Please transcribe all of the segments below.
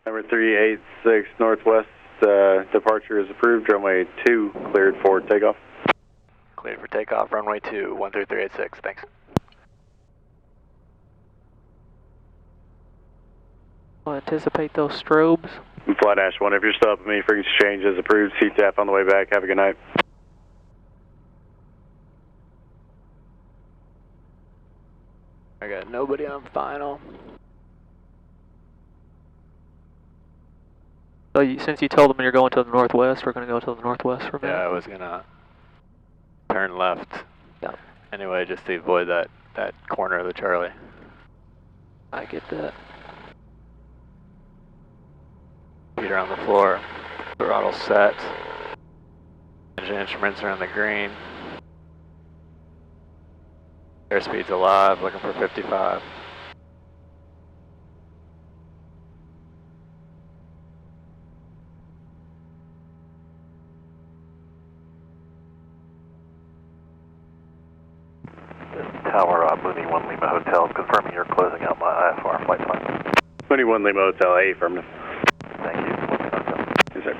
Number 386 Northwest, departure is approved. Runway 2 cleared for takeoff. Cleared for takeoff, runway 2, 13386, thanks. I'll anticipate those strobes. Flight Ash 1, if you're still up at me, frequency change is approved. CTAP on the way back. Have a good night. I got nobody on final. So since you told them you're going to the northwest, we're going to go to the northwest for a minute? Yeah, I was going to turn left. Yep. Anyway, just to avoid that corner of the Charlie. I get that. Feet are on the floor. Throttle set. Engine instruments are on the green. Airspeed's alive, looking for 55. Tower, Mooney 1 Lima Hotel, confirming you're closing out my IFR flight time. Mooney 1 Lima Hotel, A, affirmative. Thank you. Yes, sir.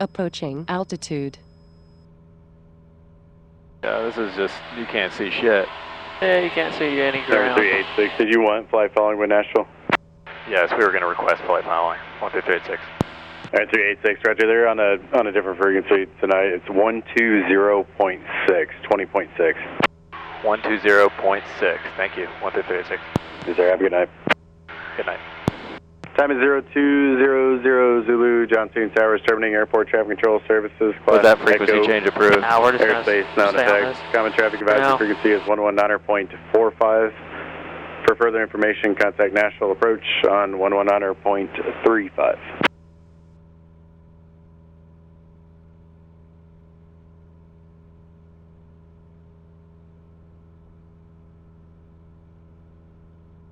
Approaching altitude. Yeah, this is just, you can't see shit. Yeah, you can't see any Number ground. 386, did you want flight following with Nashville? Yes, we were going to request flight following, 13386. Alright, 386, roger, they're on a different frequency tonight. It's 120.6, 20.6. 120.6, thank you, 13386. Yes, sir, have a good night. Good night. Time is 0200 Zulu, Johnson Towers, terminating airport traffic control services. Was that frequency Echo, change approved? Now we're just airspace, now in stay on effect. this. Common traffic advisory No. frequency is 119.45. For further information, contact Nashville Approach on 119.35.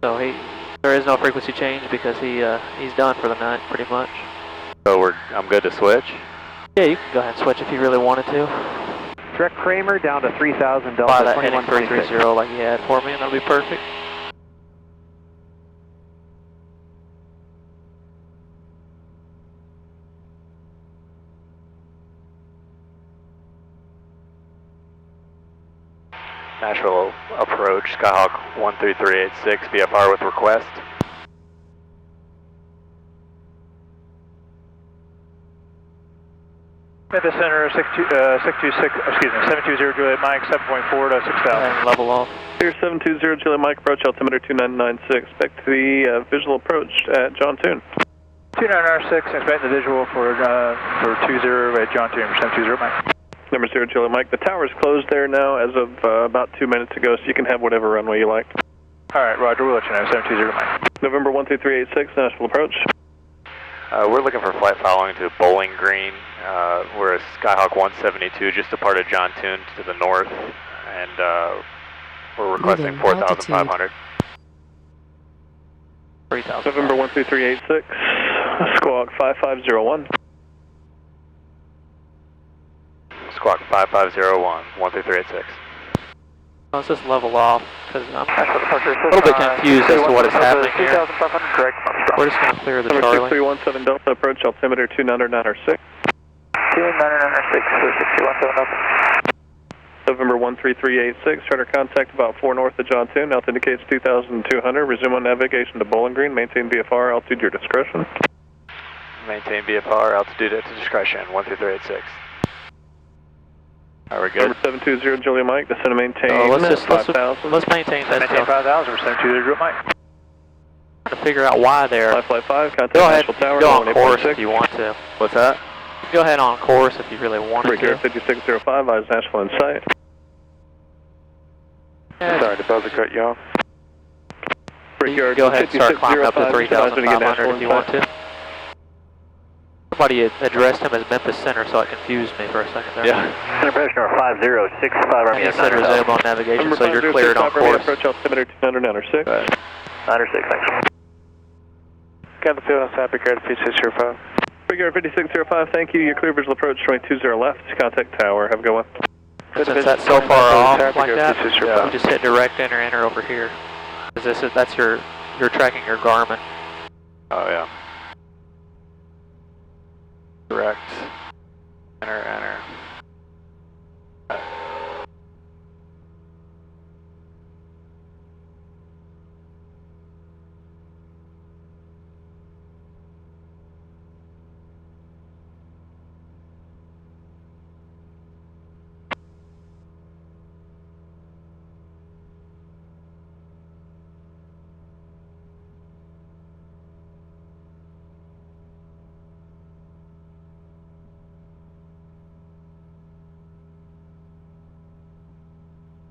So there is no frequency change because he's done for the night, pretty much. So I'm good to switch? Yeah, you can go ahead and switch if you really wanted to. Direct Kramer down to 3000 Fly Delta that heading 2126. 330 like you had for me, and that'll be perfect. Nashville approach, Skyhawk 13386, VFR with request. At the center, 720 Juliet Mike, 7.4 to 6000. And level off. Here 720 Juliet Mike, approach altimeter 2996. Expect the visual approach at John Toon. 2996, expect the visual for 20 at John Toon, 720 Mike. Number 0 Juliet Mike, the tower is closed there now as of about 2 minutes ago, so you can have whatever runway you like. Alright, Roger, we'll let you know, 720 Mike. November 12386, Nashville approach. We're looking for flight following to Bowling Green. We're a Skyhawk 172, just a part of John Toon to the north, and we're requesting 4,500. 3,000. November 12386, Squawk 5501. Squawk 5501, 13386. Let's just level off, because I'm a little bit confused as to what is happening here. We're just going to clear the Number Charlie. 6317 Delta, approach altimeter 2996. 2996, 6317 Delta. November 13386, charter contact about 4 north of John Toon, altitude indicates 2,200. Resume on navigation to Bowling Green, maintain VFR, altitude your discretion. Maintain VFR, altitude at discretion, 13386. Are we good? Number 720 Julia Mike, descend to maintain 5,000. Let's maintain that Maintain still. 5000, 720 Juliet Mike. To figure out why there. Flight 5, contact Go ahead, Nashville Tower, go on course 18.6. if you want to. What's that? Go ahead on course if you really wanted Break air to. 5605, eyes Nashville in sight. Yeah, Sorry to buzzer cut you off. Brickyard Go ahead and start climbing up to 5605, 3,500 if you want to. Somebody addressed him as Memphis Center, so it confused me for a second there. Yeah. Center pressure 5065, And he said resume on navigation, so you're cleared on course. Approach altimeter 200, 6. 96, thanks. Got the field on side, Brickyard 5605. Brickyard 5605, thank you. Your clear visual approach showing 20 left. Contact tower. Have a good one. Since that's so far off like that, Yeah. you just hit direct enter over here. Because that's you're tracking your Garmin. Oh yeah. Direct. Enter.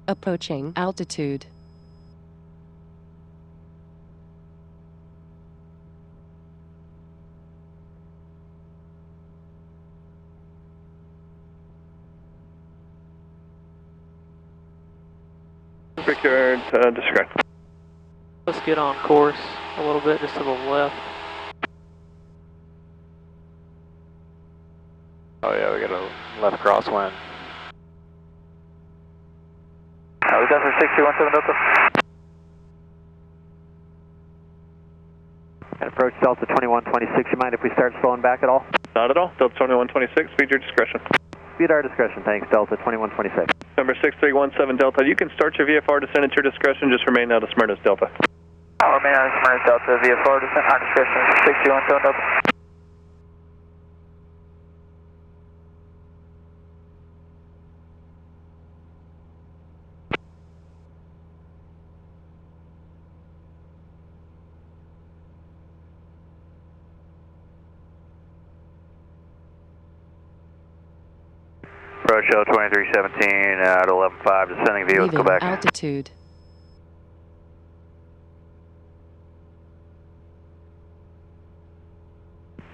Approaching altitude. Brickyard, describe. Let's get on course a little bit, just to the left. Oh yeah, we got a left crosswind. We got for 6217 Delta. And approach Delta 2126, you mind if we start slowing back at all? Not at all. Delta 2126, speed your discretion. Speed our discretion, thanks, Delta 2126. Number 6317 Delta, you can start your VFR descent at your discretion, just remain out of Smyrna's Delta. I'll remain out of Smyrna's Delta, VFR descent, our discretion, 6217 Delta. Approach L 2317 at 11.5, descending view with Leaving Quebec. altitude.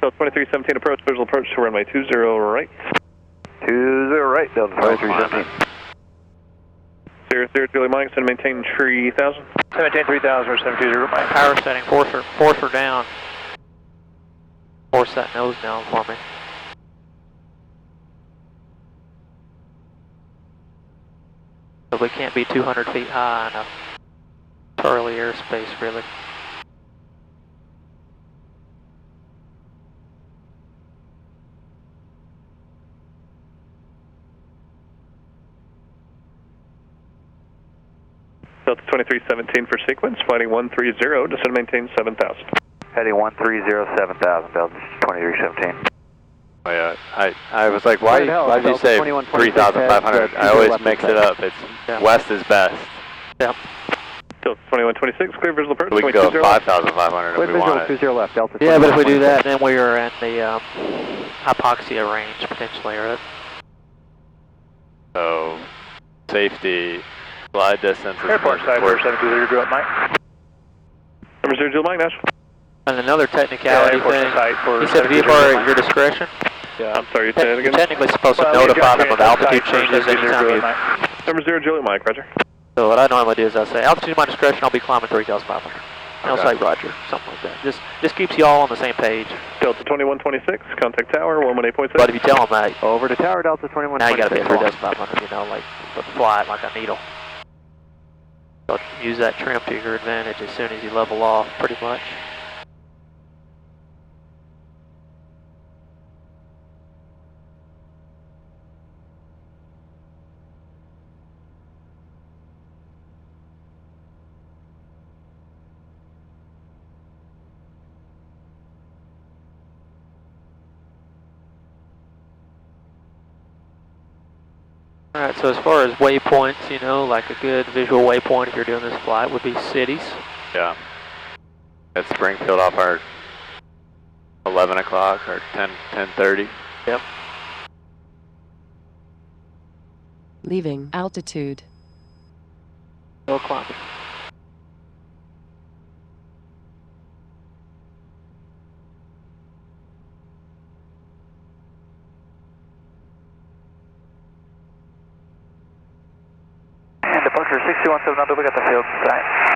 Delta 2317 approach, visual approach to runway 20 right. 20 right, Delta 2317. 00 Julie Mike, and maintain 3000. 17 3000 or 720 Mike. Power setting, force her down. Force that nose down for me. So we can't be 200 feet high in a Charlie airspace, really. Delta 2317 for sequence, flighting 130, descend and maintain 7000. Heading 130, 7000, Delta 2317. Oh yeah, I was like, why did you say 3,500? I always mix it up. It's west is best. Yep. Delta 2126, clear visual approach. We can go 5,500 if we want it. 20 left, Delta. Yeah, but if we do that, then we are in the hypoxia range potentially, right? So safety, glide distance. Airport side for 720, go up, Mike. Number 0 Julie Mike, Nashville. And another technicality thing, For he said VFR at your discretion. Yeah. I'm sorry, you say that You're again? technically supposed to notify them of altitude changes anytime you... Number 0 Julie Mike, roger. So what I normally do is I say, altitude at my discretion, I'll be climbing 3,500. And I'll say roger, something like that. Just keeps you all on the same page. Delta 2126, contact tower, 118.6. But if you tell them that, Over to tower, Delta 2126. now you gotta be at 3,500, you know, like fly it like a needle. So use that trim to your advantage as soon as you level off, pretty much. Alright, so as far as waypoints, you know, like a good visual waypoint if you're doing this flight would be cities. Yeah. At Springfield off our 11 o'clock or 10:30. Yep. Leaving altitude. Hill climbing. for 617 Delta, we got the field tonight.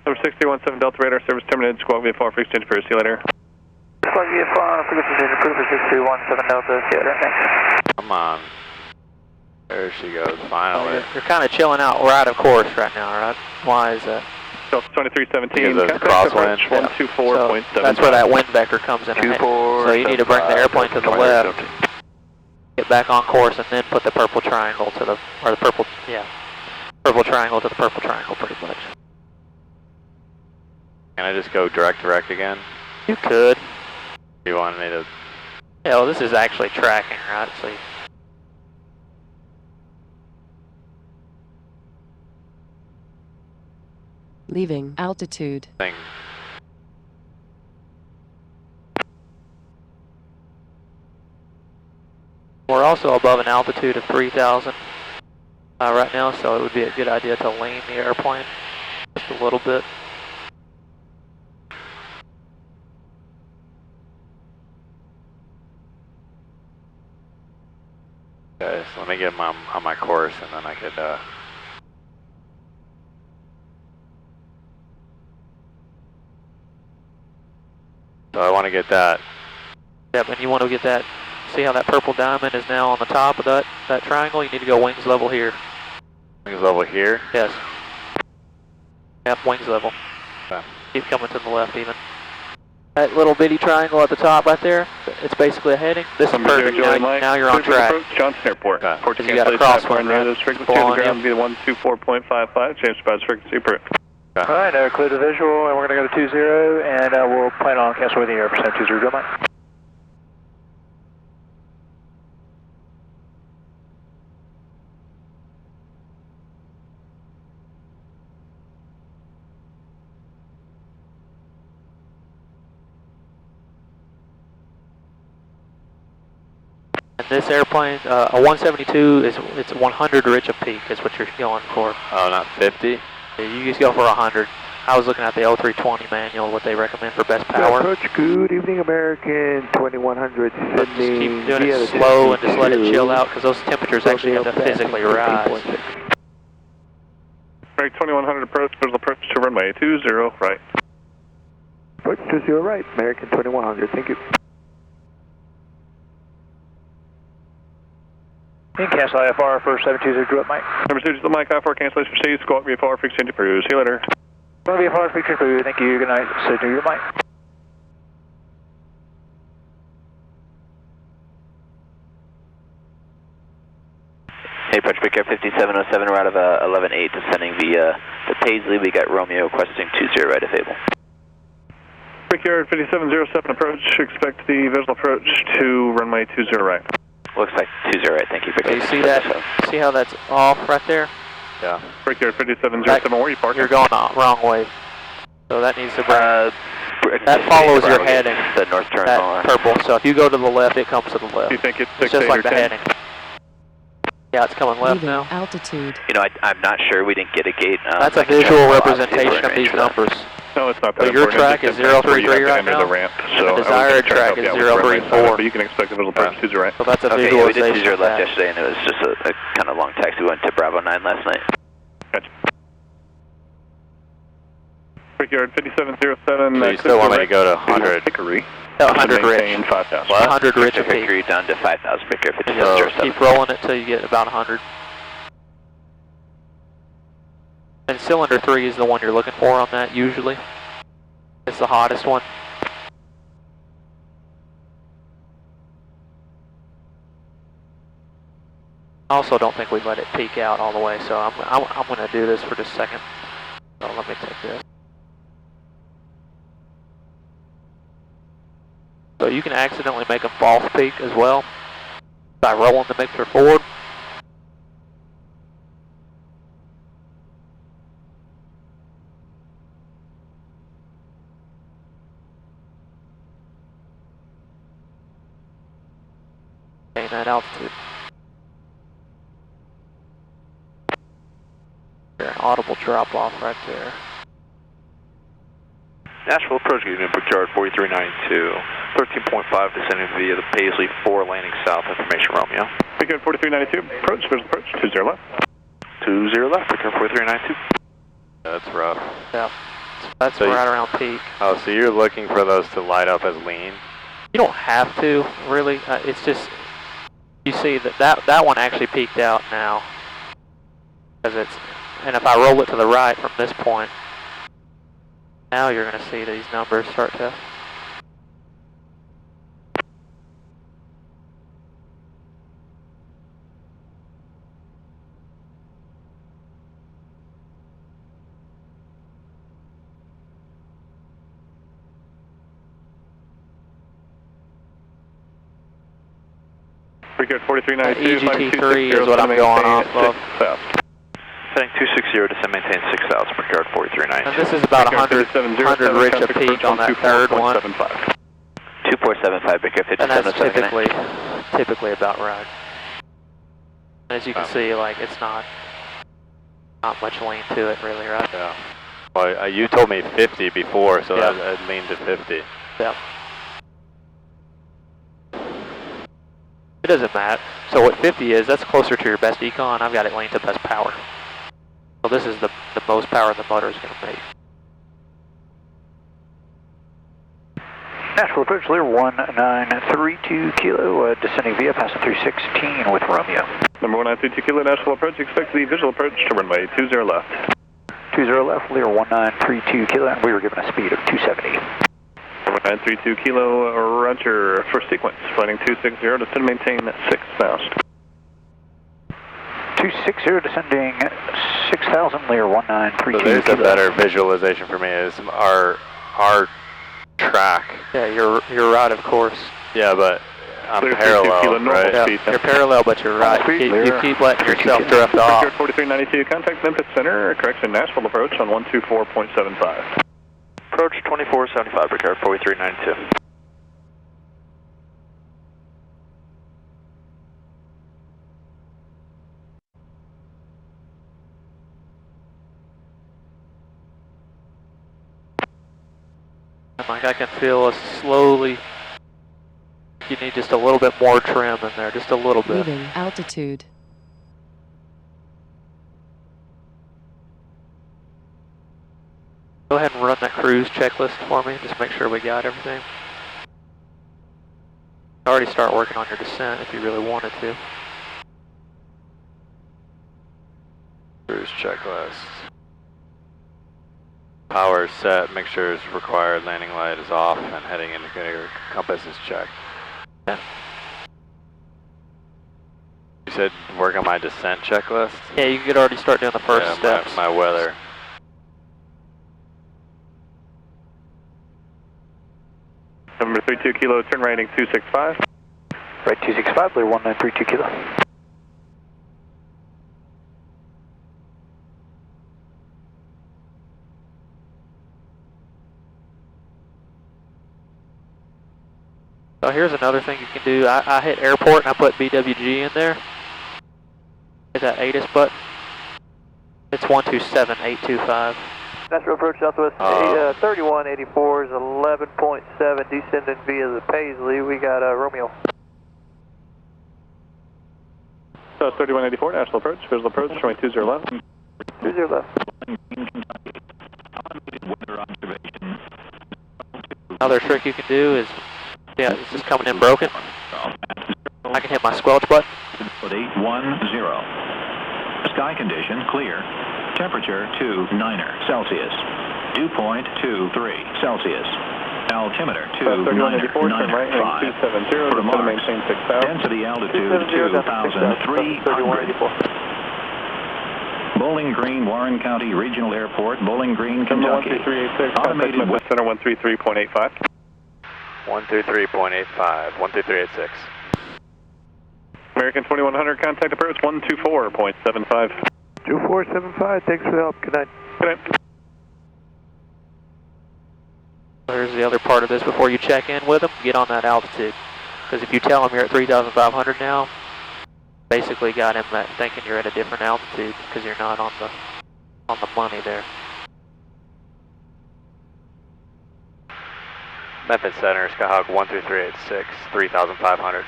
Number 617 Delta radar service terminated. Squawk VFR for exchange for. See you later. Squawk VFR, frequency change approved for 6217 Delta. See you later, thanks. Come on. There she goes, finally. You're kind of chilling out. We're out of course right now, right? Why is that? Delta 2317. Because of crosswind. 124.7. So that's where that wind vector comes in. So you need to bring the airplane to the left, get back on course, and then put the purple triangle to the, or the purple, yeah, purple triangle to the purple triangle, pretty much. Can I just go direct again? You could. You want me to? Yeah, well, this is actually tracking, right? So Leaving altitude. Thing. we're also above an altitude of 3,000 right now, so it would be a good idea to lean the airplane just a little bit. Okay, so let me get on my course, and then I could. So I want to get that. Yep, and you want to get that, see how that purple diamond is now on the top of that triangle? You need to go wings level here. Wings level here? Yes. Yep, wings level. Okay. Keep coming to the left even. That little bitty triangle at the top right there, it's basically a heading. This is perfect. Now you're on track. Johnson Airport. Okay. Because you got a crosswind, right? This frequency on the ground will be 124.55. James Buzz frequency approved. Okay. All right, clear the visual, and we're going to go to 20, and we'll plan on cancel with the air percent 20, don't mind. And this airplane, a 172 it's 100 rich of peak is what you're going for. Oh, not 50? You just go for 100. I was looking at the 0320 manual, what they recommend for best power. Approach, good evening, American 2100. But just keep doing it slow and just let it chill out, because those temperatures actually have to physically rise. Right, 2100 approach, visual approach to runway 20, right. Approach 20 right, American 2100, thank you. And cancel IFR for 720 direct Mike. Number 2 to the Mike, IFR cancellation received, squawk VFR for exchange approved. See you later. VFR for exchange approved, thank you, good night, so do your Mike. Hey, approach Big Air 5707, route of 11-8, descending via the Paisley. We got Romeo requesting 20 right of Fable. Big Air 5707 approach, expect the visual approach to runway 20 right. Looks like 20 right, thank you. So you see that? See how that's off right there? Yeah. Big Air 5707, where are you parking? You're going the wrong way. So that needs to bring, that follows your heading, the north turn that purple. So if you go to the left, it comes to the left. Do you think it's 6, It's just 8, like or the 10? heading. Yeah, it's coming left Leaving now. altitude. You know, I'm not sure. We didn't get a gate. That's a I can check visual the log, see if representation we're of in these range for that. numbers. No, it's not that So your important. track It's is just where you 033 have to right enter now? the ramp, so The desired track is 034. But you can expect the visual approach 20 right. So that's a Okay, yeah, we did visualization 20 of left that. yesterday, and it was just a kind of long taxi. We went to Bravo 9 last night. Gotcha. Brickyard 5707. So you still want me to go to 100? Hickory. 100 maintain rich. 5,000. 100 rich of peak. Hickory down to 5,000. Big Air So 5707. keep rolling it till you get about 100. And cylinder 3 is the one you're looking for on that usually. It's the hottest one. I also don't think we let it peak out all the way, so I'm going to do this for just a second. So let me take this. So you can accidentally make a false peak as well by rolling the mixer forward. Gain that altitude. An audible drop off right there. Nashville approach unit Brickyard 4392, 13.5 descending via the Paisley 4 landing south, information Romeo. Brickyard 4392, approach, visual approach 20 left. 20 left, Victor 4392. That's rough. Yeah, that's So right around peak. Oh, so you're looking for those to light up as lean? You don't have to, really. It's just, you see that one actually peaked out now. And if I roll it to the right from this point, now you're going to see these numbers start to... Brickyard 4392. EGT3 is what I'm going off of. Heading 260, descend maintain 6000, Brickyard 4392. And this is about 100 rich a peak on that third one. 2475, Brickyard 5707. And that's typically about right. As you can see, like, it's not much lean to it, really, right? Yeah. Well, you told me 50 before, so yeah. I'd lean to 50. Yeah. It doesn't matter. So what 50 is, that's closer to your best econ. I've got it leaned to best power. So this is the most power the motor is going to make. Nashville approach, Lear 1932 kilo, descending via passing through 16 with Romeo. Number 1932 kilo, Nashville approach, expect the visual approach to runway 20 left. 20 left, Lear 1932 kilo, and we were given a speed of 270. Number 932 kilo, roger, first sequence, flighting 260, descend maintain 6000. 260, descending 6000, Lear 1932 So there's kilo. a better visualization for me, is our track. Yeah, you're right, of course. Yeah, but I'm Clear parallel, kilo, right? normal Yeah, you're parallel, but you're right. You keep letting yourself drift off. Brickyard 4392, contact Memphis Center, correction, Nashville approach on 124.75. Approach 2475, Brickyard 4392. Like I can feel us slowly. You need just a little bit more trim in there, just a little bit. Leaving altitude. Go ahead and run that cruise checklist for me, just make sure we got everything. Already start working on your descent if you really wanted to. Cruise checklist. Power is set, make sure it's required, landing light is off, and heading indicator compass is checked. Yeah. You said work on my descent checklist? Yeah, you could already start doing the first steps. My weather. Number 32 kilo, turn rating 265. Right 265, Lear 1932 kilo. So here's another thing you can do. I hit airport and I put BWG in there. Hit that ATIS button. It's 127825. Nashville approach southwest 3184 is 11.7 descending via the Paisley. We got Romeo. So 3184, Nashville approach, visual approach, showing 20 left. 20 left. Another trick you can do is, yeah, it's just coming in broken. I can hit my squelch button. 810. Sky condition clear. Temperature 29 Celsius. Dew point 23 Celsius. Altimeter 29 5. Remarks. Density altitude 2,300. Bowling Green, Warren County Regional Airport, Bowling Green, Kentucky. Automated West Center 133.85. 133.85, 13386. American 2100, contact approach 124.75. 2475, thanks for the help. Good night. Good night. Here's the other part of this before you check in with them, get on that altitude. Because if you tell them you're at 3,500 now, basically got him thinking you're at a different altitude because you're not on the money there. Memphis Center, Skyhawk 13386, 3,500.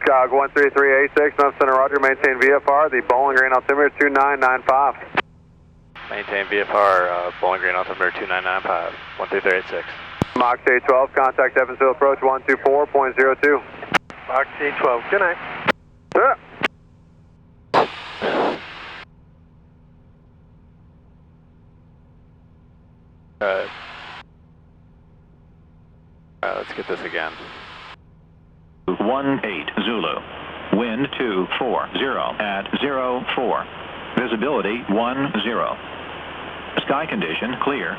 Skyhawk 13386, North Center Roger, maintain VFR, the Bowling Green altimeter 2995. Maintain VFR, Bowling Green altimeter 2995, 13386. Mach 812, contact Evansville approach 124.02. Mach 812, good night. Yeah. Alright, let's get this again. 18 Zulu. Wind 240 at 04. Visibility 10. Sky condition clear.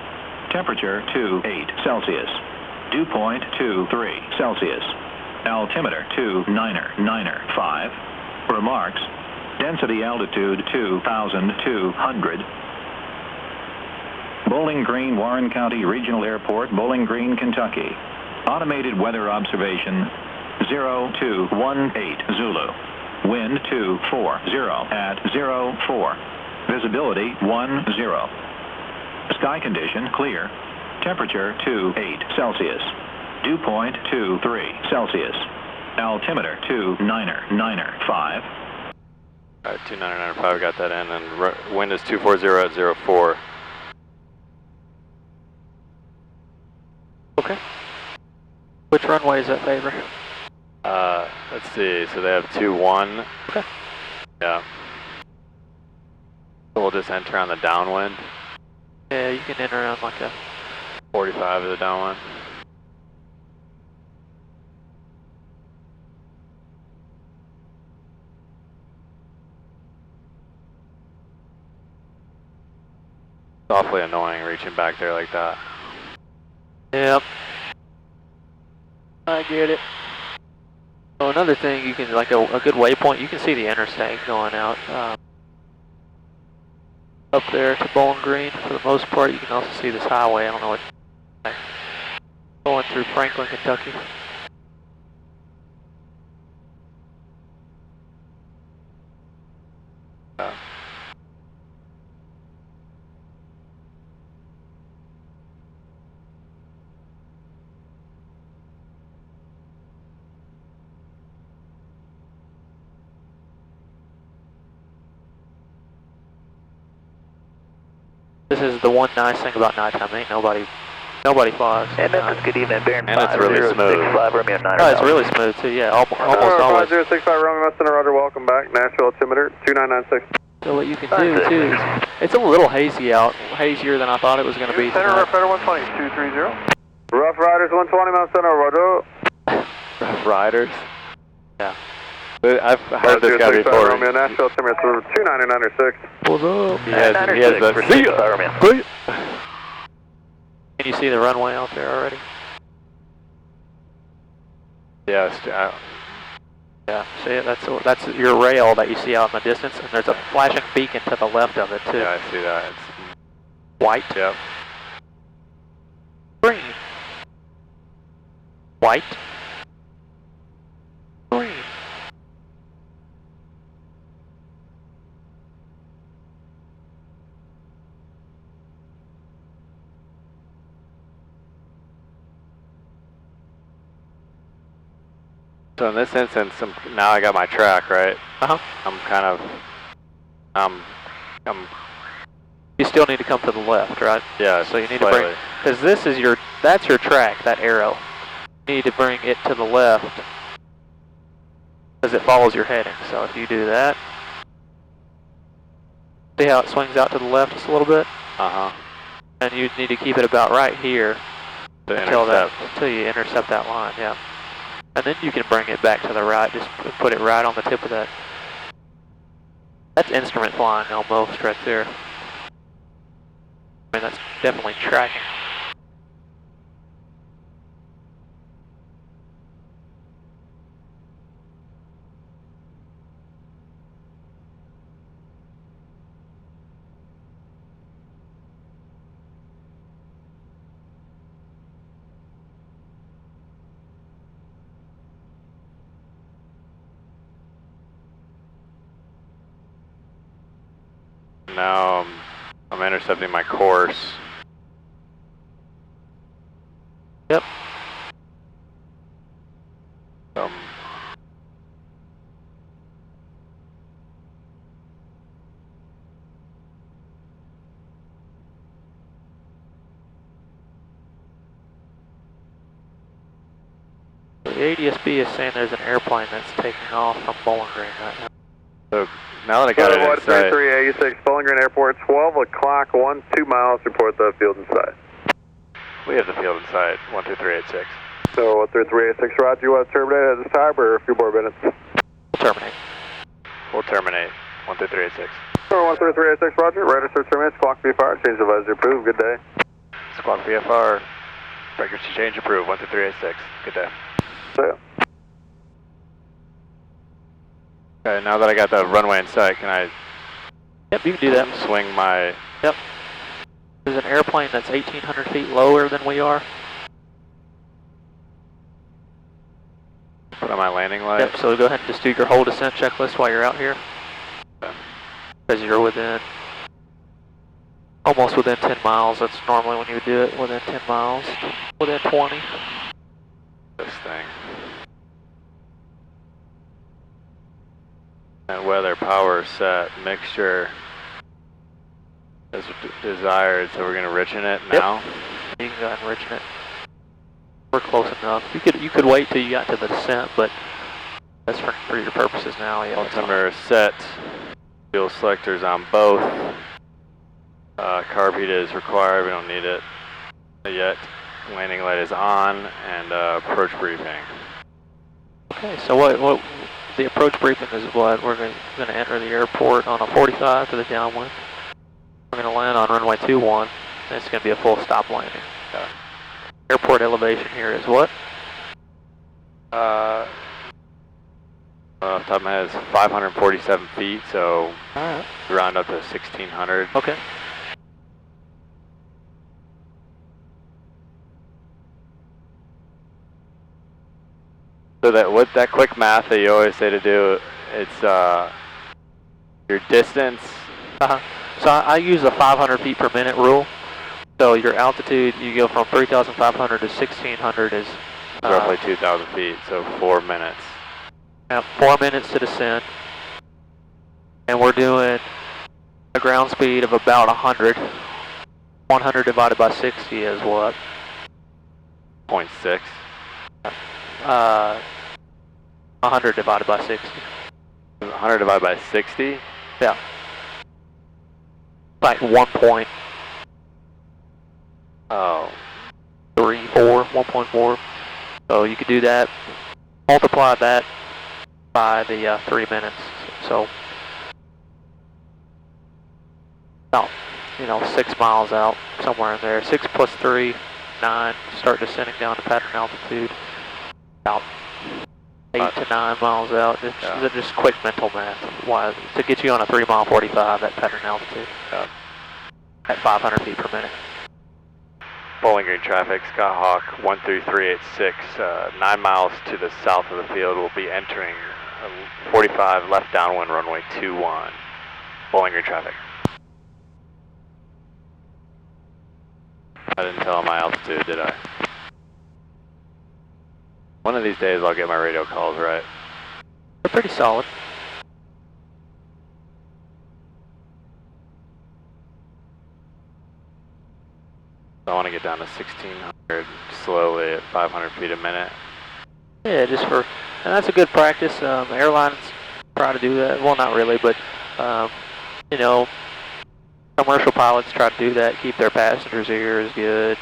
Temperature 28 Celsius. Dew point 23 Celsius. Altimeter 2995. Remarks. Density altitude 2,200. Bowling Green, Warren County Regional Airport, Bowling Green, Kentucky. Automated weather observation 0218 Zulu. Wind 240 at 04. Visibility 10. Sky condition clear. Temperature 28 Celsius. Dew point 23 Celsius. Altimeter 2995. Alright, 2995, got that in, and wind is 240 at 04. Okay. Which runway is that favor? Let's see, so they have 21. Okay. Yeah. So we'll just enter on the downwind. Yeah, you can enter on like a 45 of the downwind. It's awfully annoying reaching back there like that. Yep. I get it. So another thing, you can, like a good waypoint, you can see the interstate going out up there to Bowling Green. For the most part, you can also see this highway. I don't know what, going through Franklin, Kentucky. This is the one nice thing about nighttime. Ain't nobody flies. And Memphis, good evening, Baron And it's really smooth. 5065, Romeo 9. Oh, it's really smooth too. Yeah, almost always. 5065 Romeo Center Roger, welcome back. Nashville altimeter 2996. So what you can do too is, it's a little hazy out, hazier than I thought it was going to be. Center Rough Rider 120, 230. Rough Riders 120 Mount Center Roger. Rough Riders? Yeah. I've heard this guy before. Romeo Nashville altimeter 2996. What's up? He has the... Can you see the runway out there already? Yes. Yeah, see it? That's your rail that you see out in the distance, and there's a flashing beacon to the left of it too. Yeah, I see that. It's white. Yep. Green. White. Green. So in this instance, now I got my track, right? Uh-huh. I'm kind of, You still need to come to the left, right? Yeah, so you need slightly. to bring, because this is that's your track, that arrow. You need to bring it to the left, because it follows your heading. So if you do that, see how it swings out to the left just a little bit? Uh-huh. And you need to keep it about right here until you intercept that line, yeah. And then you can bring it back to the right, just put it right on the tip of that. That's instrument flying almost right there. I mean, that's definitely tracking. Now I'm intercepting my course. Yep. ADSB is saying there's an airplane that's taking off from Bowling Green right now. So now that I got it in sight. 3386, Bowling Green Airport, 12 o'clock, 2 miles, report the field in sight. We have the field in sight, 12386. So 13386, roger, you want to terminate at this time or a few more minutes? Terminate. We'll terminate, 12386. 13386, roger, radar search terminates, squawk VFR, change of advisory approved, good day. Squawk VFR, frequency change approved, 12386, good day. See ya. Okay, now that I got the runway in sight, can I... Yep, you can do that. Swing my... Yep. There's an airplane that's 1,800 feet lower than we are. Put on my landing light. Yep, so go ahead and just do your whole descent checklist while you're out here. Because you're within, almost within 10 miles. That's normally when you would do it, within 10 miles. Within 20. This thing. And weather, power, set, mixture as desired. So we're going to richen it now? Yep. You can go ahead and richen it. We're close enough. You could wait till you got to the descent, but that's for your purposes now. Yeah. Altimeter set. Fuel selectors on both. Carb heat is required. We don't need it yet. Landing light is on, and approach briefing. Okay, so what the approach briefing is what we're going to enter the airport on a 45 to the downwind. We're going to land on runway 21. And it's going to be a full stop landing. Airport elevation here is what? Off the top of my head is 547 feet, so round up to 1,600. Okay. So that quick math that you always say to do, it's your distance. So I use the 500 feet per minute rule. So your altitude, you go from 3,500 to 1,600 is roughly 2,000 feet, so 4 minutes. 4 minutes to descend. And we're doing a ground speed of about 100. 100 divided by 60 is what? 0.6. 100 divided by 60. 100 divided by 60? Yeah. Like 1.3, 1.4. So you could do that, multiply that by the 3 minutes. So about 6 miles out, somewhere in there. 6 plus 3, 9. Start descending down to pattern altitude. About 8 to 9 miles out. Just quick mental math. Why to get you on a 3 mile 45 at pattern altitude at 500 feet per minute. Bowling Green traffic, Skyhawk 13386, 9 miles to the south of the field. We'll be entering 45 left downwind runway 21. Bowling Green traffic. I didn't tell him my altitude, did I? One of these days I'll get my radio calls right. They're pretty solid. I want to get down to 1,600 slowly at 500 feet a minute. Yeah, and that's a good practice. Airlines try to do that. Well, not really, but commercial pilots try to do that. Keep their passengers' ears good.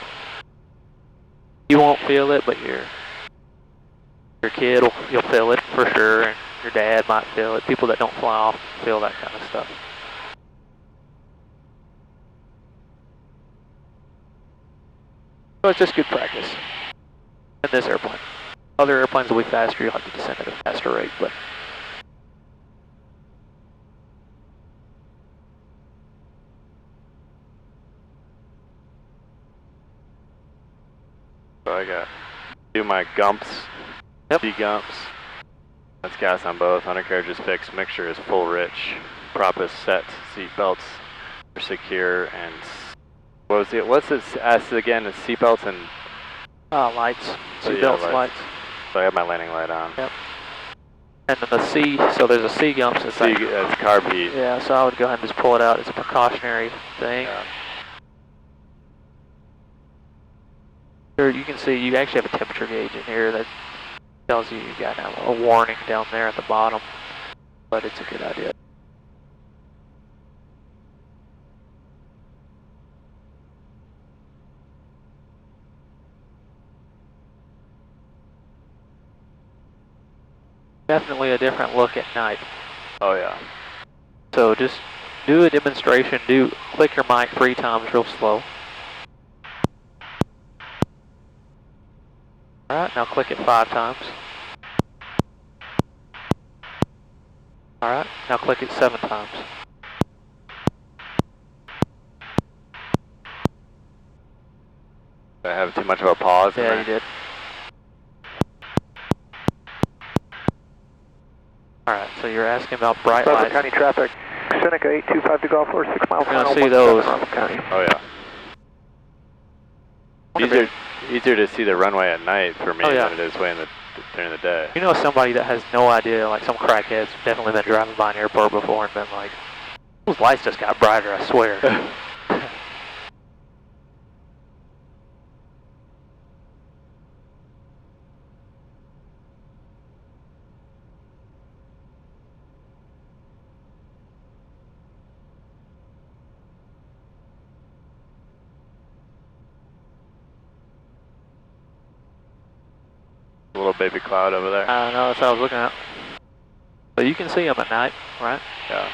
You won't feel it, but your kid you'll feel it for sure, and your dad might feel it. People that don't fly off feel that kind of stuff. So it's just good practice in this airplane. Other airplanes will be faster, you'll have to descend at a faster rate, but so I got do my gumps, D-gumps. That's gas on both. Undercarriage is fixed. Mixture is full rich. Prop is set. Seat belts are secure. And what's it S again? It's seat belts and lights. Seat belts, lights. So I have my landing light on. Yep. And then the C, so there's a C gump. So that's carb heat. Yeah, so I would go ahead and just pull it out. It's a precautionary thing. Yeah. Here you can see you actually have a temperature gauge in here that tells you you got a warning down there at the bottom, but it's a good idea. Definitely a different look at night. Oh yeah. So just do a demonstration, click your mic 3 times real slow. Alright, now click it 5 times. Alright, now click it 7 times. Did I have too much of a pause? Yeah, you did. Alright, so you're asking about bright Rockland lights. County traffic, Seneca 825 to Golf Course, 6 miles You're gonna final, see those. County. Oh yeah. Easier to see the runway at night for me than it is during the day. You know somebody that has no idea, like some crackhead's definitely been driving by an airport before and been like, those lights just got brighter, I swear. A little baby cloud over there. I know, that's what I was looking at. But you can see them at night, right? Yeah.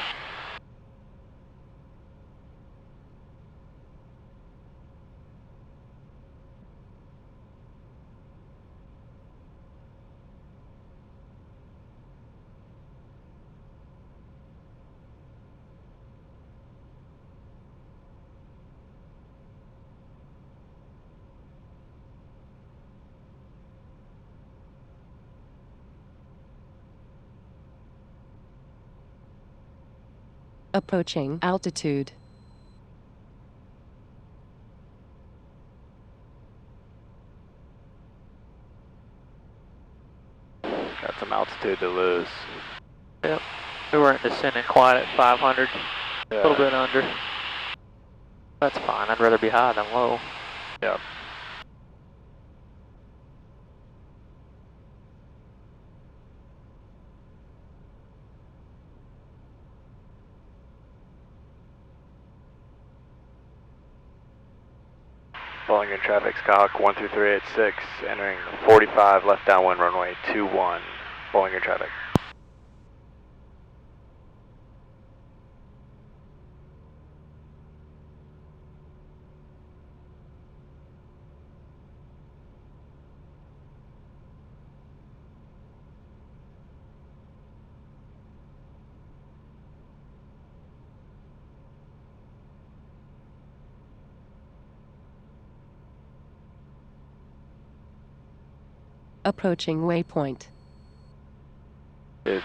Approaching altitude. Got some altitude to lose. Yep. We weren't descending quite at 500. A little bit under. That's fine. I'd rather be high than low. Yep. Bowling Green traffic, Skyhawk 13386, entering 45 left downwind runway 21. Bowling Green traffic. Approaching waypoint. Good.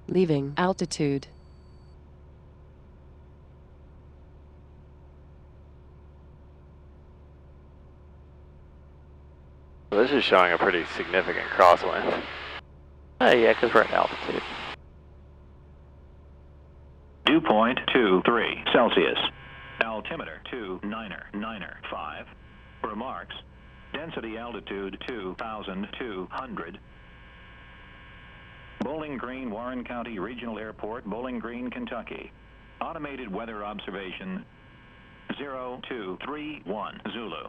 Leaving altitude. Well, this is showing a pretty significant crosswind. Yeah, because we're at altitude. Dew point 23 Celsius. Altimeter 299.5. Remarks. Density altitude 2,200. Bowling Green, Warren County Regional Airport, Bowling Green, Kentucky. Automated weather observation 0231 Zulu.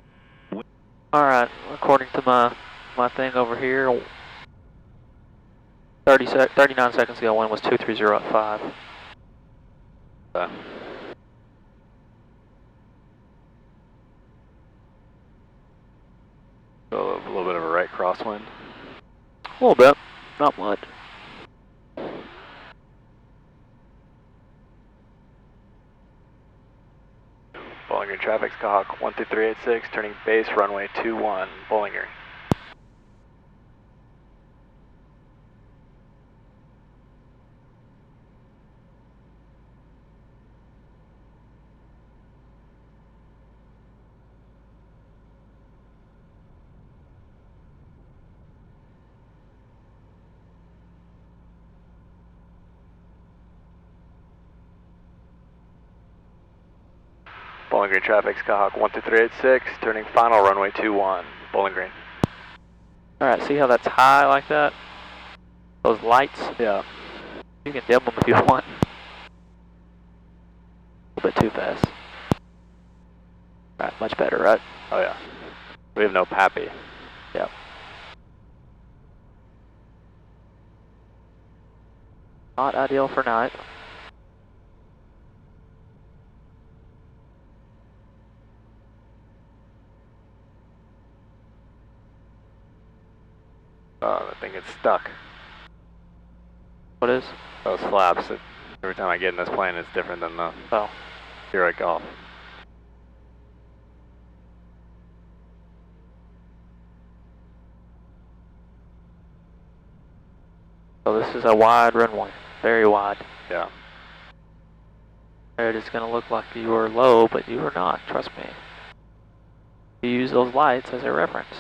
Alright, according to my thing over here, 39 seconds ago, wind was 230 at 5. A little bit of a right crosswind. A little bit, not much. Bowling Green traffic, Skyhawk 13386, turning base runway 21, Bowling Green. Bowling Green traffic, Skyhawk 12386, turning final runway 21, Bowling Green. Alright, see how that's high like that? Those lights? Yeah. You can dim them if you want. A little bit too fast. Alright, much better, right? Oh yeah. We have no PAPI. Yep. Not ideal for night. Oh, that thing gets stuck. What is? Those flaps. Every time I get in this plane, it's different than the Heroic Golf. So this is a wide runway, very wide. Yeah. It is going to look like you were low, but you were not, trust me. You use those lights as a reference.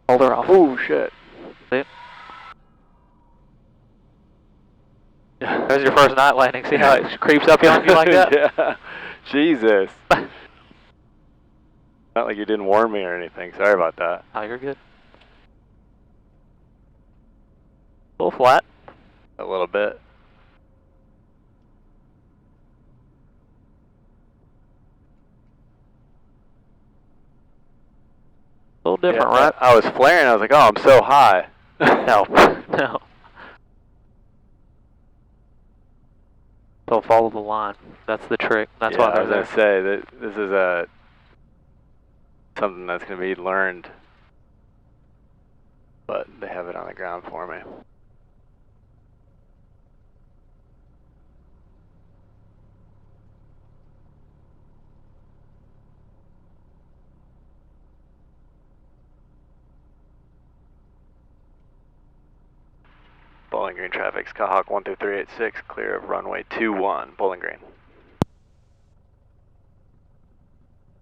Hold her off. Oh shit. See? There's your first night landing. See how it creeps up on you like that? Yeah. Jesus. Not like you didn't warn me or anything. Sorry about that. Oh, you're good. A little flat. A little bit. A little different, right? I was flaring. I was like, oh, I'm so high. No, no. So follow the line. That's the trick. That's why I they're was there. going to say that this is something that's going to be learned, but they have it on the ground for me. Bowling Green traffic, Skyhawk 12386, clear of runway 21, Bowling Green.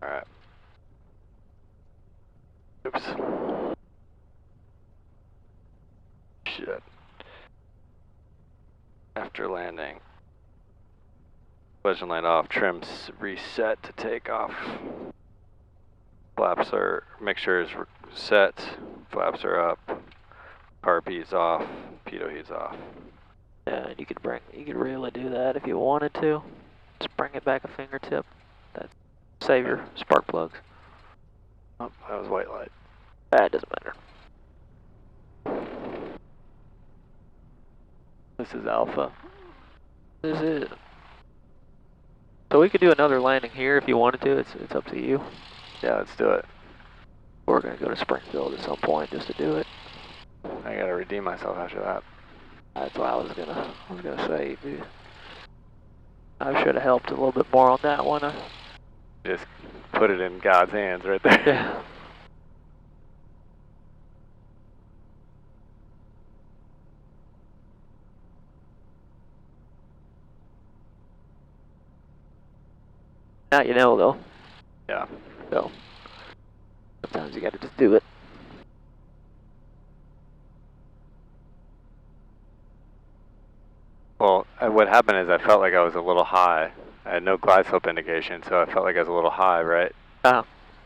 Alright. Oops. Shit. After landing. Collision light off, trims reset to take off. Flaps are, mixture is set, flaps are up. RP's off, pitot heat's off. Yeah, and you could really do that if you wanted to. Just bring it back a fingertip. That save your spark plugs. Oh, that was white light. That doesn't matter. This is alpha. This is. So we could do another landing here if you wanted to. It's up to you. Yeah, let's do it. We're gonna go to Springfield at some point just to do it. I gotta redeem myself after that. That's why I was gonna say, dude. I should have helped a little bit more on that one. Just put it in God's hands right there. Yeah. Now you know, though. Yeah. So sometimes you gotta just do it. Well, what happened is I felt like I was a little high. I had no glide slope indication, so I felt like I was a little high, right?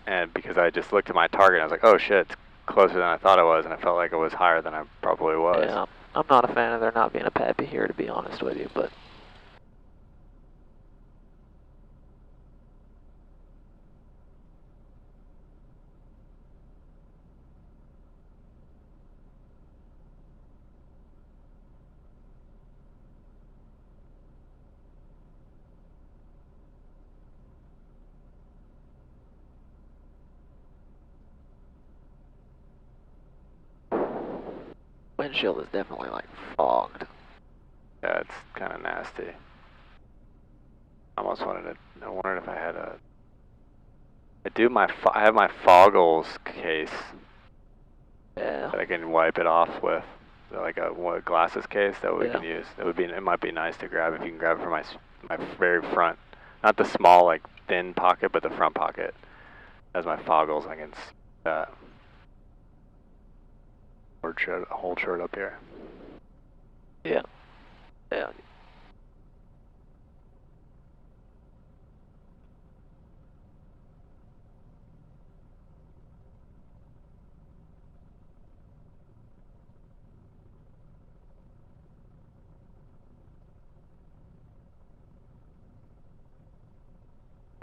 And because I just looked at my target, I was like, oh shit, it's closer than I thought it was, and I felt like it was higher than I probably was. Yeah, I'm not a fan of there not being a PAPI here, to be honest with you, but. Windshield is definitely like fogged. Yeah, it's kind of nasty. I almost wanted to. I wondered if I had a. I have my foggles case. Yeah. That I can wipe it off with, like a glasses case that we can use. It might be nice to grab if you can grab it from my very front, not the small like thin pocket, but the front pocket. As my foggles, I can see that. Whole shirt up here. Yeah. Yeah.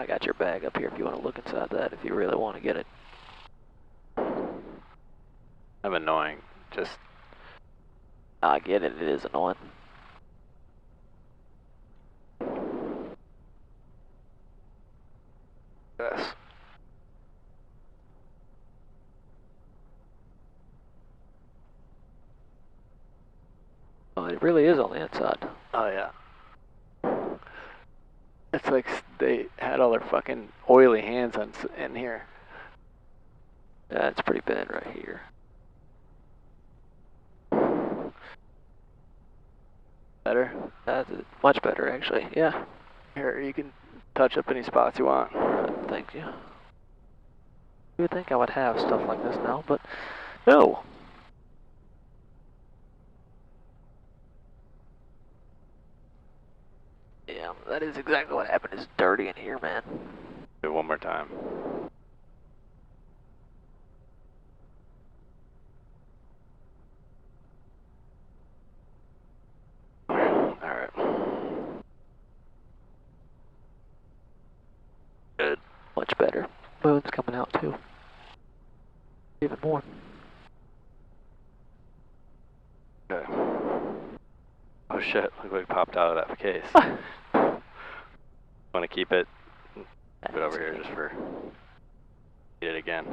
I got your bag up here if you want to look inside that, if you really want to get it. I'm annoying. Just. I get it, it is annoying. Yes. Oh, it really is on the inside. Oh, yeah. It's like they had all their fucking oily hands in here. Yeah, it's pretty bad right here. Better? That's much better, actually, yeah. Here, you can touch up any spots you want. Thank you. You would think I would have stuff like this now, but no. Yeah, that is exactly what happened. It's dirty in here, man. Do it one more time. Alright. Good. Much better. Moon's coming out too. Even more. Okay. Oh shit, look what popped out of that case. Want to keep it? Keep it over here just for. Get it again.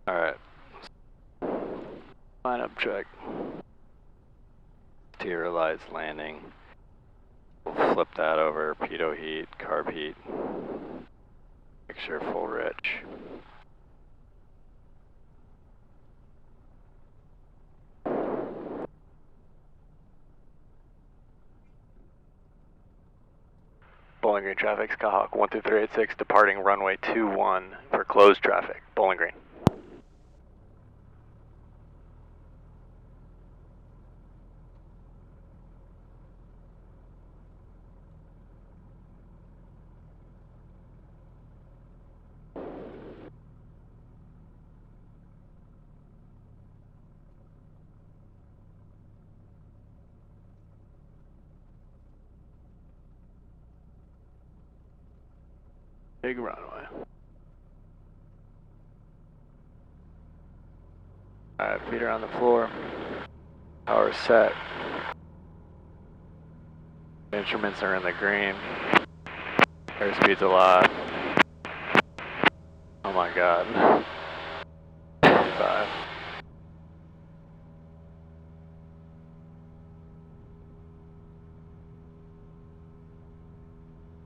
Alright. Line up check. Materialize landing. We'll flip that over. Pitot heat, carb heat. Make sure full rich. Bowling Green traffic, Skyhawk 12386 departing runway 21 for closed traffic. Bowling Green. Big runway. Alright, feet are on the floor. Power set. Instruments are in the green. Airspeed's a lot. Oh my god. 5.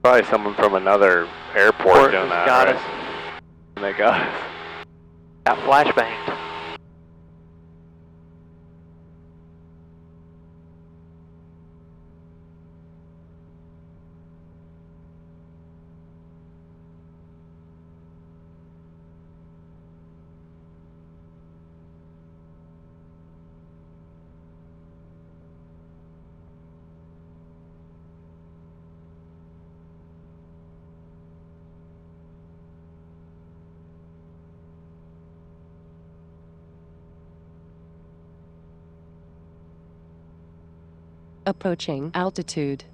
Probably someone from another airport doing that, got right? us. And they got us. Got flashbanged. Approaching altitude.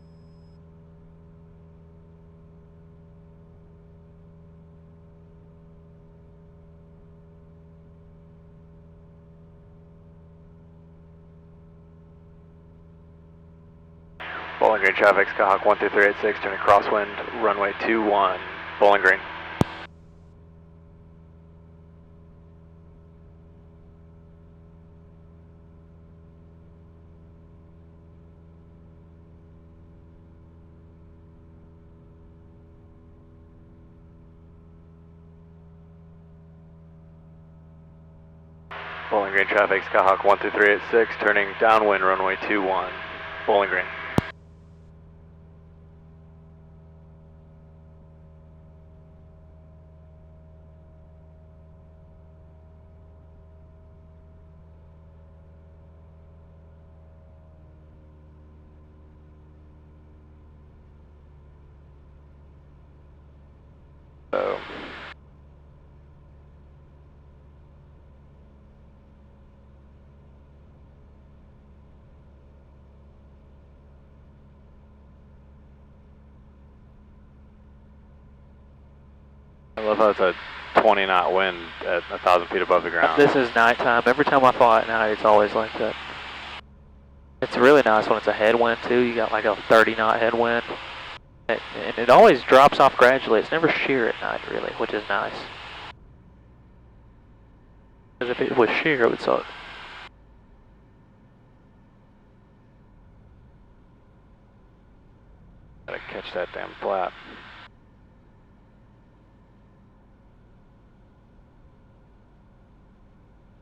Bowling Green traffic, Skyhawk 12386, turning crosswind, runway 21, Bowling Green. Bowling Green traffic, Skyhawk 12386, turning downwind, runway 21, Bowling Green. thought it's a 20 knot wind at 1,000 feet above the ground. This is nighttime. Every time I fly at night, it's always like that. It's really nice when it's a headwind too. You got like a 30 knot headwind. And it always drops off gradually. It's never sheer at night really, which is nice. Because if it was sheer, it would suck. Gotta catch that damn flap.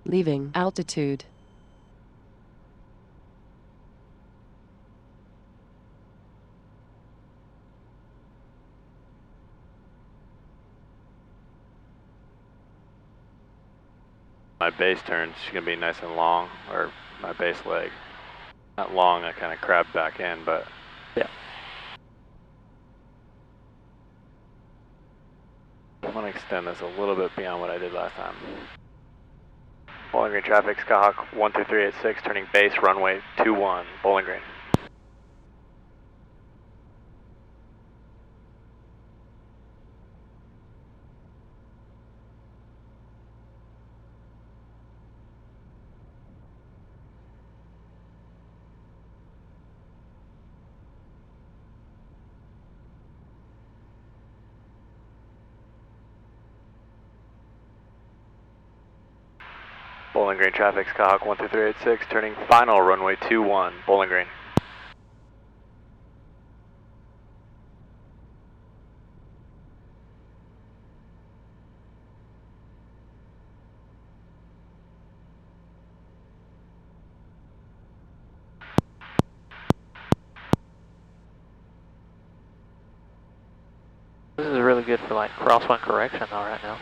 Leaving altitude. My base turn's gonna be nice and long, or my base leg. Not long, I kind of crabbed back in, but yeah. I'm gonna extend this a little bit beyond what I did last time. Bowling Green traffic, Skyhawk 12386, turning base runway 21, Bowling Green. Bowling Green traffic, Skyhawk 12386, turning final runway 21, Bowling Green. This is really good for like crosswind correction though right now.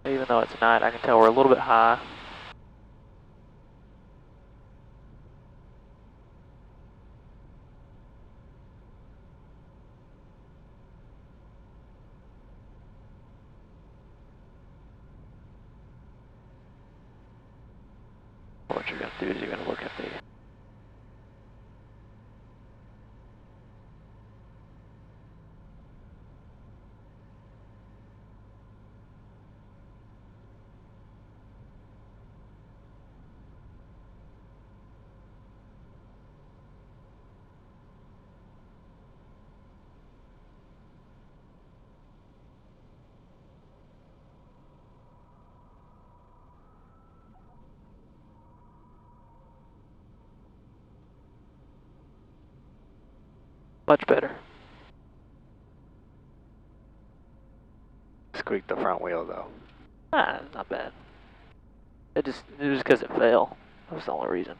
Even though it's night, I can tell we're a little bit high. What you're going to do is you're going to look at the much better. Squeaked the front wheel though. Ah, not bad. It was because it fell. That was the only reason.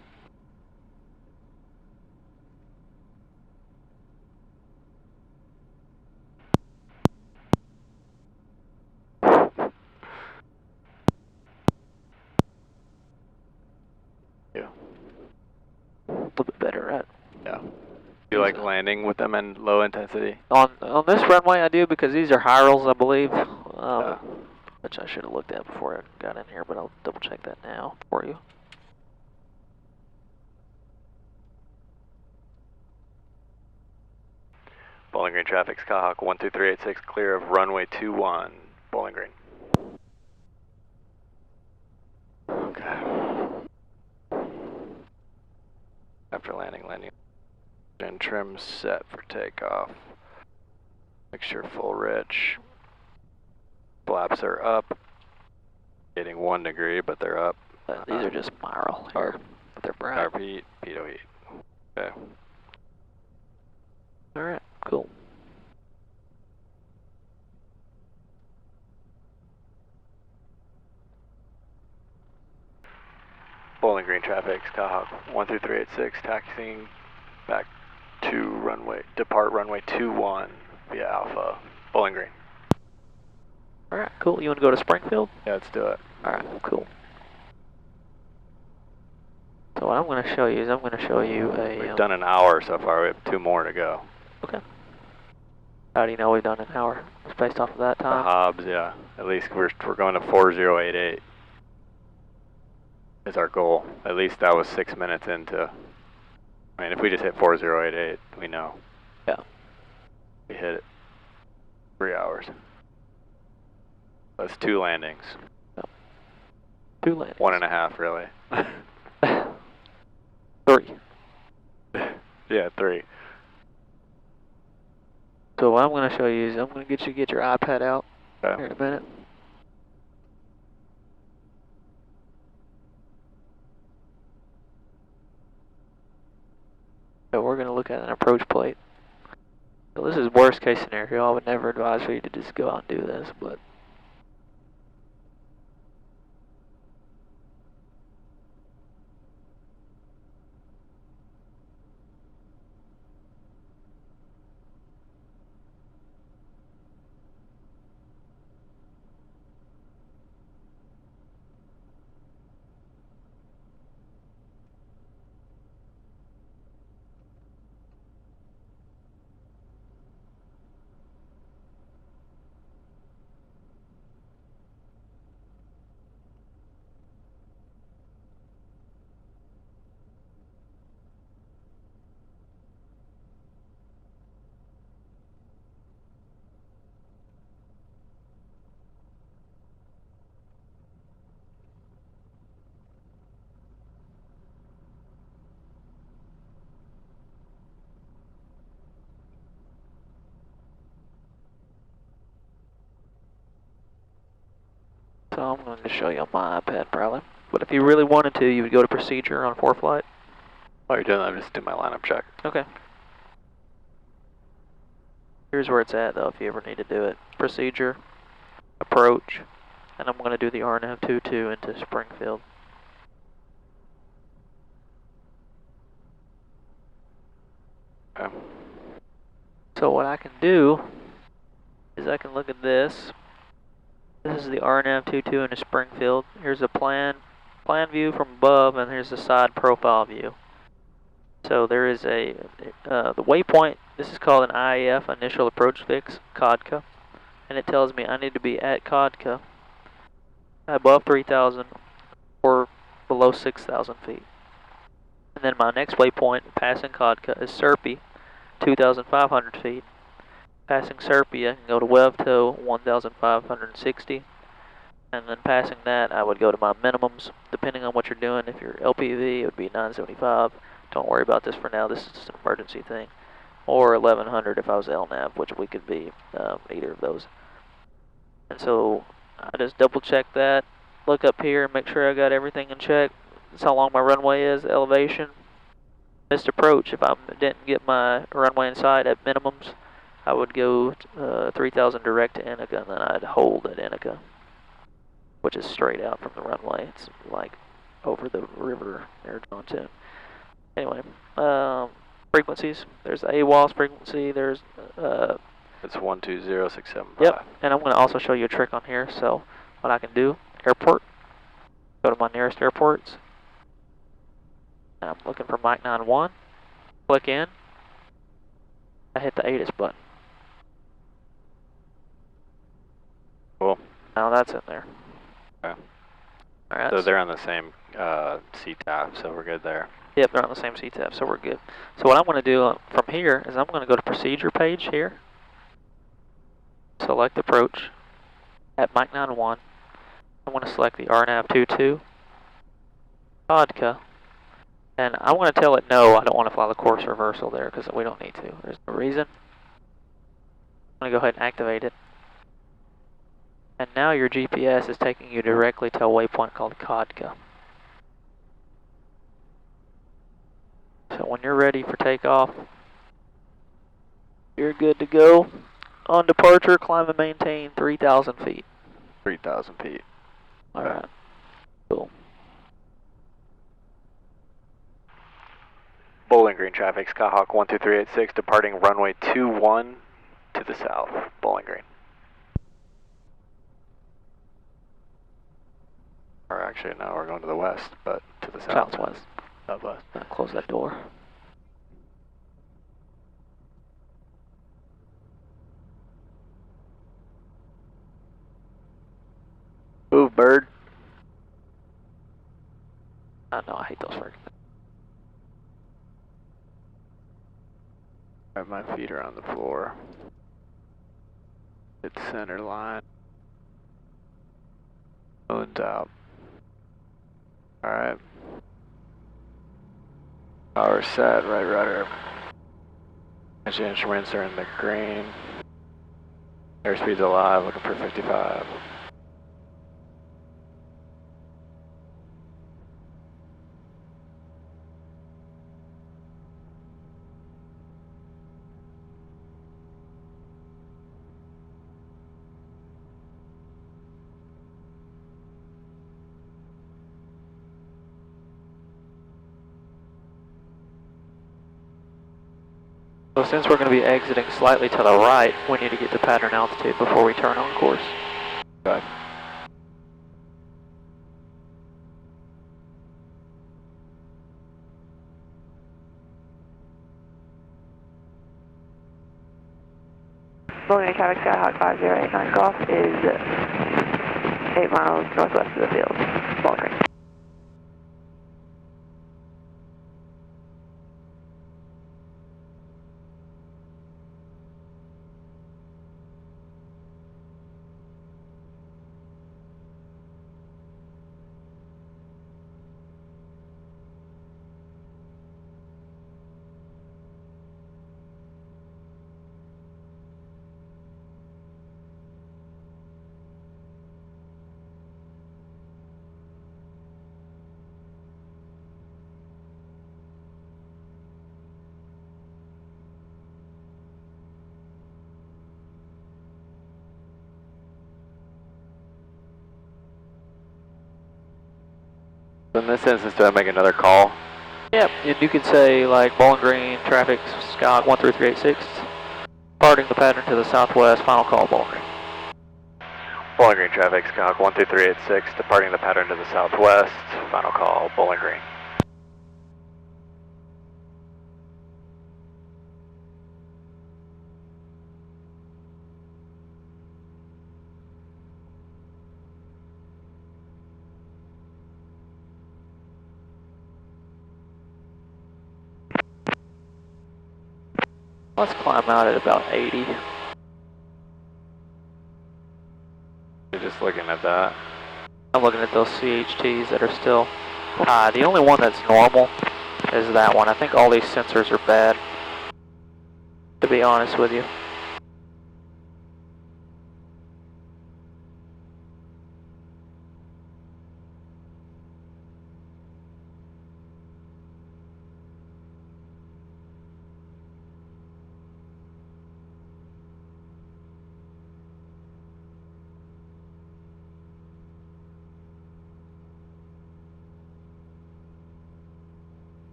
Yeah. A little bit better, right? Yeah. Do you like landing with them in low intensity? On this runway I do, because these are high rolls, I believe. Yeah. Which I should have looked at before I got in here, but I'll double check that now for you. Bowling Green traffic, Skyhawk 12386, clear of runway 21, Bowling Green. Okay. After landing, and trim set for takeoff. Make sure full rich. Flaps are up. Getting 1 degree, but they're up. These are just Myral here, but they're brown. RP, pitot heat. Okay. Alright, cool. Bowling Green traffic, Skyhawk 12386, taxiing back to runway, depart runway 21 via Alpha, Bowling Green. Alright, cool. You want to go to Springfield? Yeah, let's do it. Alright, cool. So what I'm going to show you is I'm going to show you a... We've done an hour so far, we have 2 more to go. Okay. How do you know we've done an hour? It's based off of that The time? Hobbs, yeah. At least we're going to 4088 is our goal. At least that was 6 minutes into... I mean, if we just hit 4088, we know. Yeah. We hit it. 3 hours. That's 2 landings. 2 landings. 1.5 really. 3. Yeah, 3. So what I'm going to show you is I'm going to get you to get your iPad out Okay. here in a minute. So we're going to look at an approach plate. So this is worst case scenario. I would never advise for you to just go out and do this, but so I'm going to show you on my iPad probably. But if you really wanted to, you would go to procedure on ForeFlight. While you're doing that, I'm just doing my lineup check. Okay. Here's where it's at though if you ever need to do it. Procedure, approach, and I'm going to do the RNAV-22 into Springfield. Okay. So what I can do is I can look at this. This is the RNAV-22 into Springfield. Here's a plan view from above, and here's the side profile view. So there is a the waypoint. This is called an IAF, Initial Approach Fix, KODCA, and it tells me I need to be at KODCA above 3,000 or below 6,000 feet. And then my next waypoint passing KODCA is SERPI, 2,500 feet. Passing SERPI, I can go to WEVTOW 1,560, and then passing that, I would go to my minimums, depending on what you're doing. If you're LPV, it would be 975. Don't worry about this for now. This is just an emergency thing. Or 1,100 if I was LNAV, which we could be either of those. And so I just double check that, look up here, and make sure I got everything in check. That's how long my runway is, elevation. Missed approach, if I didn't get my runway in sight at minimums, I would go 3,000 direct to Inika, and then I'd hold at Inika, which is straight out from the runway. It's like over the river near Johnstown. Anyway, frequencies. There's the AWOS frequency. There's It's 120675. Yep, and I'm going to also show you a trick on here. So what I can do, airport, go to my nearest airports. And I'm looking for Mike 91. Click in. I hit the ATIS button. Cool. Now that's in there. Okay. All right. So they're on the same CTAF, so we're good there. Yep, they're on the same CTAF, so we're good. So what I'm going to do from here is I'm going to go to procedure page here. Select approach at Mike 91. I'm going to select the RNAV-22, KODCA, and I want to tell it no, I don't want to fly the course reversal there because we don't need to. There's no reason. I'm going to go ahead and activate it. And now your GPS is taking you directly to a waypoint called KODCA. So when you're ready for takeoff, you're good to go. On departure, climb and maintain 3,000 feet. 3,000 feet. Alright. Cool. Bowling Green traffic, Skyhawk 12386, departing runway 21 to the south, Bowling Green. Or actually, no, we're going to the west, but to the south. Southwest. Southwest. Close that door. Move, bird. I know, I hate those freaking things. Have my feet are on the floor. Hit center line. Moon's out. Alright. Power set, right rudder. Engine instruments are in the green. Airspeed's alive, looking for 55. So since we're going to be exiting slightly to the right, we need to get to pattern altitude before we turn on course. Okay. Bowling Green traffic, Skyhawk 5089 Golf is 8 miles northwest of the field. Bowling Green. In this instance, do I make another call? Yep, and you can say like Bowling Green traffic, Skyhawk 13386, departing the pattern to the southwest, final call Bowling Green. Bowling Green traffic, Skyhawk 12386, departing the pattern to the southwest, final call Bowling Green. Let's climb out at about 80. You're just looking at that. I'm looking at those CHTs that are still high. The only one that's normal is that one. I think all these sensors are bad, to be honest with you.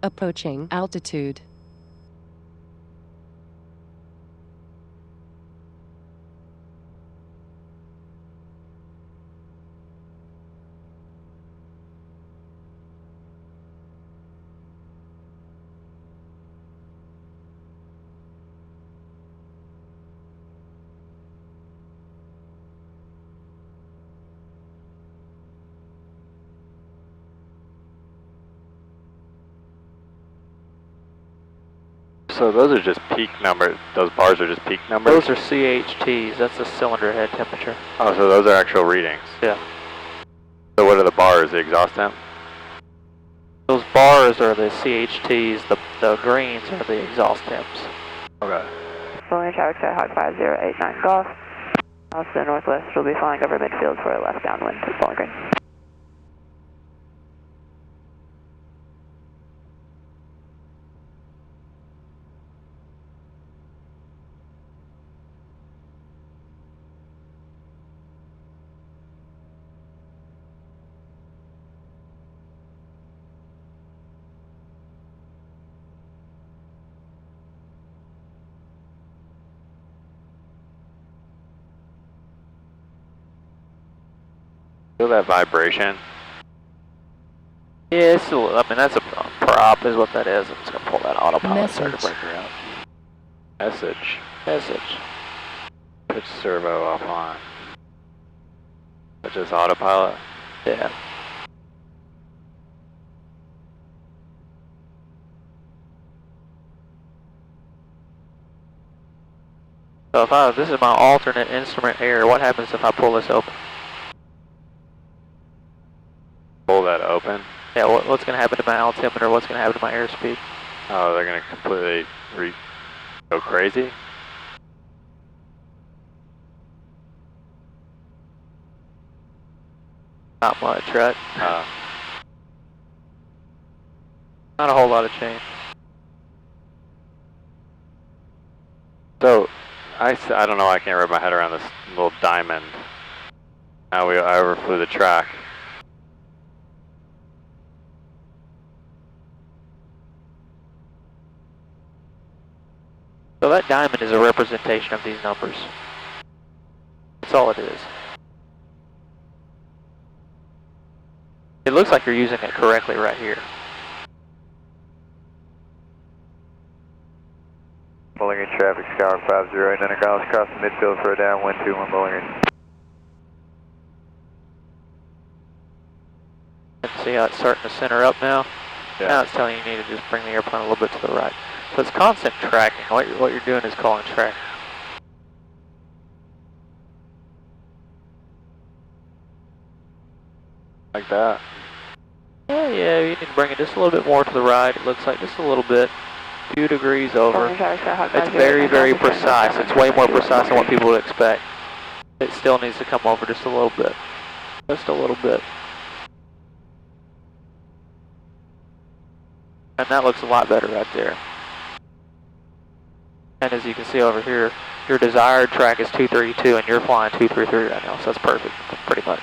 Approaching altitude. So those are just peak numbers. Those bars are just peak numbers? Those are CHTs. That's the cylinder head temperature. Oh, so those are actual readings? Yeah. So what are the bars? The exhaust temp? Those bars are the CHTs. The greens are the exhaust temps. Okay. Bowling Green traffic, Skyhawk 5089 Golf. South to the northwest will be flying over midfield for a left downwind to Bowling Green. Feel that vibration? Yeah, it's I mean, that's a prop is what that is. I'm just going to pull that autopilot circuit breaker out. Message. Message. Pitch servo off on. Which is autopilot? Yeah. So if this is my alternate instrument air, what happens if I pull this open? Pull that open? Yeah, what's going to happen to my altimeter? What's going to happen to my airspeed? Oh, they're going to completely go crazy? Not much, right? Not a whole lot of change. So, I don't know, I can't wrap my head around this little diamond. Now I overflew the track. So that diamond is a representation of these numbers. That's all it is. It looks like you're using it correctly right here. Bowling Green traffic, Skyhawk 508, golf across the midfield for a downwind 21 Bowling Green. See how it's starting to center up now? Yeah. Now it's telling you need to just bring the airplane a little bit to the right. So it's constant tracking. What you're doing is calling tracking. Like that. Yeah, you need to bring it just a little bit more to the right. It looks like just a little bit. A few degrees over. It's very, very precise. It's way more precise than what people would expect. It still needs to come over just a little bit. Just a little bit. And that looks a lot better right there. And as you can see over here, your desired track is 232 and you're flying 233 right now, so that's perfect, pretty much.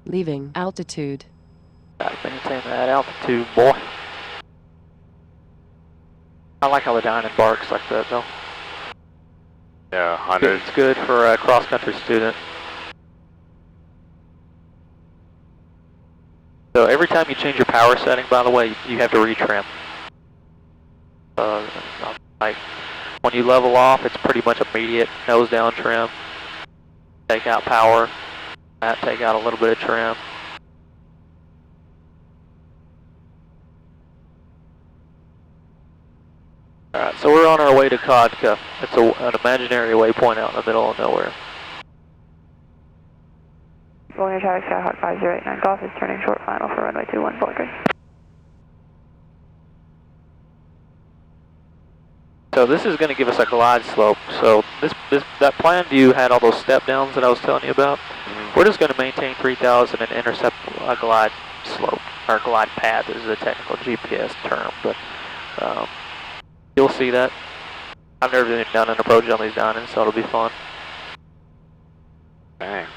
Leaving altitude. Gotta maintain that altitude, boy. I like how the diamond barks like that, though. Yeah, 100. It's good for a cross-country student. So every time you change your power setting, by the way, you have to retrim. Like when you level off, it's pretty much immediate nose down trim. Take out power. Take out a little bit of trim. Alright, so we're on our way to Kodka. It's an imaginary waypoint out in the middle of nowhere. Bowling Green traffic, Skyhawk 5089 golf is turning short final for runway 21 Bowling Green. So this is going to give us a glide slope. So that plan view had all those step downs that I was telling you about. We're just going to maintain 3000 and intercept a glide slope, or glide path is the technical GPS term, but you'll see that. I've never been done an approach on these diamonds, so it'll be fun. Dang.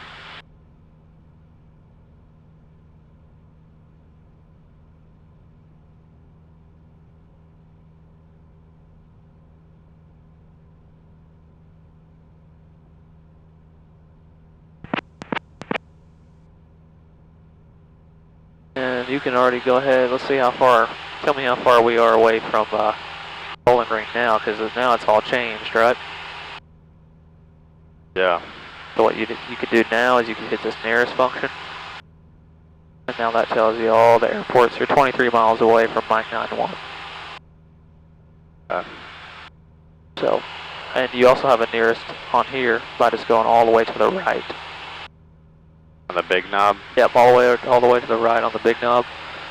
And you can already go ahead, let's see how far, tell me how far we are away from Bowling Green now, because now it's all changed, right? Yeah. So what you could do now is you can hit this nearest function. And now that tells you all the airports. You're 23 miles away from Mike 91. So, and you also have a nearest on here by just going all the way to the right. On the big knob? Yep, all the way to the right on the big knob.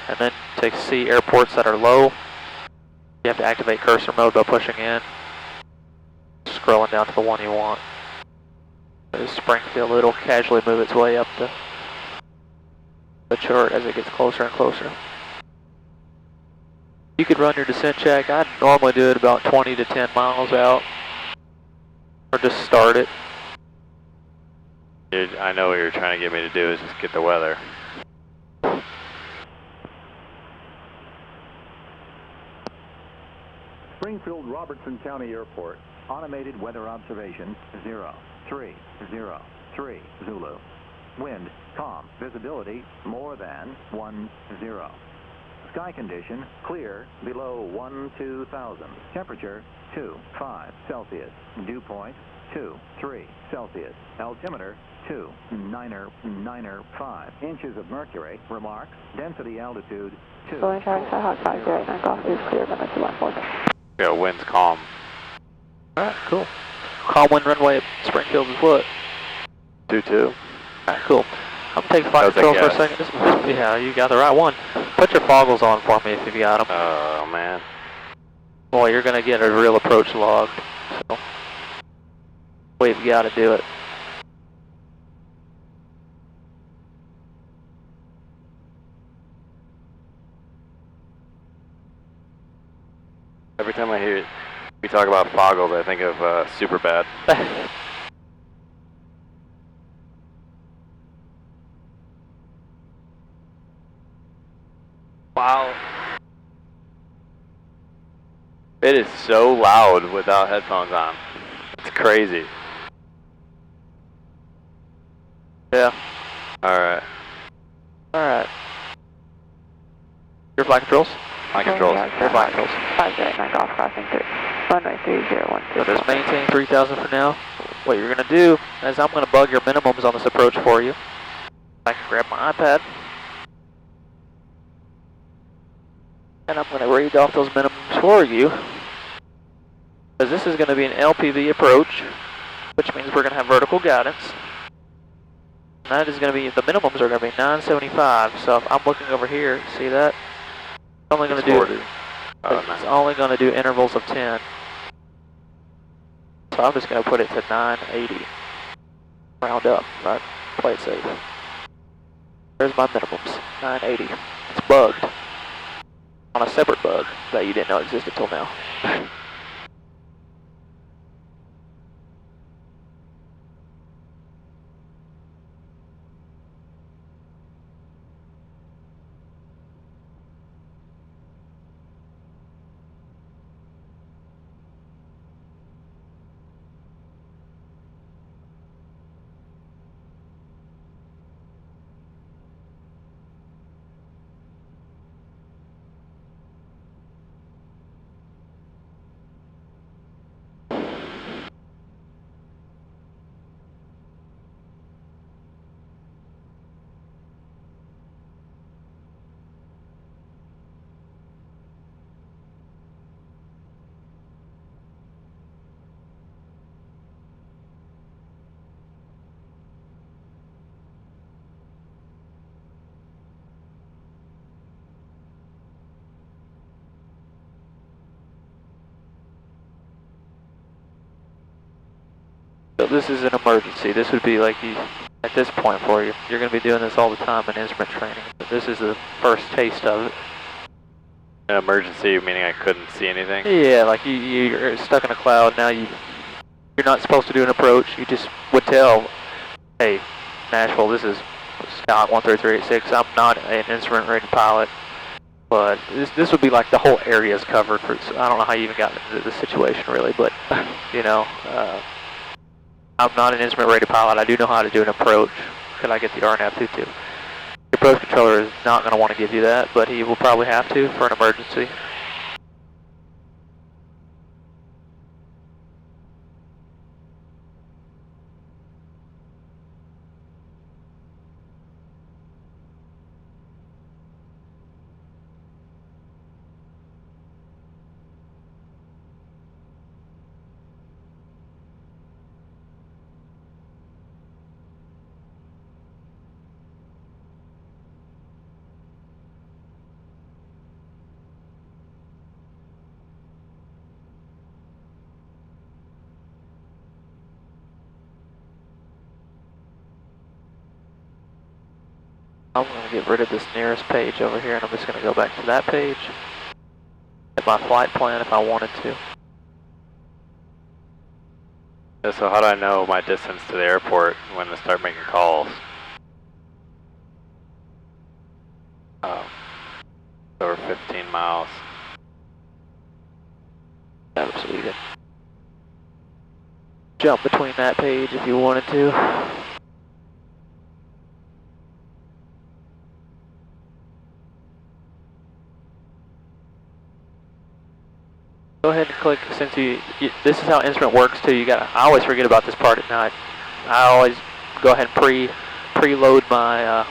And then to see airports that are low, you have to activate cursor mode by pushing in. Scrolling down to the one you want. There's Springfield. It'll casually move its way up the chart as it gets closer and closer. You could run your descent check. I'd normally do it about 20 to 10 miles out. Or just start it. Dude, I know what you're trying to get me to do is just get the weather. Springfield-Robertson County Airport. Automated weather observation 0303 Zulu. Wind calm. Visibility more than 10. Sky condition clear below 12,000. Temperature 25 Celsius. Dew point 23 Celsius. Altimeter 2,995 inches of mercury. Remarks. Density altitude 2. Boeing traffic Skyhawk 509 golf is clear, limit to 140. Yeah, wind's calm. Alright, cool. Calm wind runway at Springfield is what? 22. Alright, cool. I'm gonna take flight control for a second. Yeah, you got the right one. Put your foggles on for me if you've got them. Oh, man. Boy, you're gonna get a real approach log. So, we've got to do it. Every time I hear we talk about foggles, I think of Superbad. Wow. It is so loud without headphones on. It's crazy. Yeah. Alright. Alright. Your flight controls? My controls. Your flight controls. 509 golf crossing 3012. So just maintain 3,000 for now. What you're going to do is I'm going to bug your minimums on this approach for you. I can grab my iPad. And I'm going to read off those minimums for you. Because this is going to be an LPV approach, which means we're going to have vertical guidance. And that is going to be, the minimums are going to be 975. So if I'm looking over here, see that? It's only going to do, it's only going to do intervals of 10. So I'm just going to put it to 980. Round up, right? Play it safe. There's my minimums, 980. It's bugged. On a separate bug that you didn't know existed till now. So this is an emergency. This would be like you, at this point for you. You're going to be doing this all the time in instrument training. But this is the first taste of it. An emergency meaning I couldn't see anything? Yeah, like you're stuck in a cloud. Now you're not supposed to do an approach. You just would tell, hey, Nashville, this is Skyhawk 13386. I'm not an instrument rated pilot. But this would be like the whole area is covered. So I don't know how you even got into this situation really, but you know, I'm not an instrument rated pilot. I do know how to do an approach. Could I get the RNAV 22? Your approach controller is not going to want to give you that, but he will probably have to for an emergency. I'm going to get rid of this nearest page over here, and I'm just going to go back to that page. Get my flight plan if I wanted to. Yeah, so how do I know my distance to the airport when to start making calls? Over 15 miles. So you can jump between that page if you wanted to. Go ahead and click, since this is how instrument works too. I always forget about this part at night. I always go ahead and preload my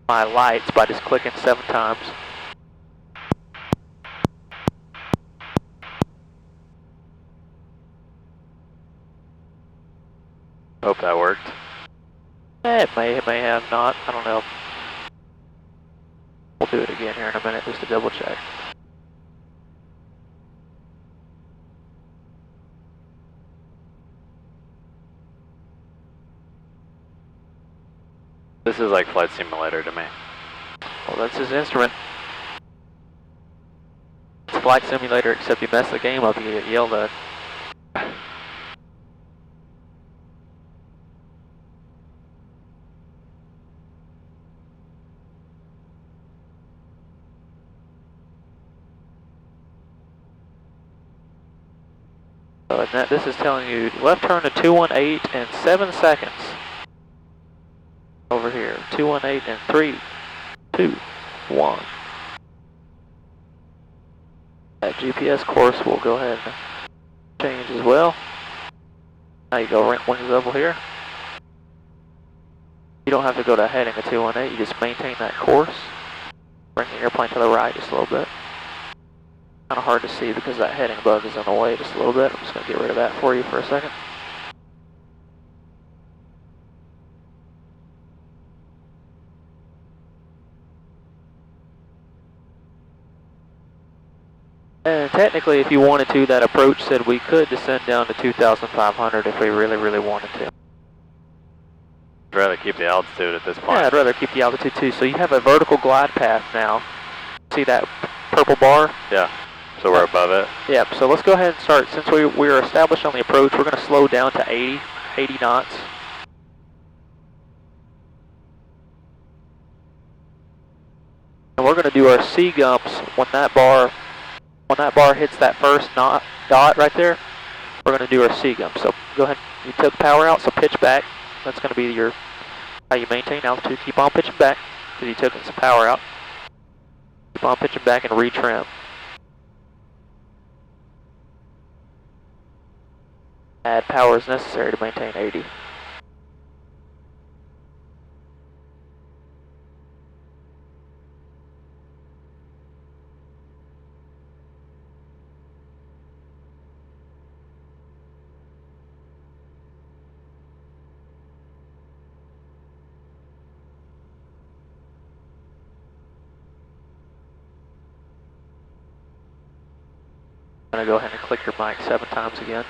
my lights by just clicking 7 times. Hope that worked. It may have not. I don't know. We'll do it again here in a minute just to double check. This is like flight simulator to me. Well, that's his instrument. It's a flight simulator, except you mess the game up, you get yelled at. So this is telling you left turn to 218 in 7 seconds. Over here, 218 in 3, 2, 1. That GPS course will go ahead and change as well. Now you go ramp wings level here. You don't have to go to heading of 218, you just maintain that course. Bring the airplane to the right just a little bit. Kind of hard to see because that heading bug is in the way just a little bit. I'm just going to get rid of that for you for a second. And technically, if you wanted to, that approach said we could descend down to 2,500 if we really, really wanted to. I'd rather keep the altitude at this point. Yeah, I'd rather keep the altitude too. So you have a vertical glide path now. See that purple bar? Yeah, so we're above it. Yep, so let's go ahead and start. Since we are established on the approach, we're going to slow down to 80 knots. And we're going to do our C gumps when that bar hits that first dot right there. We're going to do our C gump. So go ahead. You took power out, so pitch back. That's going to be how you maintain altitude. Keep on pitching back because you took some power out. Keep on pitching back and retrim. Add power as necessary to maintain 80. I'm going to go ahead and click your mic 7 times again.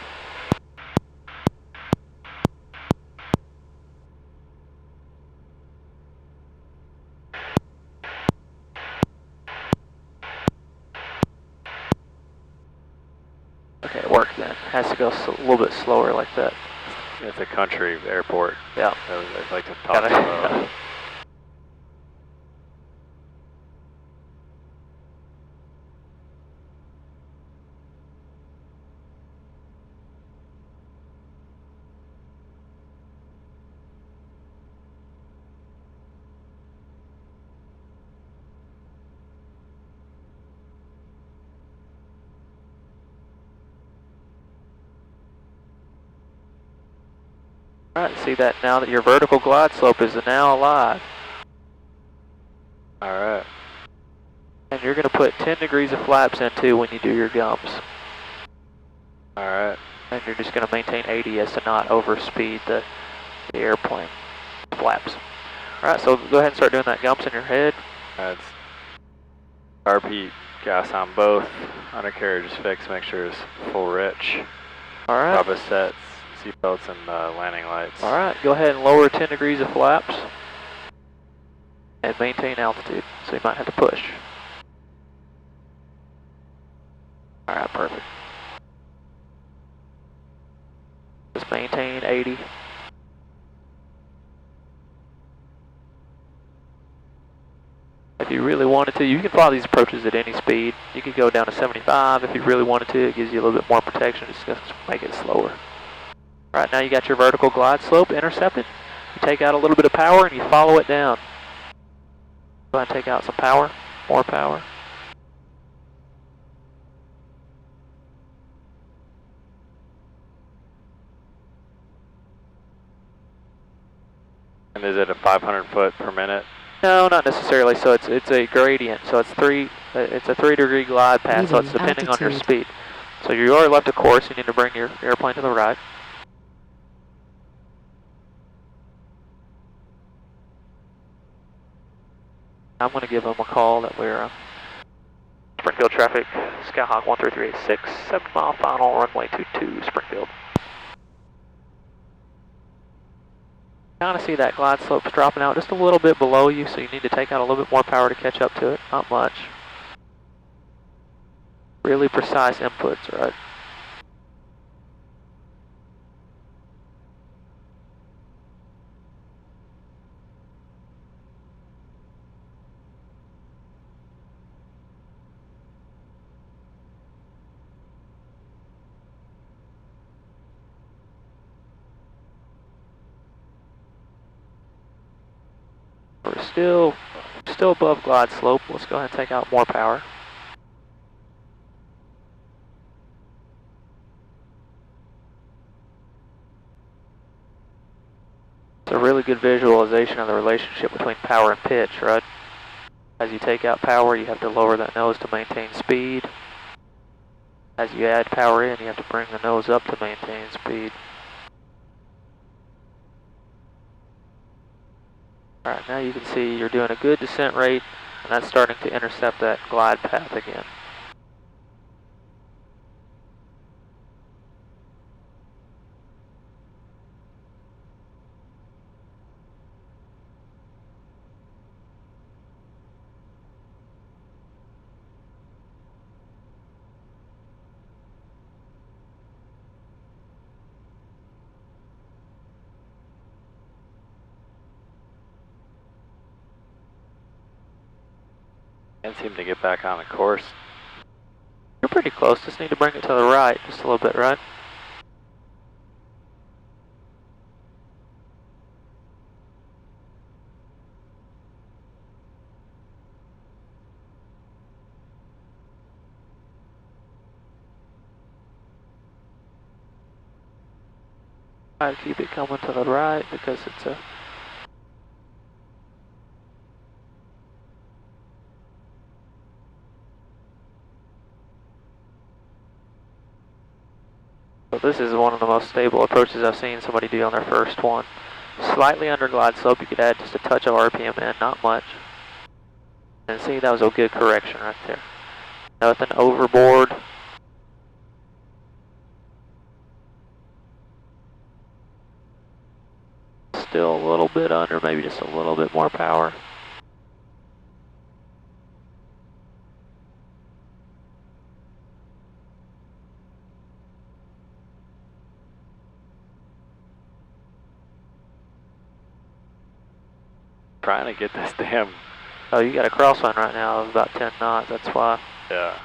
Okay, it worked then. It has to go a little bit slower like that. It's a country airport. Yeah. So I'd like to talk slow. Alright, see that now that your vertical glide slope is now alive. Alright. And you're going to put 10 degrees of flaps into when you do your gumps. Alright. And you're just going to maintain 80 as to not overspeed the airplane flaps. Alright, so go ahead and start doing that gumps in your head. That's RP gas on both. Undercarriage is fixed, make sure it's full rich. Alright. Proper sets. Seatbelts and landing lights. Alright, go ahead and lower 10 degrees of flaps and maintain altitude. So you might have to push. Alright, perfect. Just maintain 80. If you really wanted to, you can fly these approaches at any speed. You could go down to 75 if you really wanted to. It gives you a little bit more protection, just to make it slower. Right now you got your vertical glide slope intercepted. You take out a little bit of power and you follow it down. Go ahead and take out some power, more power. And is it a 500 foot per minute? No, not necessarily. So it's a gradient. So it's a 3-degree glide path. So it's depending on your speed. So you are left of course. You need to bring your airplane to the right. I'm going to give them a call that we're Springfield traffic, Skyhawk 13386, 7-mile final, runway 22, Springfield. Kind of see that glide slope's dropping out just a little bit below you, so you need to take out a little bit more power to catch up to it. Not much. Really precise inputs, right? We're still above glide slope. Let's go ahead and take out more power. It's a really good visualization of the relationship between power and pitch, right? As you take out power, you have to lower that nose to maintain speed. As you add power in, you have to bring the nose up to maintain speed. Alright, now you can see you're doing a good descent rate, and that's starting to intercept that glide path again. Can't seem to get back on the course. You're pretty close, just need to bring it to the right just a little bit, right? Try to keep it coming to the right because it's a So this is one of the most stable approaches I've seen somebody do on their first one. Slightly under glide slope, you could add just a touch of RPM in, not much. And see, that was a good correction right there. Nothing overboard. Still a little bit under, maybe just a little bit more power. Trying to get this damn... Oh, you got a crosswind right now of about 10 knots, that's why. Yeah.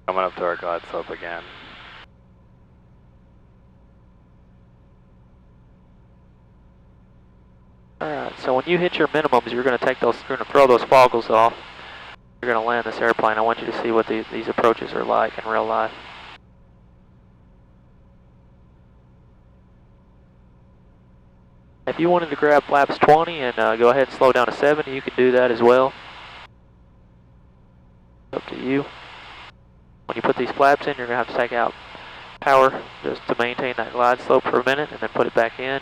Coming up to our glide slope again. Alright, so when you hit your minimums, you're going to throw those foggles off. You're going to land this airplane. I want you to see what these approaches are like in real life. If you wanted to grab flaps 20 and go ahead and slow down to 70, you can do that as well. Up to you. When you put these flaps in, you're going to have to take out power just to maintain that glide slope for a minute and then put it back in.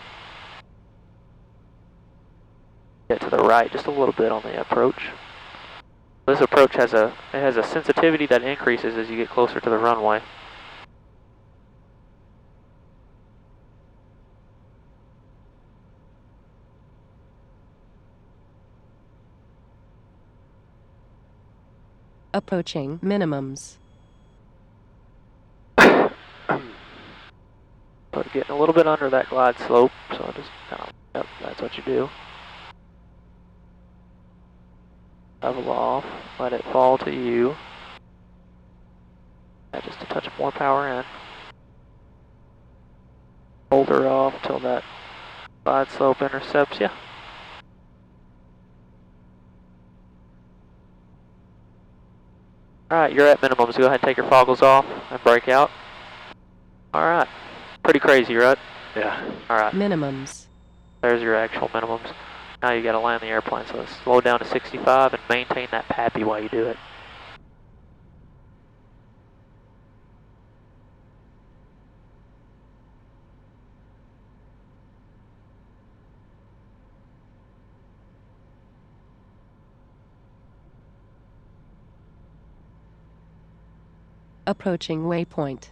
Get to the right just a little bit on the approach. This approach has a sensitivity that increases as you get closer to the runway. Approaching minimums. But getting a little bit under that glide slope, so just kind of, yep, that's what you do. Level off, let it fall to you. Just a touch more power in. Hold her off till that side slope intercepts you. Alright, you're at minimums. Go ahead and take your foggles off and brake out. Alright. Pretty crazy, right? Yeah. Alright. Minimums. There's your actual minimums. Now you gotta land the airplane, so slow down to 65 and maintain that pappy while you do it. Approaching waypoint.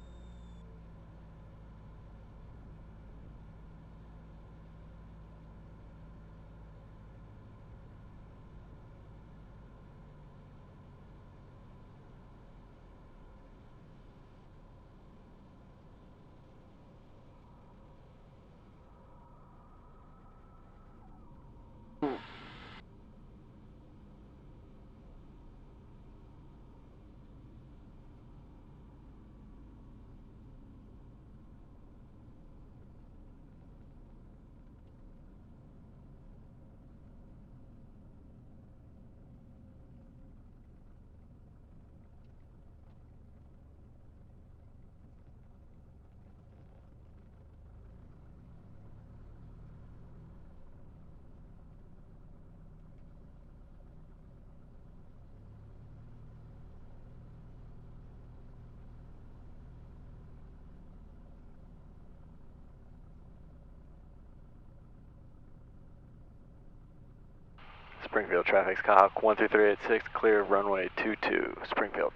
Springfield traffic, Skyhawk 13386, clear runway 22, Springfield.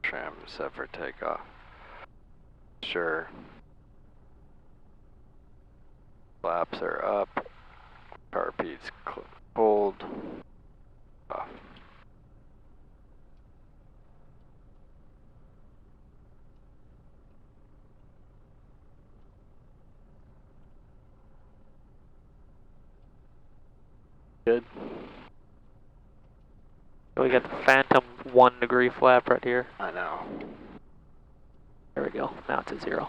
Tram set for takeoff. Sure. Flaps are up. Car repeats cold. Off. Good. We got the phantom 1 degree flap right here. I know. There we go. Now it's at 0.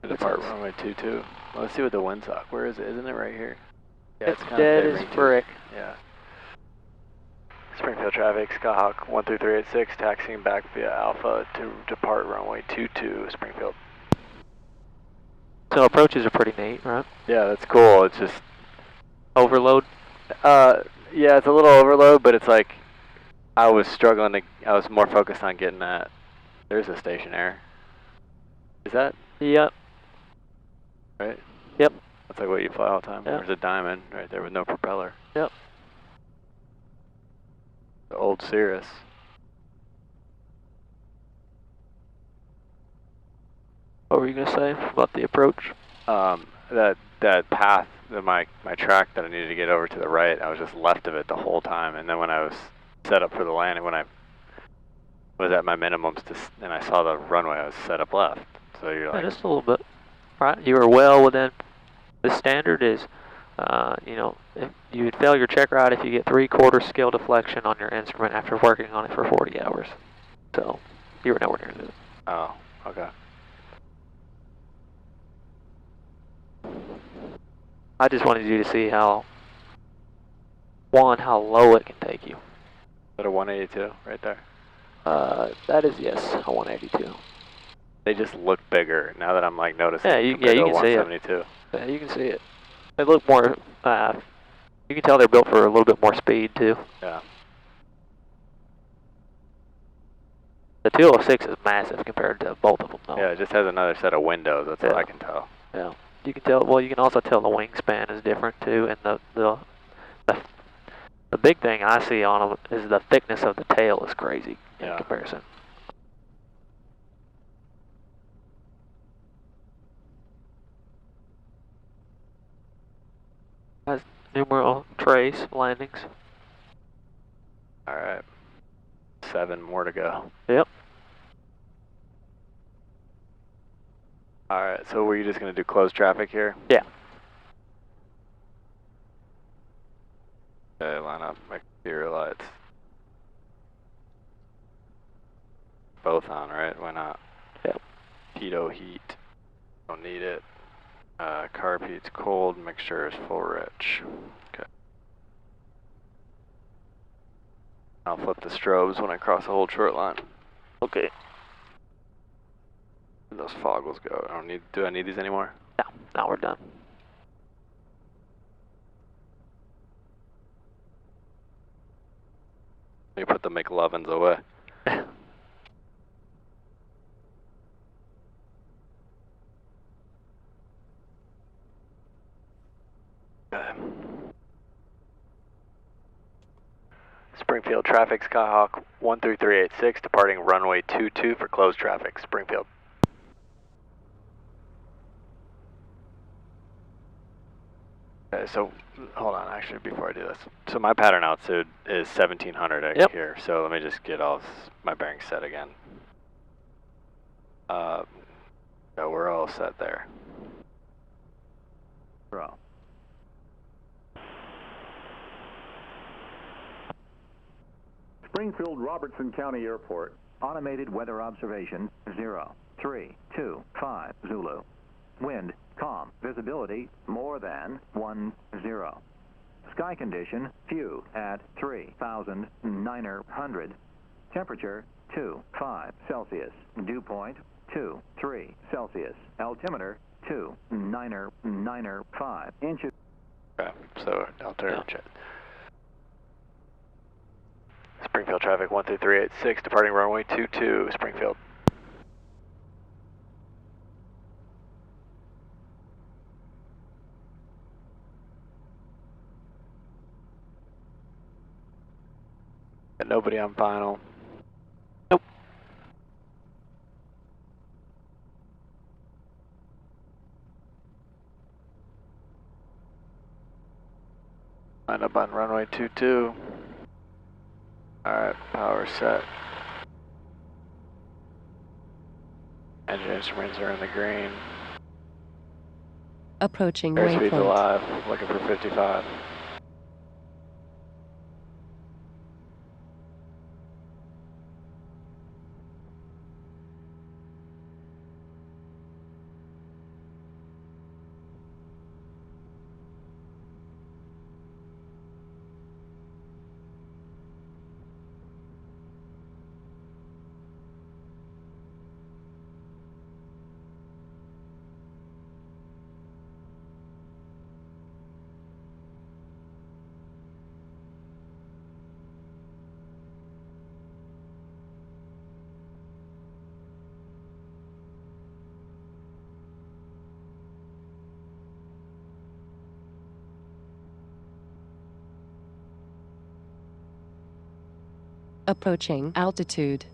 Depart runway 22. Let's see what the wind's like. Where is it? Isn't it right here? Yeah, it's dead as frick. Yeah. Springfield traffic, Skyhawk 13386, taxiing back via Alpha to depart runway 22, Springfield. So approaches are pretty neat, right? Yeah, that's cool. It's just overload. Yeah, it's a little overload, but it's like I was struggling to. I was more focused on getting that. There's a stationaire. Is that? Yep. Right. Yep. That's like what you fly all the time. Yep. There's a diamond right there with no propeller. Yep. The old Cirrus. What were you gonna say about the approach? That path, my track that I needed to get over to the right, I was just left of it the whole time. And then when I was set up for the landing, when I was at my minimums, and I saw the runway, I was set up left. So you're like, just a little bit, right? You were well within. The standard is, you know, if you would fail your check ride if you get 3/4 scale deflection on your instrument after working on it for 40 hours. So you were nowhere near that. oh, okay. I just wanted you to see how low it can take you. Is that a 182 right there? That is, yes, a 182. They just look bigger now that I'm like noticing. Yeah, you can see it. Yeah, you can see it. They look more. You can tell they're built for a little bit more speed too. Yeah. The 206 is massive compared to both of them, though. Yeah, it just has another set of windows. That's what I can tell. Yeah. You can tell. Well, you can also tell the wingspan is different too, and the big thing I see on them is the thickness of the tail is crazy in comparison. Has numeral trace landings. All right. 7 more to go. Yep. Alright, so were you just going to do closed traffic here? Yeah. Okay, line up my exterior lights. Both on, right? Why not? Yep. Pitot heat. Don't need it. Carb heat's cold, mixture is full rich. Okay. I'll flip the strobes when I cross the whole short line. Okay. Where'd those foggles go? Do I need these anymore? No, now we're done. You put the McLovins away. Springfield traffic, Skyhawk 13386, departing runway 22 for closed traffic, Springfield. Okay, so hold on, actually, before I do this. So my pattern altitude is 1700 Yep. here, so let me just get all my bearings set again. So we're all set there. Springfield-Robertson County Airport. Automated weather observation 0325 Zulu. Wind calm. Visibility more than 10. Sky condition few at 3,900. Temperature 25 Celsius. Dew point 23 Celsius. Altimeter 2995 inches. Okay, so altimeter check. Springfield traffic 13386, departing runway 22, Springfield. Got nobody on final. Nope. Line up on runway 22. Alright, power set. Engine instruments are in the green. Approaching Airspeed's waypoint. alive, looking for 55. Approaching altitude.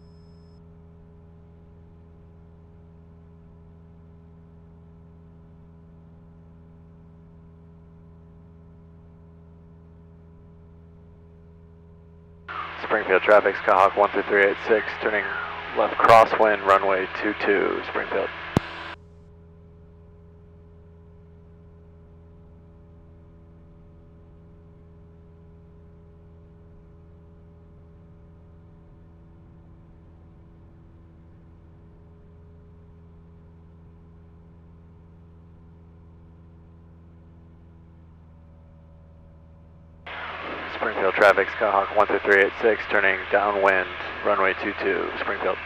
Springfield traffic, Skyhawk 13386, turning left crosswind, runway 22, Springfield. Springfield traffic, Skyhawk 13386, turning downwind, runway 22, Springfield.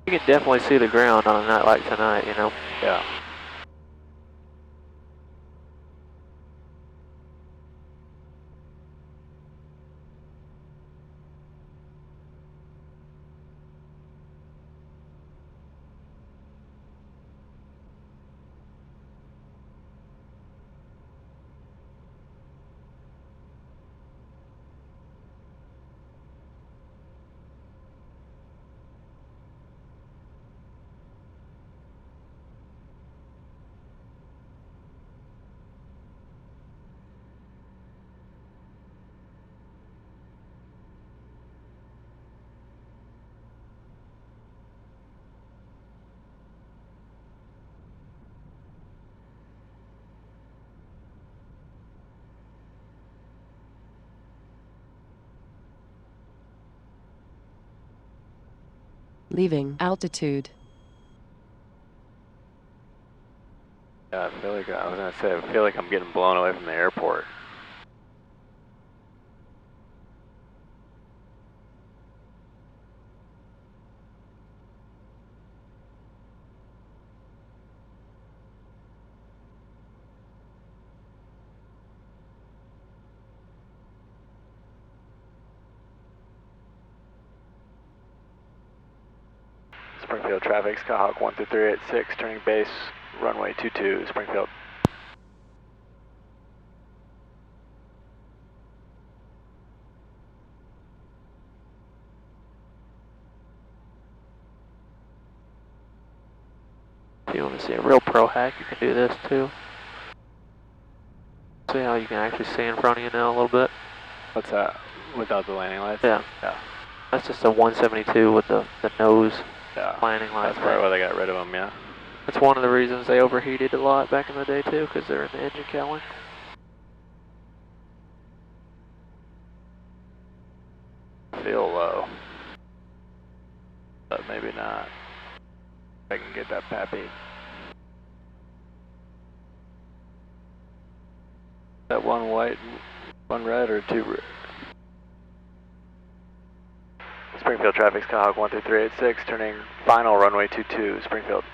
You can definitely see the ground on a night like tonight, you know? Yeah. Leaving altitude. Yeah, I feel like I feel like I'm getting blown away from the airport. Springfield traffic, Skyhawk 12386, turning base, runway 22, Springfield. If you want to see a real pro hack, you can do this too. See how you can actually see in front of you now a little bit? What's that? Without the landing lights? Yeah. Yeah. That's just a 172 with the nose Yeah. landing lights. That's probably why they got rid of them, yeah. That's one of the reasons they overheated a lot back in the day too, because they're in the engine cowling. Feel low. But maybe not. I can get that pappy. That one white, one red, or two red? Springfield traffic, Skyhawk 12386, turning final runway 22, Springfield.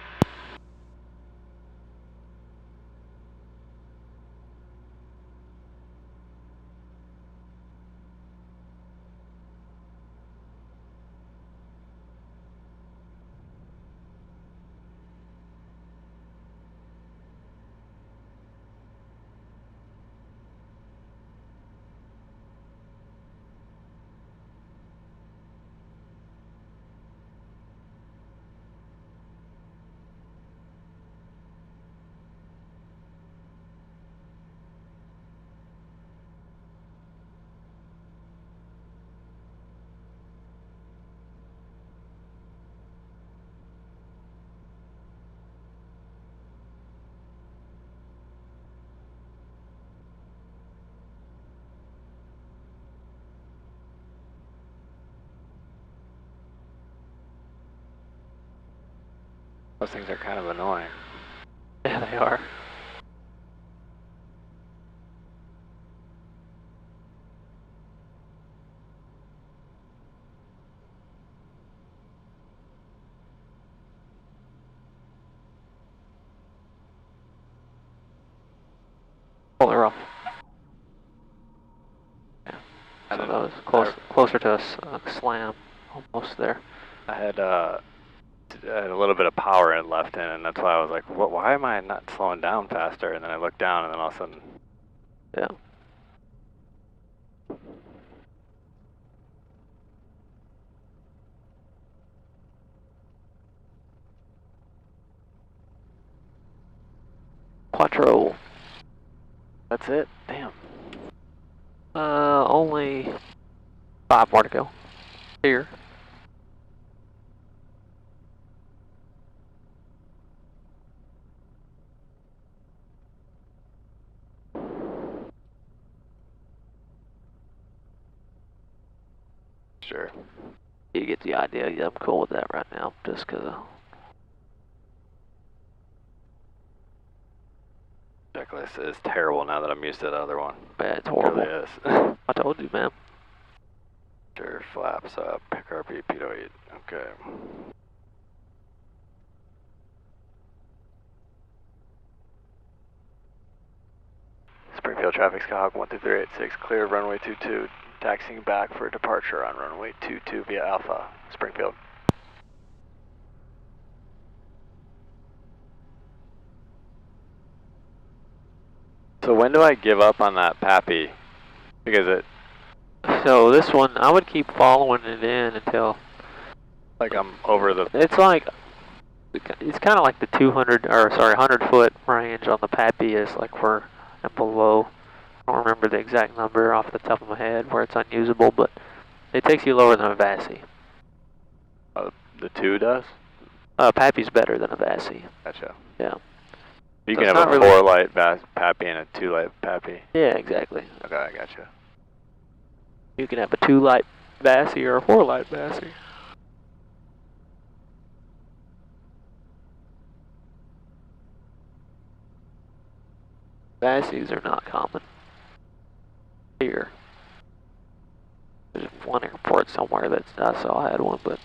Those things are kind of annoying. Yeah, they are. Pull her off. Yeah. So that was closer to a slam, almost there. I had a little bit of power in left in, and that's why I was like, what, why am I not slowing down faster? And then I looked down, and then all of a sudden... Yeah. Quattro. That's it? Damn. Only 5 more to go. Here. Sure. You get the idea. Yeah, I'm cool with that right now, just because of... Checklist is terrible now that I'm used to the other one. Yeah, it's horrible. It really is. I told you, man. Sure, flaps up, pick RP, pitot 8. Okay. Springfield traffic, Skyhawk 12386, clear runway 22, taxiing back for departure on runway 22 via Alpha, Springfield. So when do I give up on that Pappy? Because it... So this one, I would keep following it in until... Like I'm over the... It's like... It's kind of like the 100 foot range on the Pappy is like where and below. I don't remember the exact number off the top of my head where it's unusable, but it takes you lower than a Vassie. The 2 does? Pappy's better than a Vassie. Gotcha. Yeah. You So can have a 4-light Pappy and a 2-light Pappy. Yeah, exactly. Okay, I gotcha. You can have a 2-light Vassie or a 4-light Vassie. Bassies are not common here. There's one airport somewhere that I saw had one, but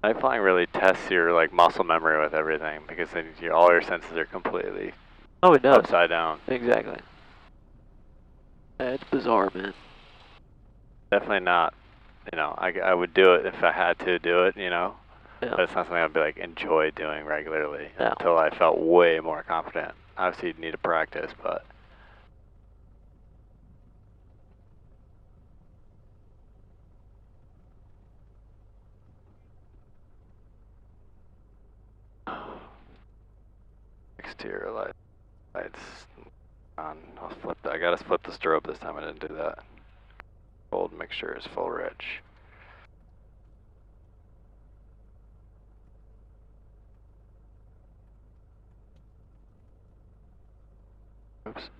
Night flying really tests your like muscle memory with everything because then all your senses are completely it does. upside down. Exactly. That's bizarre, man. Definitely not. You know, I would do it if I had to do it. You know, Yeah. but it's not something I'd be like enjoy doing regularly Yeah. until I felt way more confident. Obviously, you'd need to practice, but. Exterior lights on. I gotta flip the strobe this time. I didn't do that. Cold mixture is full rich. Oops.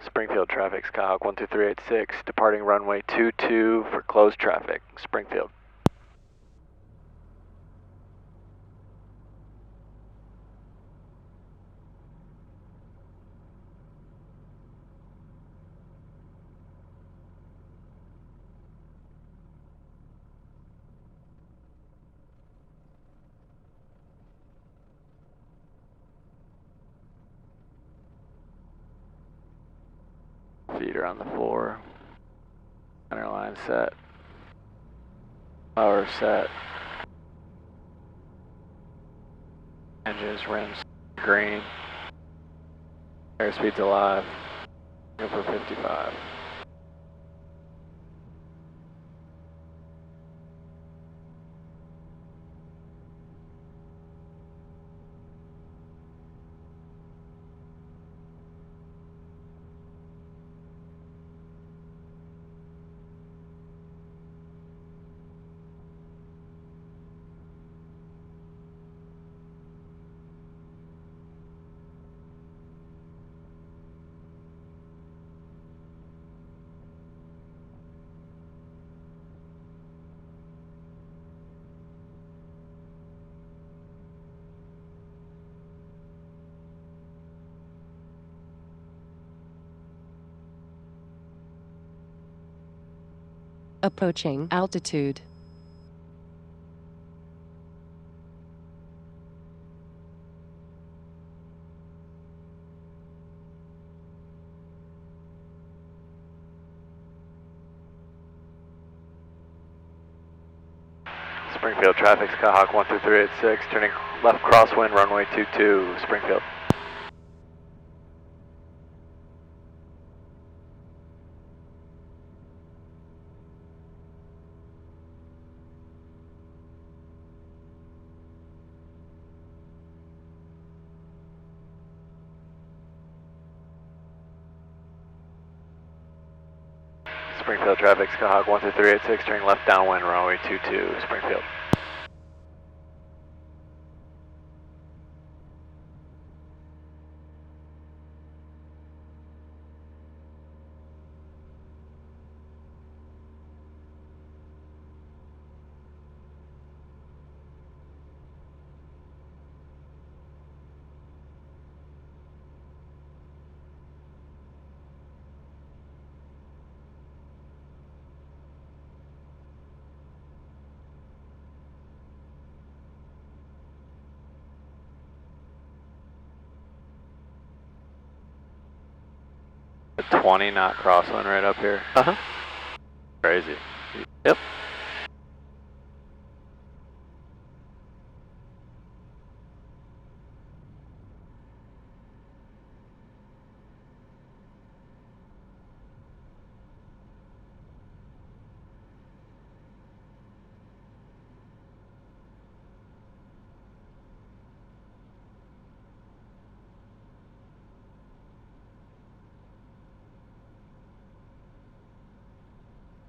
Springfield traffic, Skyhawk 12386, departing runway 22 for closed traffic, Springfield. Feet are on the floor. Center line set. Power set. Engines, rims, green. Airspeed's alive. Go for 55. Approaching altitude. Springfield traffic, Skyhawk 12386, turning left crosswind, runway 22, Springfield. Springfield traffic, Skyhawk 12386, turning left downwind, runway 22, Springfield. A 20 knot crosswind right up here. Uh-huh. Crazy. Yep.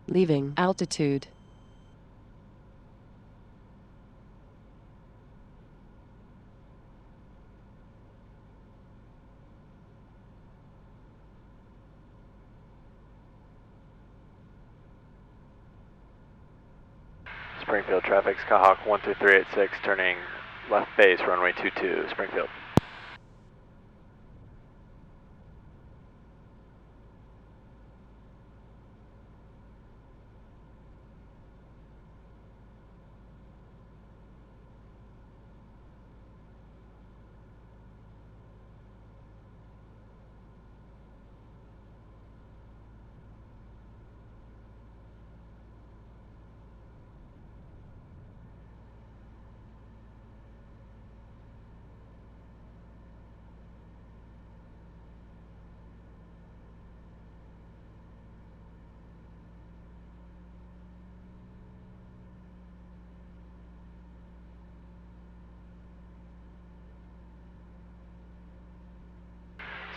Leaving altitude. Springfield traffic, Skyhawk 13386, turning left base, runway 22, Springfield.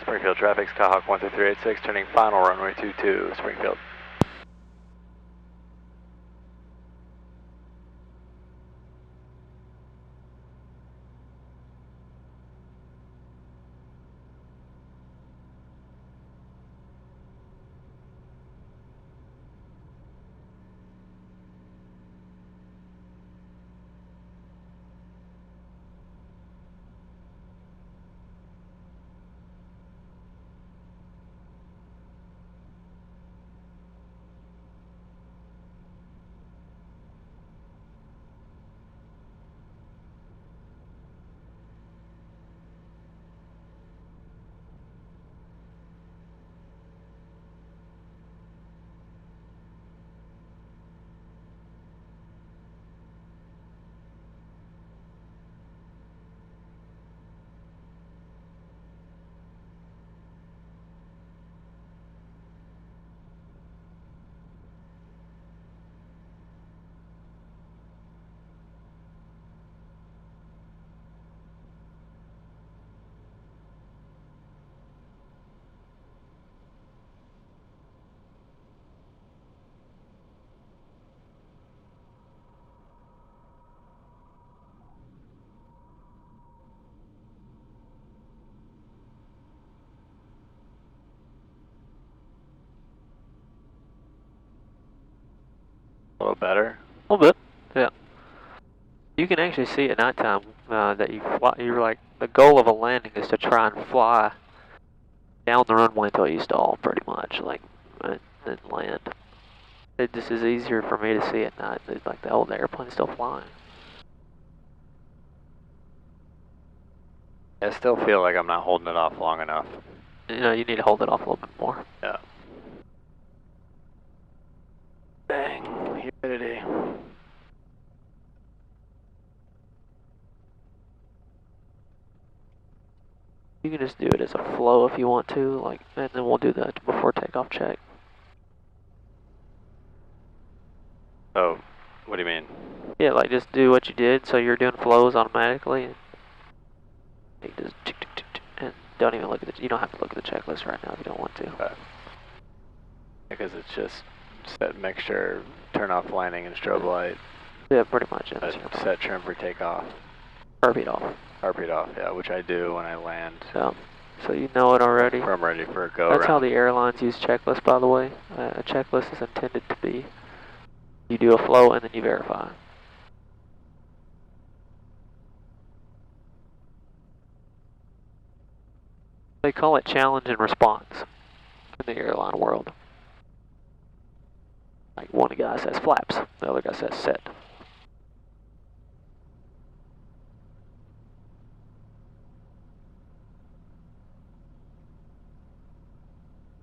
Springfield traffic, Skyhawk 13386, turning final runway 22, Springfield. A little better? A little bit, yeah. You can actually see at nighttime that you fly. You're like, the goal of a landing is to try and fly down the runway until you stall, pretty much, like, and then land. It just is easier for me to see at night. It's like the airplane's still flying. I still feel like I'm not holding it off long enough. You know, you need to hold it off a little bit more. Yeah. Bang, humidity. You can just do it as a flow if you want to, like, and then we'll do that before takeoff check. Oh, what do you mean? Yeah, like just do what you did, so you're doing flows automatically. And you just and don't even look at the. You don't have to look at the checklist right now if you don't want to. Okay. Because it's just set mixture, turn off landing and strobe light. Yeah, pretty much. Yeah, set trim for takeoff. Heartbeat off. Heartbeat off, yeah, which I do when I land. Yeah. So you know it already. I'm ready for a go. That's how the airlines use checklists, by the way. A checklist is intended to be, you do a flow and then you verify. They call it challenge and response in the airline world. Like one guy says flaps, the other guy says set.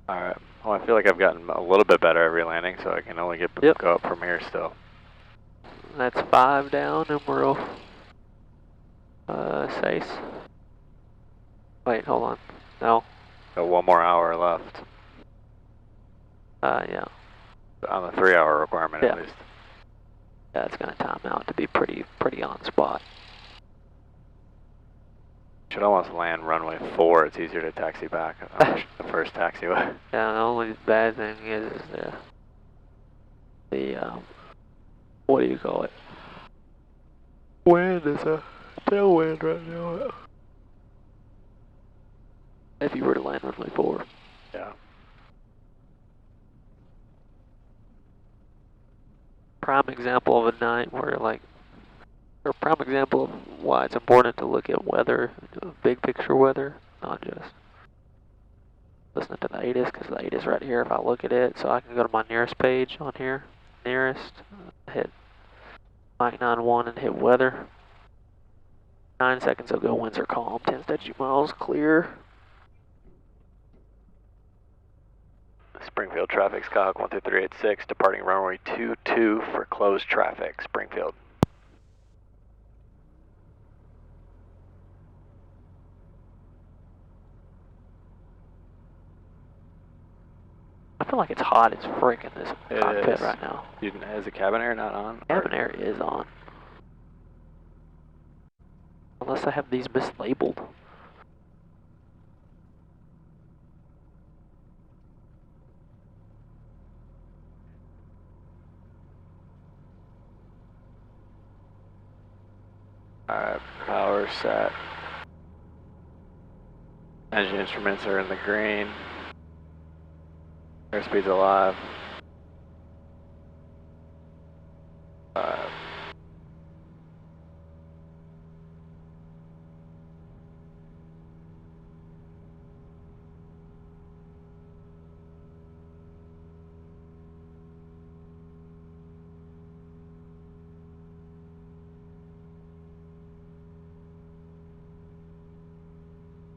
Alright, well I feel like I've gotten a little bit better every landing, so I can only go up from here still. That's 5 down and we're off. Sace. Wait, hold on. No. Got 1 more hour left. Yeah. On the 3-hour requirement at least. Yeah, it's gonna time out to be pretty on spot. Should almost land runway 4. It's easier to taxi back on the first taxiway. Yeah, the only bad thing is the, what do you call it? Wind is a tailwind right now. If you were to land runway 4. Yeah. Prime example of a night where or prime example of why it's important to look at weather, big picture weather, not just listening to the ATIS, because the ATIS right here, if I look at it, so I can go to my nearest page on here, nearest, hit Mike 91 and hit weather. 9 seconds ago, winds are calm, 10 statute miles, clear. Springfield traffic, Skyhawk 12386, departing runway 22 for closed traffic, Springfield. I feel like it's hot as frick in this cockpit right now. Is the cabin air not on? Cabin air is on. Unless I have these mislabeled. Alright, power set. Engine instruments are in the green. Airspeed's alive.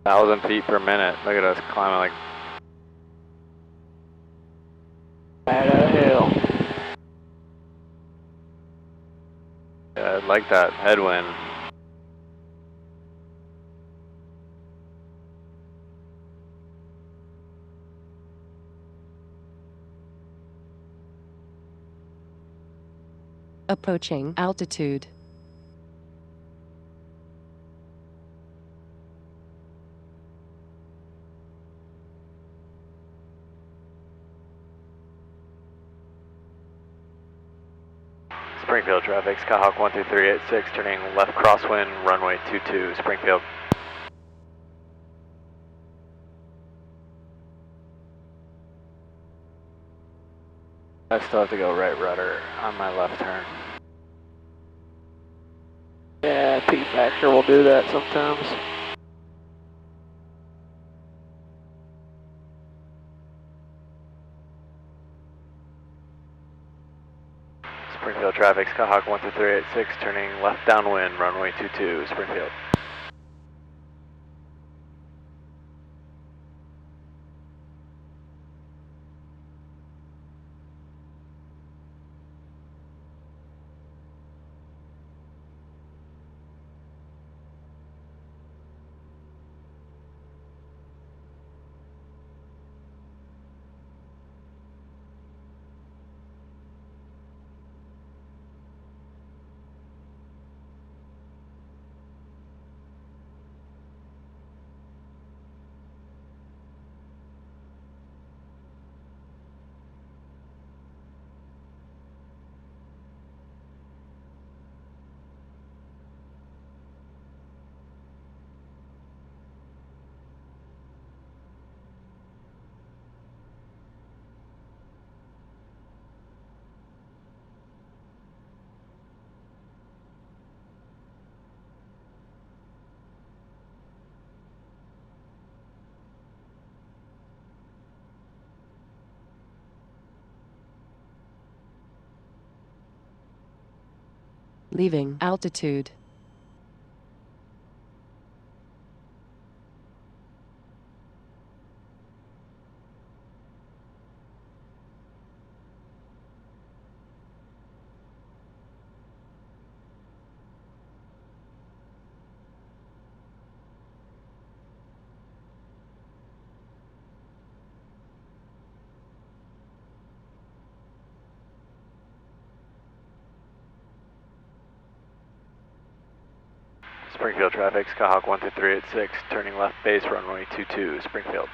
1,000 feet per minute. Look at us climbing like Out of hell. I like that headwind. Approaching altitude. Springfield traffic, Skyhawk 12386, turning left crosswind, runway 22, Springfield. I still have to go right rudder on my left turn. Yeah, P-factor will do that sometimes. Springfield traffic, Skyhawk 12386, turning left downwind, runway 22, Springfield. Leaving altitude. Springfield traffic, Skyhawk 12386, turning left base, runway 22, Springfield.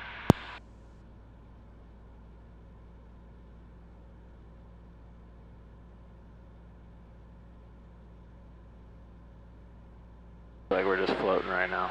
like we're just floating right now.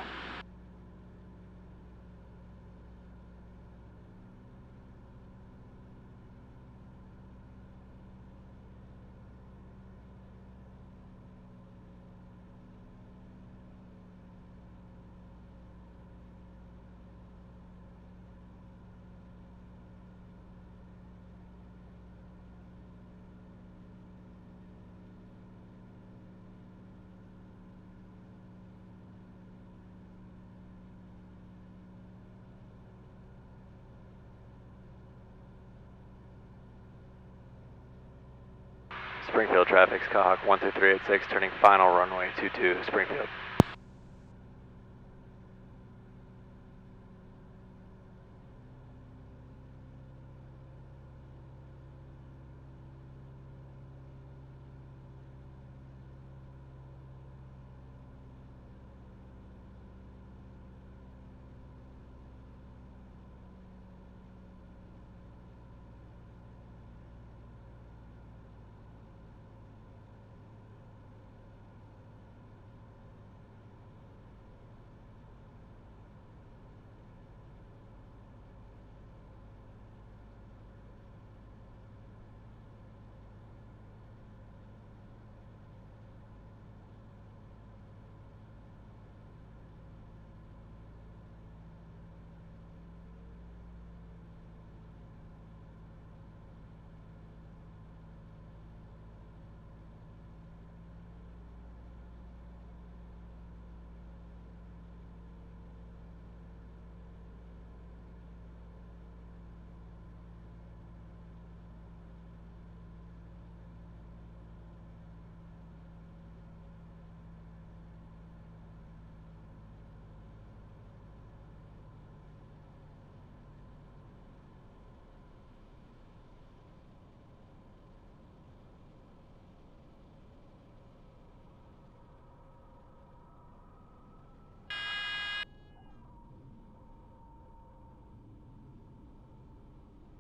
Springfield traffic, Skyhawk 12386, turning final runway 22, Springfield.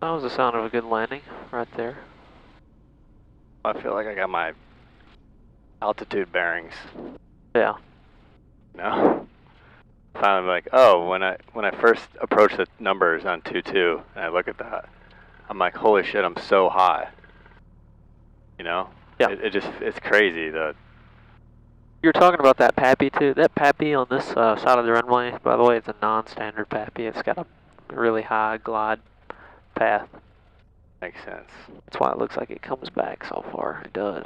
That was the sound of a good landing right there. I feel like I got my altitude bearings. Yeah. No. Finally, like, oh, when I first approached the numbers on 22, and I look at that, I'm like, holy shit, I'm so high. You know? Yeah. It's crazy. You're talking about that PAPI too. That PAPI on this side of the runway, by the way, it's a non-standard PAPI. It's got a really high glide path. Makes sense. That's why it looks like it comes back so far. It does.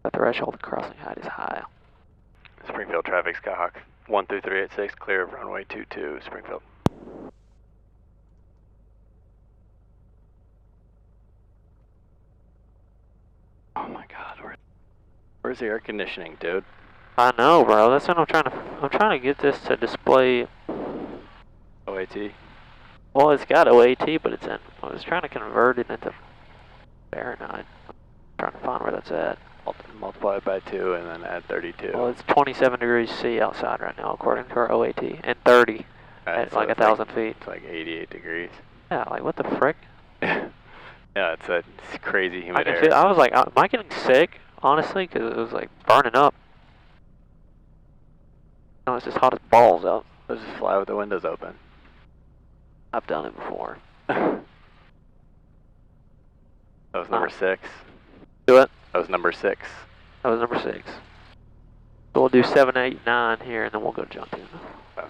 The threshold of crossing height is high. Springfield traffic, Skyhawk 12386, clear of runway 22, Springfield. Oh my God, where's the air conditioning, dude? I know, bro. That's what I'm trying to get this to display. OAT. Well, it's got OAT, but I was trying to convert it into Fahrenheit. I'm trying to find where that's at. Multiply it by 2 and then add 32. Well, it's 27 degrees C outside right now, according to our OAT, and 30 at so like 1,000 feet. It's like 88 degrees. Yeah, like what the frick? Yeah, it's crazy humid air. I was like, am I getting sick? Honestly, because it was like burning up. No, it's just hot as balls out. Let's just fly with the windows open. I've done it before. That was number 6. Do it? That was number 6. That was number 6. So we'll do 7, 8, 9 here, and then we'll go to John Tuna. Oh.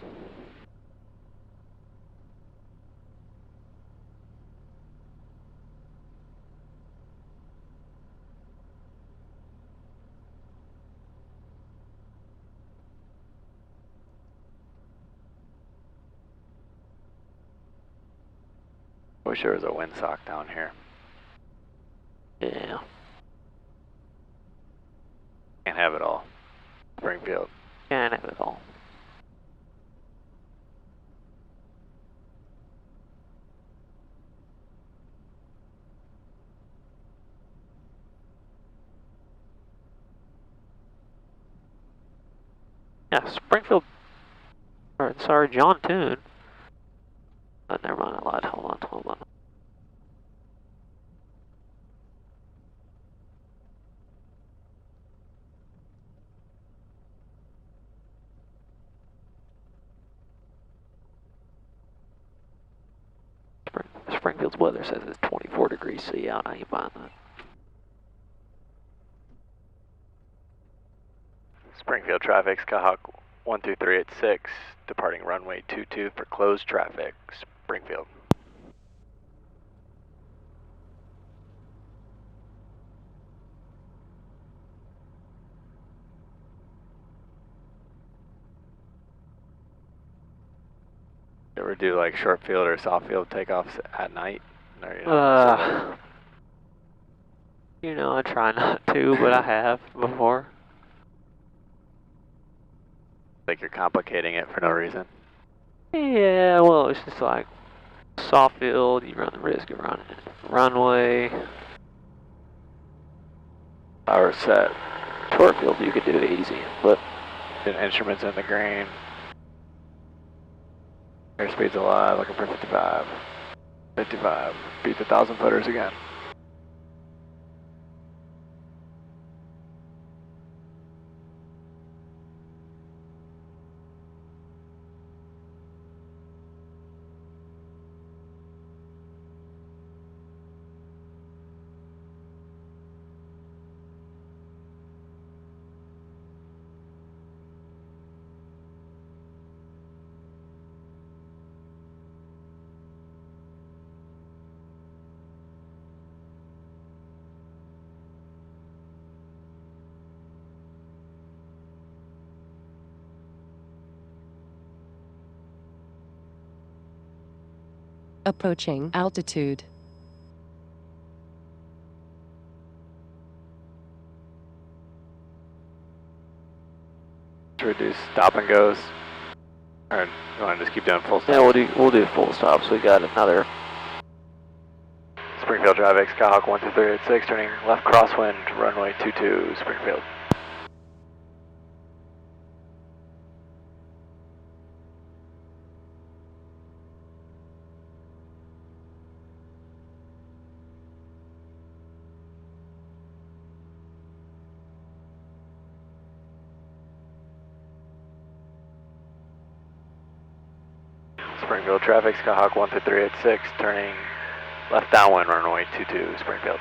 Wish there was a windsock down here. Yeah. Can't have it all. Springfield. Can't have it all. Yeah, Springfield. Or, sorry, John Tune. Never mind, I lied. Hold on. Springfield's weather says it's 24 degrees C out. I ain't buying that. Springfield traffic, Skyhawk 12386, departing runway 22 for closed traffic, Springfield. You ever do like short field or soft field takeoffs at night? You know, I try not to, but I have before. Like you're complicating it for no reason? Yeah, well, it's just like soft field, you run the risk of running runway. Power set. Short field, you could do it easy, but Instruments in the green. Airspeed's alive, looking for 55. 55. Beat the 1,000 footers again. Approaching altitude. Reduce stop and goes. Or you want to just keep doing full stop? yeah, we'll do full stops. We got another. Springfield traffic, Skyhawk 12386, turning left crosswind, runway 22, Springfield. Springfield traffic, Skyhawk 12386, turning left downwind, runway 22, Springfield.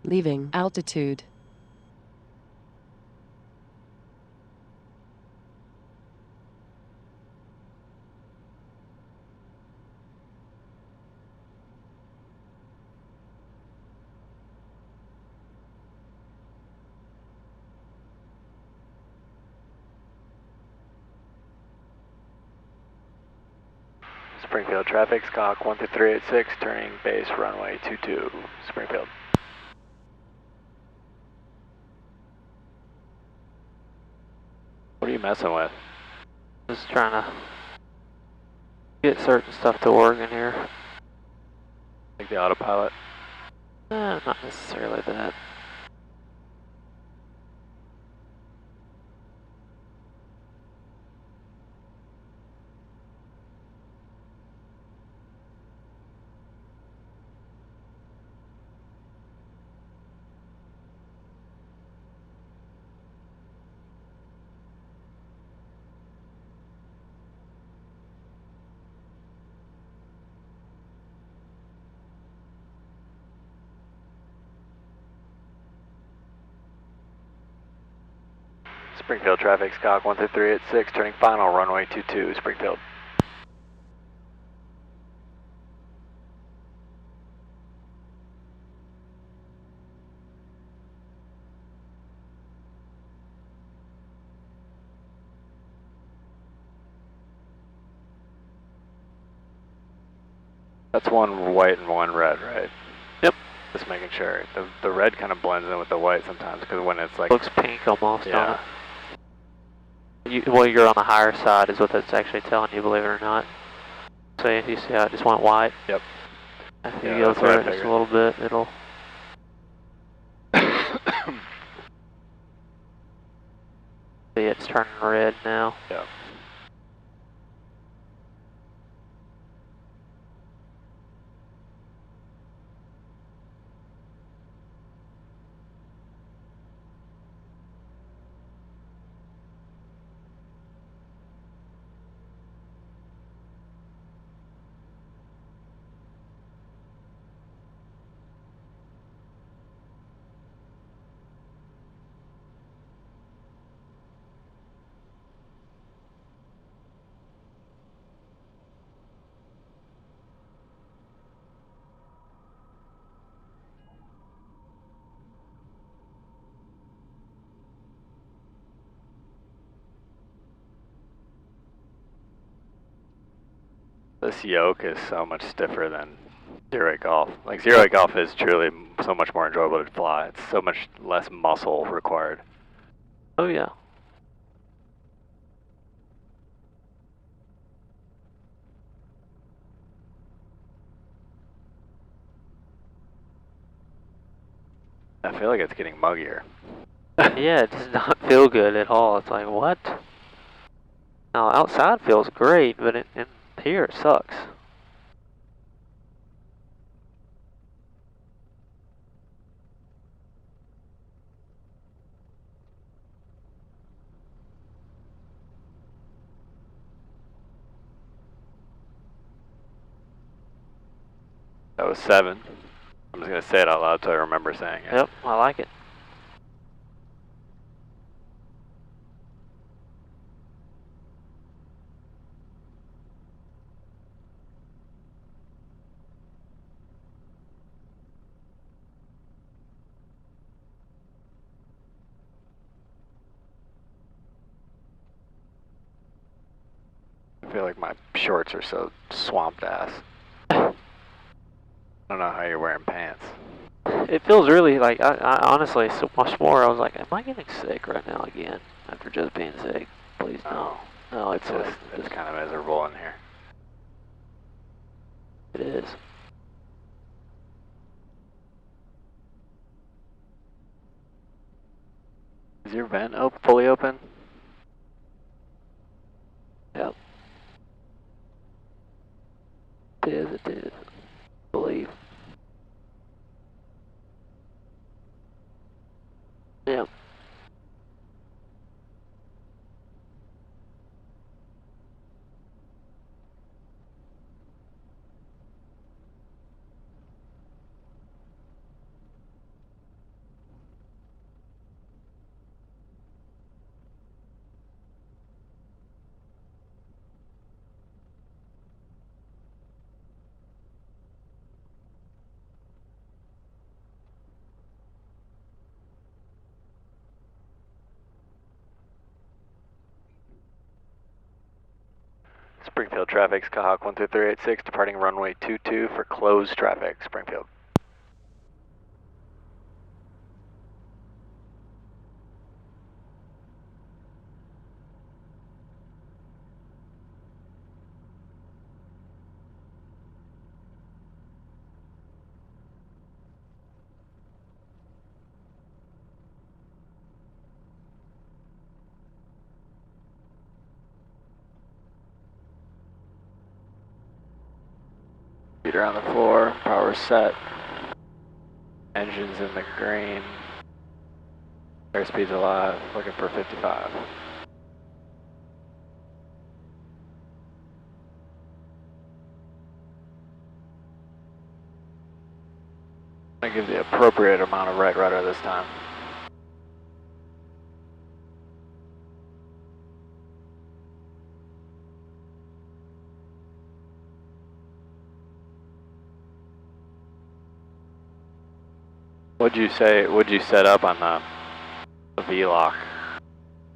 Leaving altitude. Springfield traffic, Skyhawk 12386, turning base runway 22, Springfield. What are you messing with? Just trying to get certain stuff to work in here. Like the autopilot? Not necessarily that. Springfield traffic, Skyhawk 12386, turning final, runway 22, Springfield. That's one white and one red, right? Yep. Just making sure. The red kind of blends in with the white sometimes because when it's like... Looks pink almost, yeah. Don't it? Well, you're on the higher side is what that's actually telling you, believe it or not. So if you see how it just went white? Yep. If you go through it just a little bit, it'll... See, it's turning red now. Yep. This yoke is so much stiffer than 08 Golf. Like 08 Golf is truly so much more enjoyable to fly. It's so much less muscle required. Oh yeah. I feel like it's getting muggier. Yeah, it does not feel good at all. It's like, what? Now, outside feels great, but in here it sucks. That was 7. I'm just going to say it out loud so I remember saying it. Yep, I like it. I feel like my shorts are so swamped ass. I don't know how you're wearing pants. It feels really like, I honestly, so much more, I was like, am I getting sick right now again? After just being sick? Please no. No, It's kind of miserable in here. It is. Is your vent fully open? Yep. It is. I believe. Yep. Springfield traffic, Skyhawk 12386, departing runway 22 for closed traffic, Springfield. Feet are on the floor, power set, engines in the green, airspeed's alive, looking for 55. I give the appropriate amount of right rudder this time. What'd you set up on the V-lock?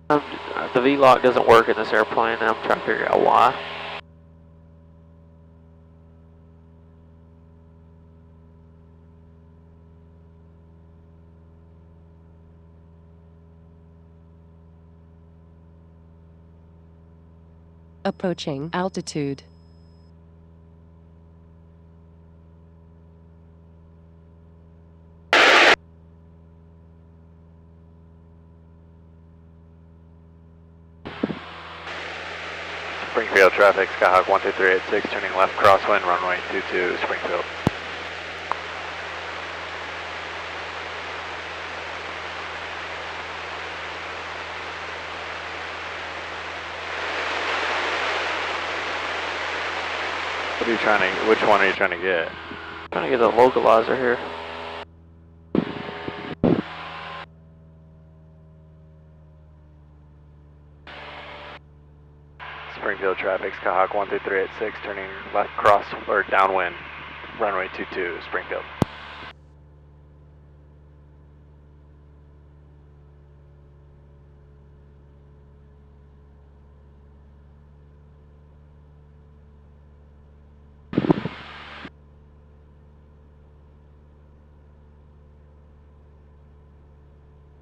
The V-lock doesn't work in this airplane, and I'm trying to figure out why. Approaching altitude. Springfield traffic, Skyhawk 12386, turning left crosswind, runway 22, Springfield. What are you trying to, which one are you trying to get? Trying to get the localizer here. Springfield traffic, Skyhawk 12386, turning left cross or downwind, runway 22, Springfield.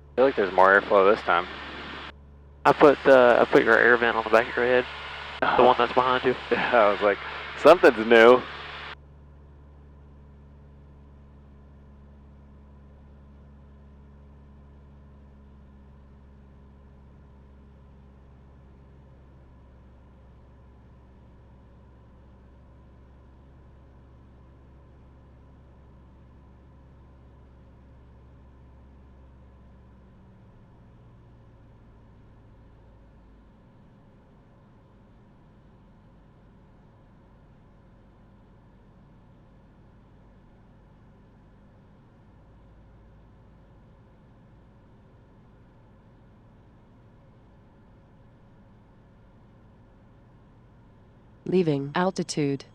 I feel like there's more airflow this time. I put your air vent on the back of your head, the one that's behind you. Yeah, I was like, something's new. Leaving altitude.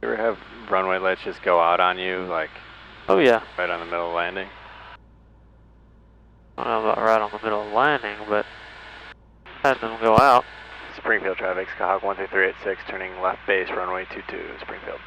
You ever have runway lights just go out on you, like, Oh yeah. right on the middle of landing? I don't know about right on the middle of landing, but had them go out. Springfield traffic, Skyhawk 12386, turning left base, runway 22, Springfield.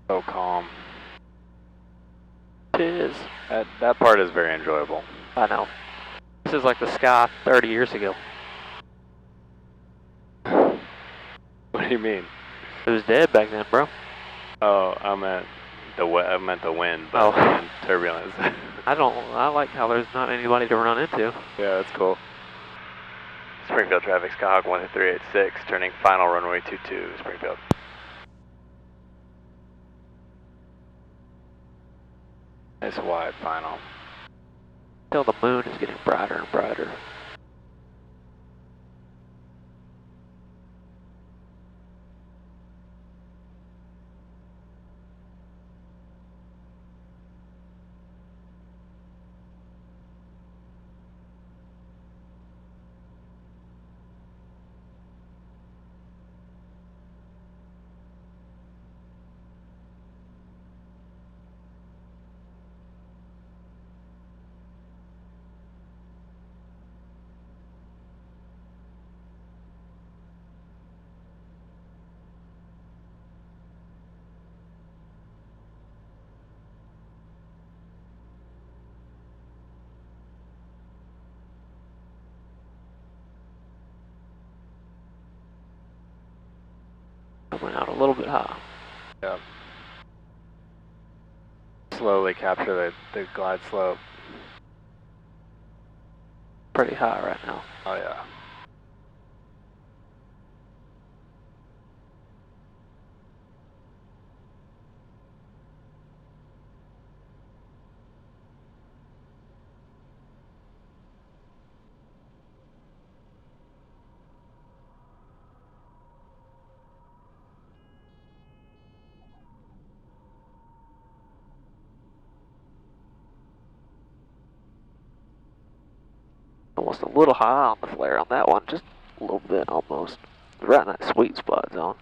So calm. It is. That part is very enjoyable. I know. This is like the sky 30 years ago. What do you mean? It was dead back then, bro. Oh, I meant the wind, but Oh. turbulence. I like how there's not anybody to run into. Yeah, that's cool. Springfield traffic, Skyhawk 12386, turning final runway 22, Springfield. Nice wide final. Till the moon is getting brighter and brighter. Coming out a little bit high. Yeah. Slowly capture the glide slope. Pretty high right now. Oh yeah. a little high on the flare on that one, just a little bit almost. Right in that sweet spot zone.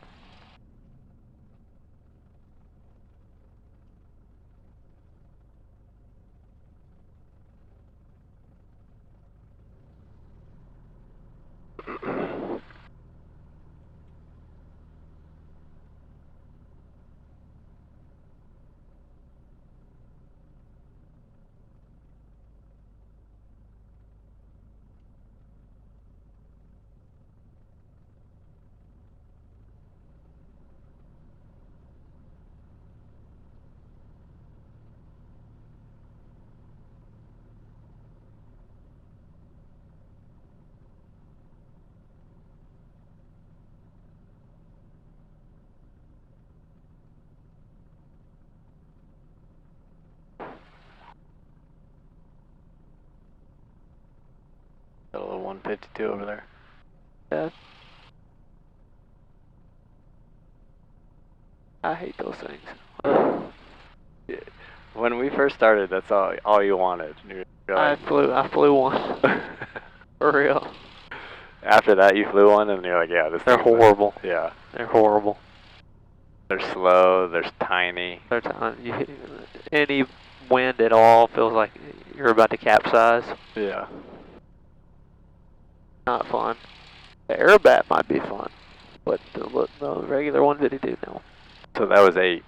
Got a little 152 over there. Yeah. I hate those things. Yeah. When we first started, that's all you wanted. I flew one. For real. After that, you flew one, and you're like, yeah, they're horrible. Yeah. They're horrible. They're slow, they're tiny. They're tiny. Any wind at all feels like you're about to capsize. Yeah. Not fun. The Aerobat might be fun, but the regular 152, no. So that was 8,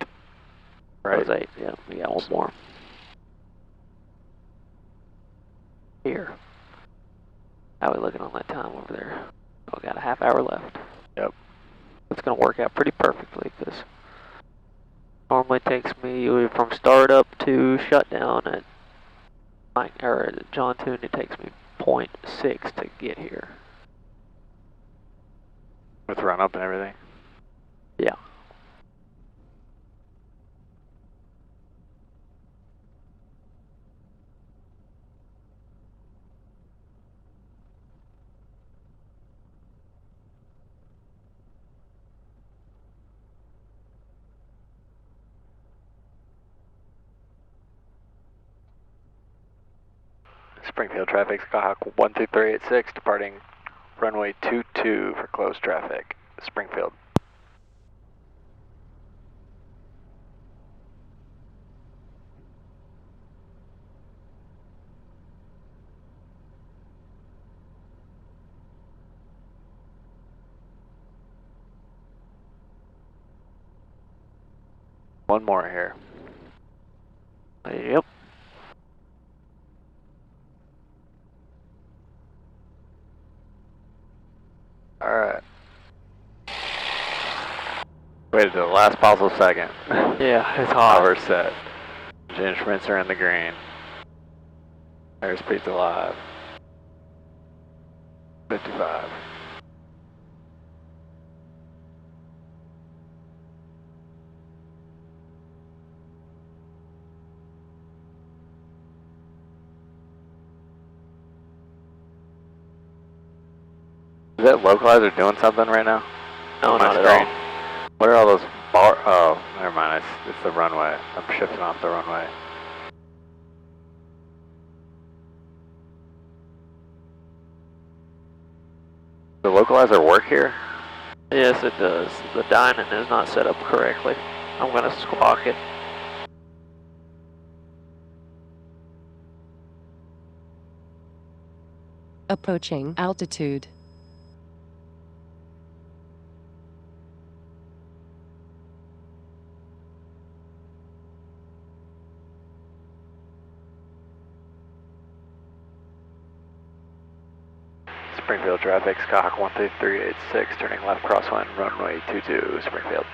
right? That was 8, yeah. We got one more. Here. How are we looking on that time over there? Oh, we got a half hour left. Yep. It's going to work out pretty perfectly because normally takes me from startup to shutdown at John Tune. It takes me 0.6 to get here. With run up and everything? Yeah. Springfield traffic, Skyhawk 12386, departing runway 22 for closed traffic, Springfield. One more here. Yep. Alright. Waited to the last possible second. Yeah, it's hot. Power set. Engine instruments are in the green. Airspeed's alive. 55. Is that localizer doing something right now? No, not at all. What are all those bar? Oh, never mind. It's the runway. I'm shifting off the runway. Does the localizer work here? Yes, it does. The dynon is not set up correctly. I'm going to squawk it. Approaching altitude. Springfield traffic, Skyhawk 12386, turning left crosswind, runway 22, Springfield.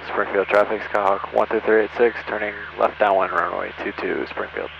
Springfield traffic, Skyhawk 12386, turning left downwind, runway 22, Springfield.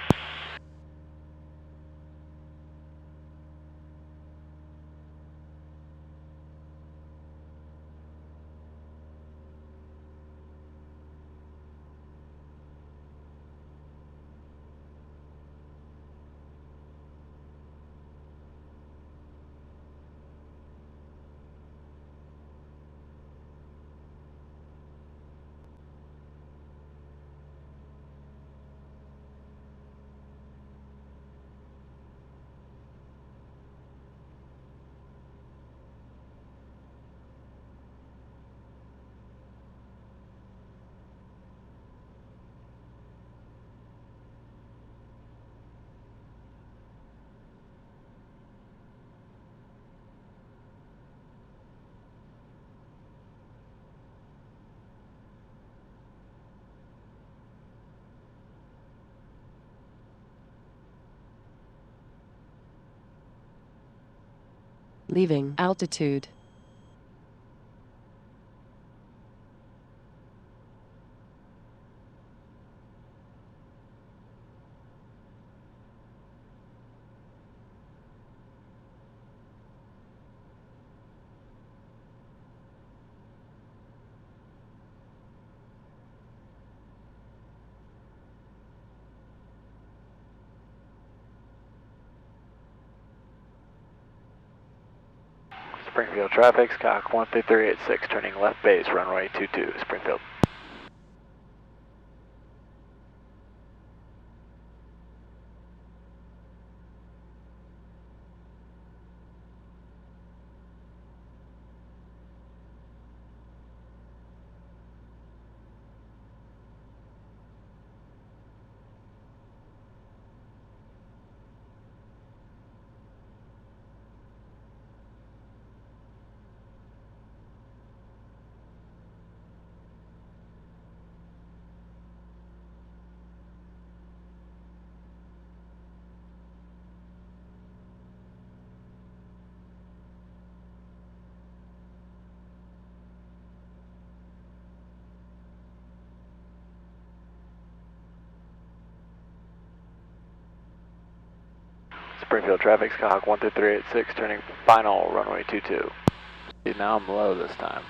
Leaving altitude. Springfield traffic, Skyhawk 13386, turning left base, runway 22, Springfield. Springfield traffic, Skyhawk 13386, turning final, runway 22. See, now I'm low this time.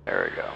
There we go.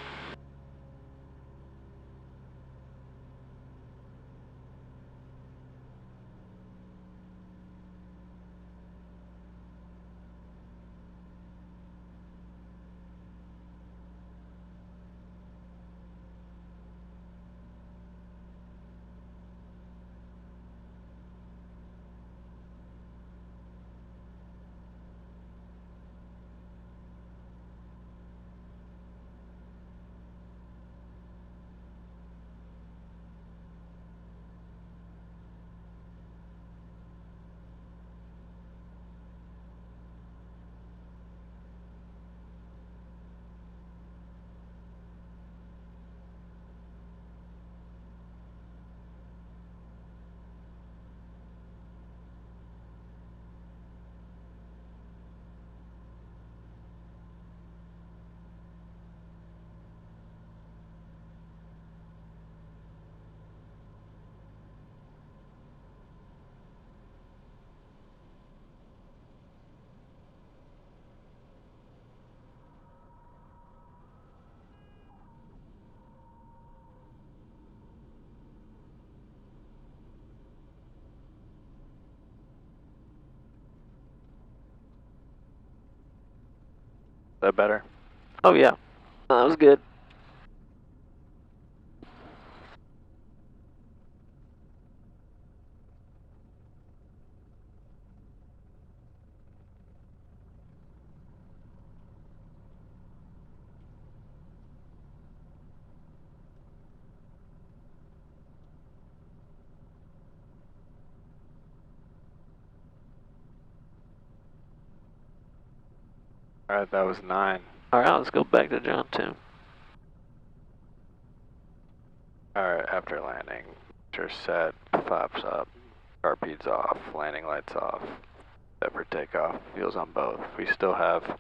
Is that better? Oh yeah, that was good. Alright, that was 9. Alright, let's go back to John 2. Alright, after landing, sure set, flaps up, RP's off, landing lights off, set for takeoff, fuels on both. We still have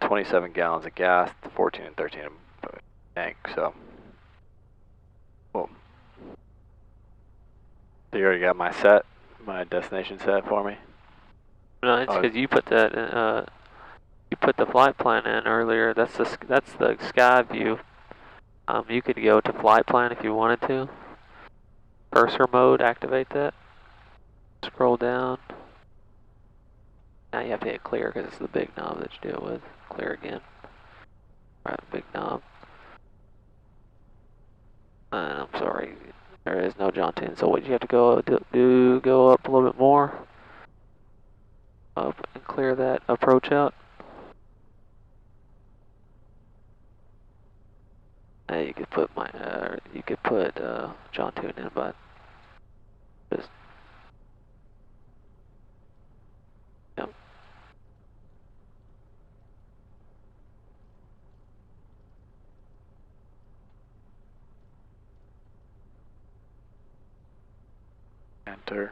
27 gallons of gas, 14 and 13 in tank, so. Cool. So you already got my set, my destination set for me? No, it's because you put that in, you put the flight plan in earlier. That's the sky view. You could go to flight plan if you wanted to. Cursor mode, activate that. Scroll down. Now you have to hit clear because it's the big knob that you deal with. Clear again. Right, big knob. And I'm sorry, there is no John 10. So what you have to go do, go up a little bit more. Up and clear that approach out. You could put my, John 2 in, but just, yep. center.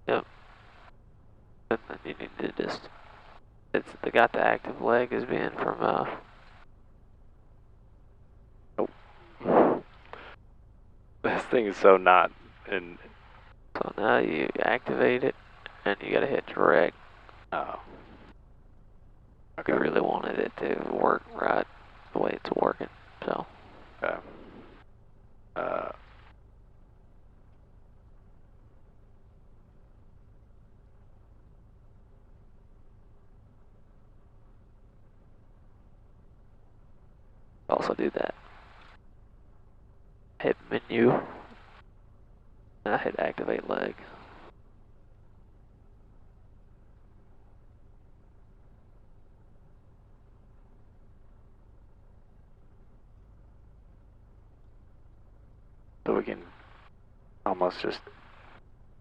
Yep. And then you need to just, they got the active leg as being from, This thing is so not in. So now you activate it, and you gotta hit direct. Oh. Okay. You really wanted it to work right the way it's working, so. Okay. Also do that. Hit menu, and I hit activate leg. So we can almost just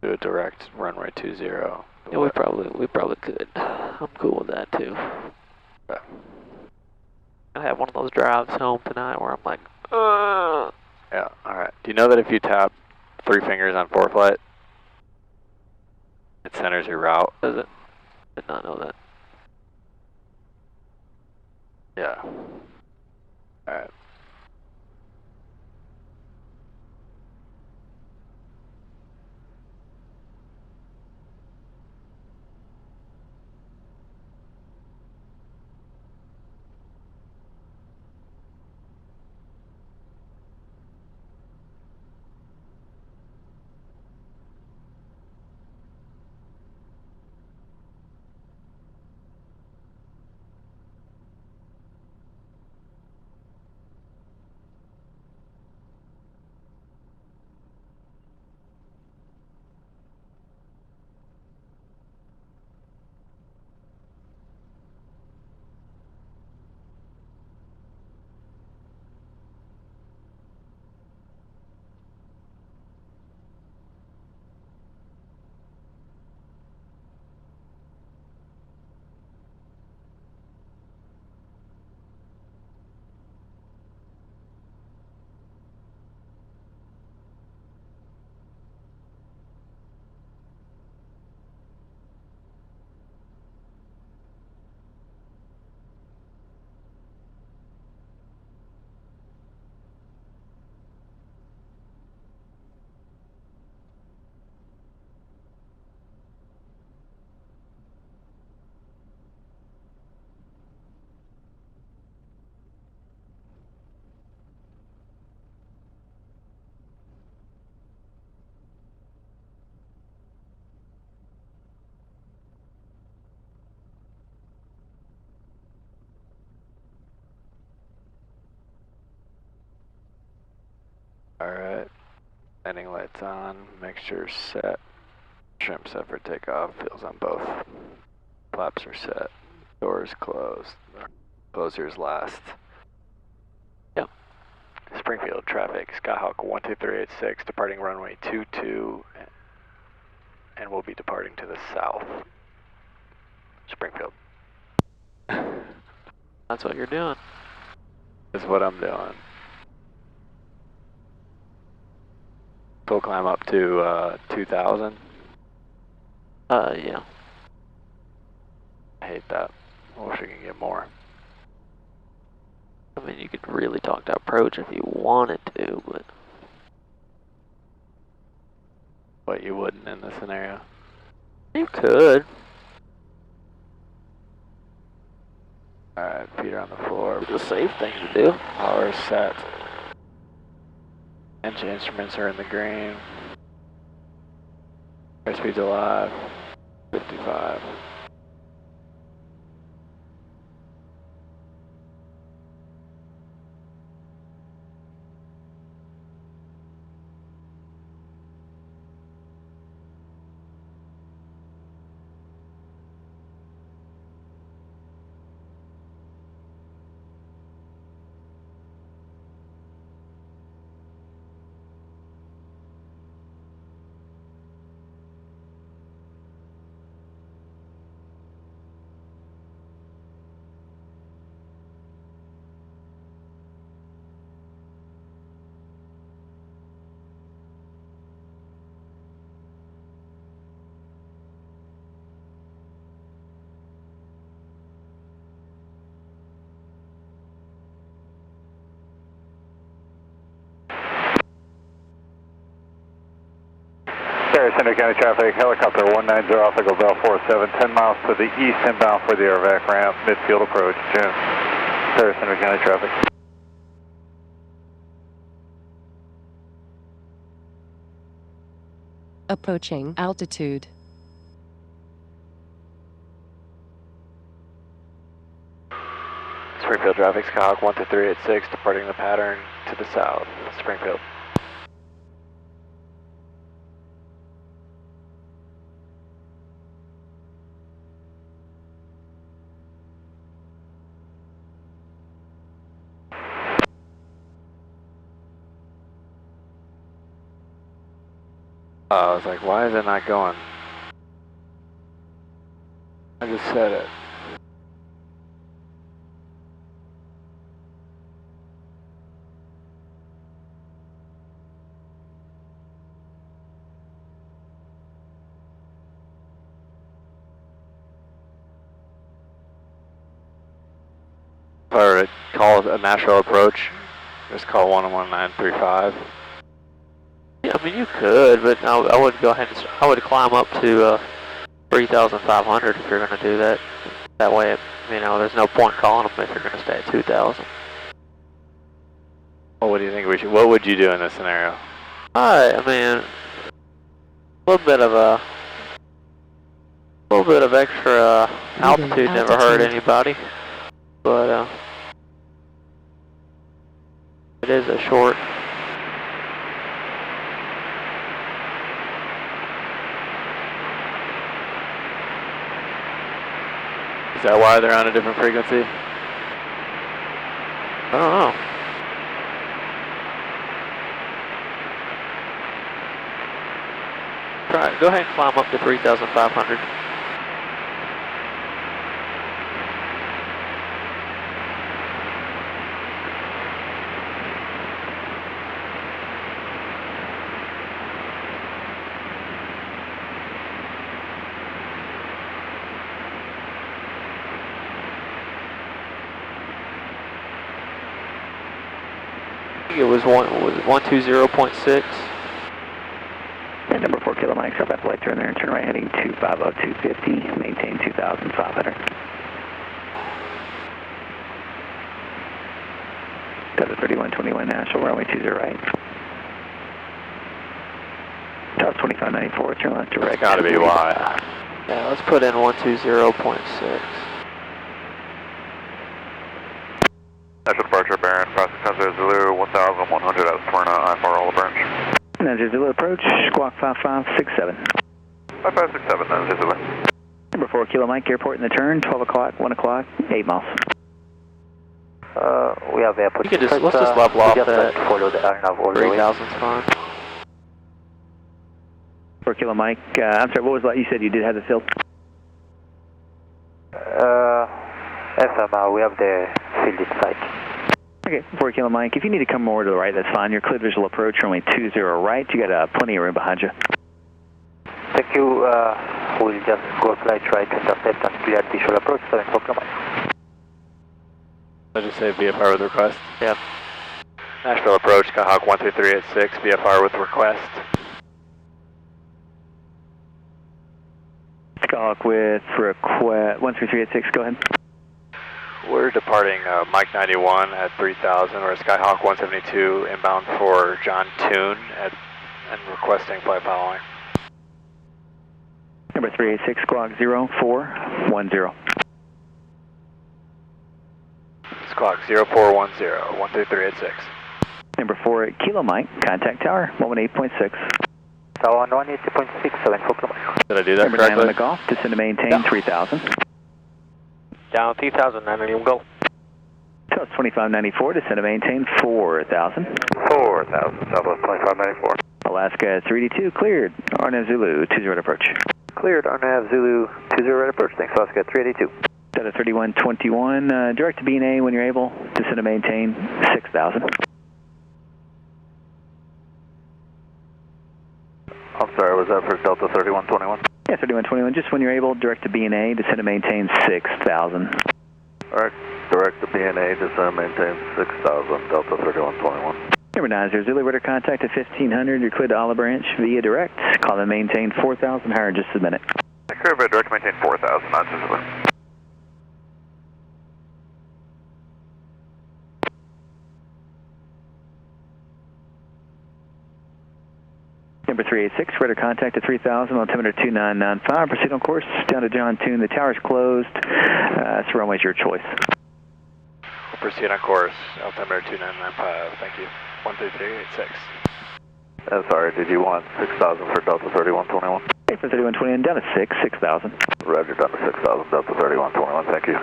do a direct runway 20. Yeah, we probably could. I'm cool with that too. Okay. I have one of those drives home tonight where I'm like, Yeah, alright. Do you know that if you tap 3 fingers on ForeFlight, it centers your route? Does it? Did not know that. Yeah. Alright. Alright. Landing lights on, mixture set. Trim set for takeoff, wheels on both. Flaps are set. Doors closed. Closers last. Yep. Springfield traffic, Skyhawk 12386, departing runway 22, and we'll be departing to the south. Springfield. That's what you're doing. That's what I'm doing. Full climb up to 2,000. Yeah. I hate that. I wish we could get more. I mean, you could really talk to approach if you wanted to, but. But you wouldn't in this scenario. You could. Alright, feet are on the floor. It's a safe thing to do. Power set. Engine instruments are in the green. Airspeed's alive. 55. Center County traffic, helicopter 190 off Eagle Bell 47, 10 miles to the east inbound for the airvac ramp, midfield approach, June. Center County traffic. Approaching altitude. Springfield traffic, Skyhawk 12386, departing the pattern to the south, Springfield. I was like, why is it not going? I just said it. If I were to call a Nashville approach, just call 11935. Yeah, I mean you could, but I would go ahead and I would climb up to 3,500 if you're going to do that. That way, there's no point calling them if you're going to stay at 2,000. Well, what do you think we should? What would you do in this scenario? I mean, a little bit of extra altitude never hurt anybody, but it is a short. Is that why they're on a different frequency? I don't know. Go ahead and climb up to 3,500. It was 120.6. And number 4 Kilo Mike, start flight, turn there and turn right heading 250, maintain 2,500. Delta 3121 Nashville, runway 20 right. Tower 2594, turn left direct. Gotta be why. Yeah, let's put in 120.6. Nashville departure, Baron, crossing Zulu 1100 out of Smyrna, IFR all branch. Nashville Zulu approach, squawk 5567. 5567, Nashville Zulu. Number 4 Kilo Mike, airport in the turn, 12 o'clock, 1 o'clock, 8 miles. We have airport. Let's just level off that. Follow the RNAV all the way. 3,000's fine. 4 Kilo Mike, I'm sorry, what was that? You said you did have the field? FM, we have the field inside. Okay, 4 Kilo Mike, if you need to come more to the right, that's fine. Your cleared visual approach, runway 20 right. You got plenty of room behind you. Thank you. We'll just go flight right to intercept and clear visual approach, 74 Kilo Mike. I'll just say VFR with request. Yep. Nashville approach, Skyhawk 13386, VFR with request. Skyhawk with request, 13386, go ahead. We're departing Mike 91 at 3,000. We're at Skyhawk 172 inbound for John Toon and requesting flight following. Number 386, squawk 0410. Squawk 0410, 13386. Number 4 Kilo Mike, contact tower, 118.6. Tower 180.6, 74 Kilo Mike. Did I do that Number correctly? 9 on the Golf, descend to maintain 3,000. Down 3,000, 9 on go. South 2594, descend to maintain 4,000. 4,000, Southwest 2594. Alaska 382, cleared. RNAV Zulu, 20 right approach. Cleared, RNAV Zulu, 20 right approach. Thanks, Alaska 382. Delta 3121, direct to B&A when you're able, descend to maintain 6,000. I'm sorry, was that for Delta 3121? Yeah, 3121, just when you're able, direct to B&A, descend to maintain 6,000. Alright, direct to B&A, descend to maintain 6,000, Delta 3121. Number 90 Zulu, radar contact at 1500. You're cleared to Olive Branch via direct. Call and maintain 4,000 higher in just a minute. Clear by direct, maintain 4,000, not Zulu. Number 386, radar contact at 3000, altimeter 2995. Proceed on course down to John Tune. The tower's closed. So runway's your choice. We'll proceed on course, altimeter 2995. Thank you. 13386. I'm sorry, did you want 6,000 for Delta 3121? Okay, for 3121 down to 6,000. Roger, down to 6,000, Delta 3121, thank you.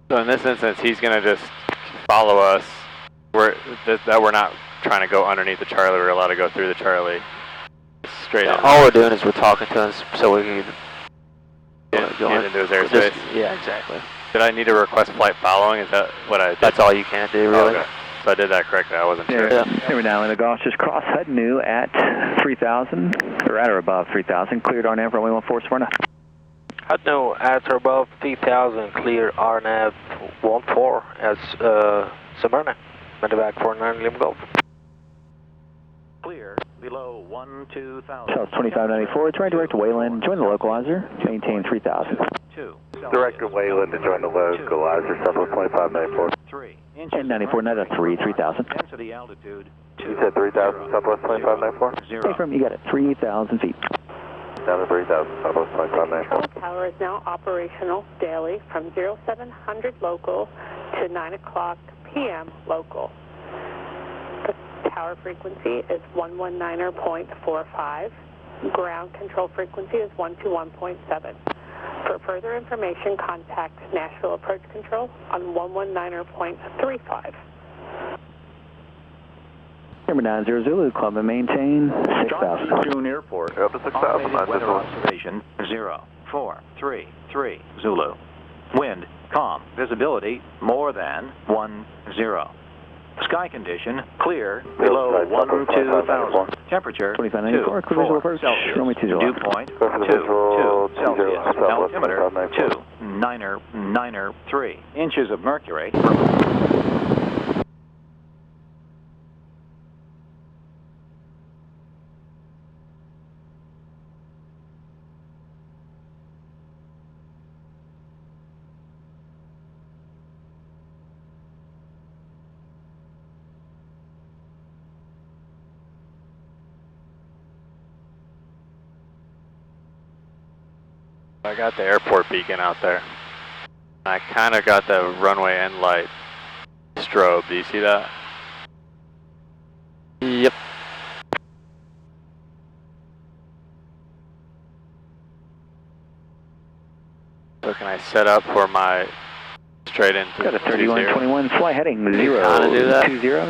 So in this instance, he's going to just follow us. We're not trying to go underneath the Charlie. We're allowed to go through the Charlie. Straight in. All we're doing is we're talking to him so we can get into his airspace. Yeah, exactly. Did I need to request flight following? Is that what I did? That's all you can do, really. Okay. So I did that correctly. I wasn't sure. Here we now in the Gulf, just cross Hudnu at 3,000, or at or above 3,000. Cleared RNAV, runway 14 Smyrna. Hudnu at or above 3,000, clear RNAV 14 as Smyrna. Medevac 49 Lim Golf. Clear below 12,000. South 2594, try direct to Wayland, join the localizer, maintain 3,000. 2. Direct to Wayland to join the localizer, Southwest 2594. 3. And 94, not a 3,000. Density altitude 2. You said 3,000, Southwest 2594? 0. From you got it, 3,000 feet. Down to 3,000, Southwest 2594. The tower is now operational daily from 0700 local to 9 o'clock p.m. local. The tower frequency is 119.45. Ground control frequency is 121.7. For further information, contact Nashville Approach Control on 119.35. Number 90 Zulu, club and maintain 6,000. June Airport. Up to 6,000, that's Weather one. observation 0433 Zulu. Wind calm. Visibility more than 10. Sky condition clear below 12,000. Temperature 2594, clear visual approach. Runway 20. Dew point 2 Celsius. Altimeter 2,993 inches of mercury. I got the airport beacon out there. I kind of got the runway end light strobe. Do you see that? Yep. So can I set up for my straight into Got a 3121, fly heading 020,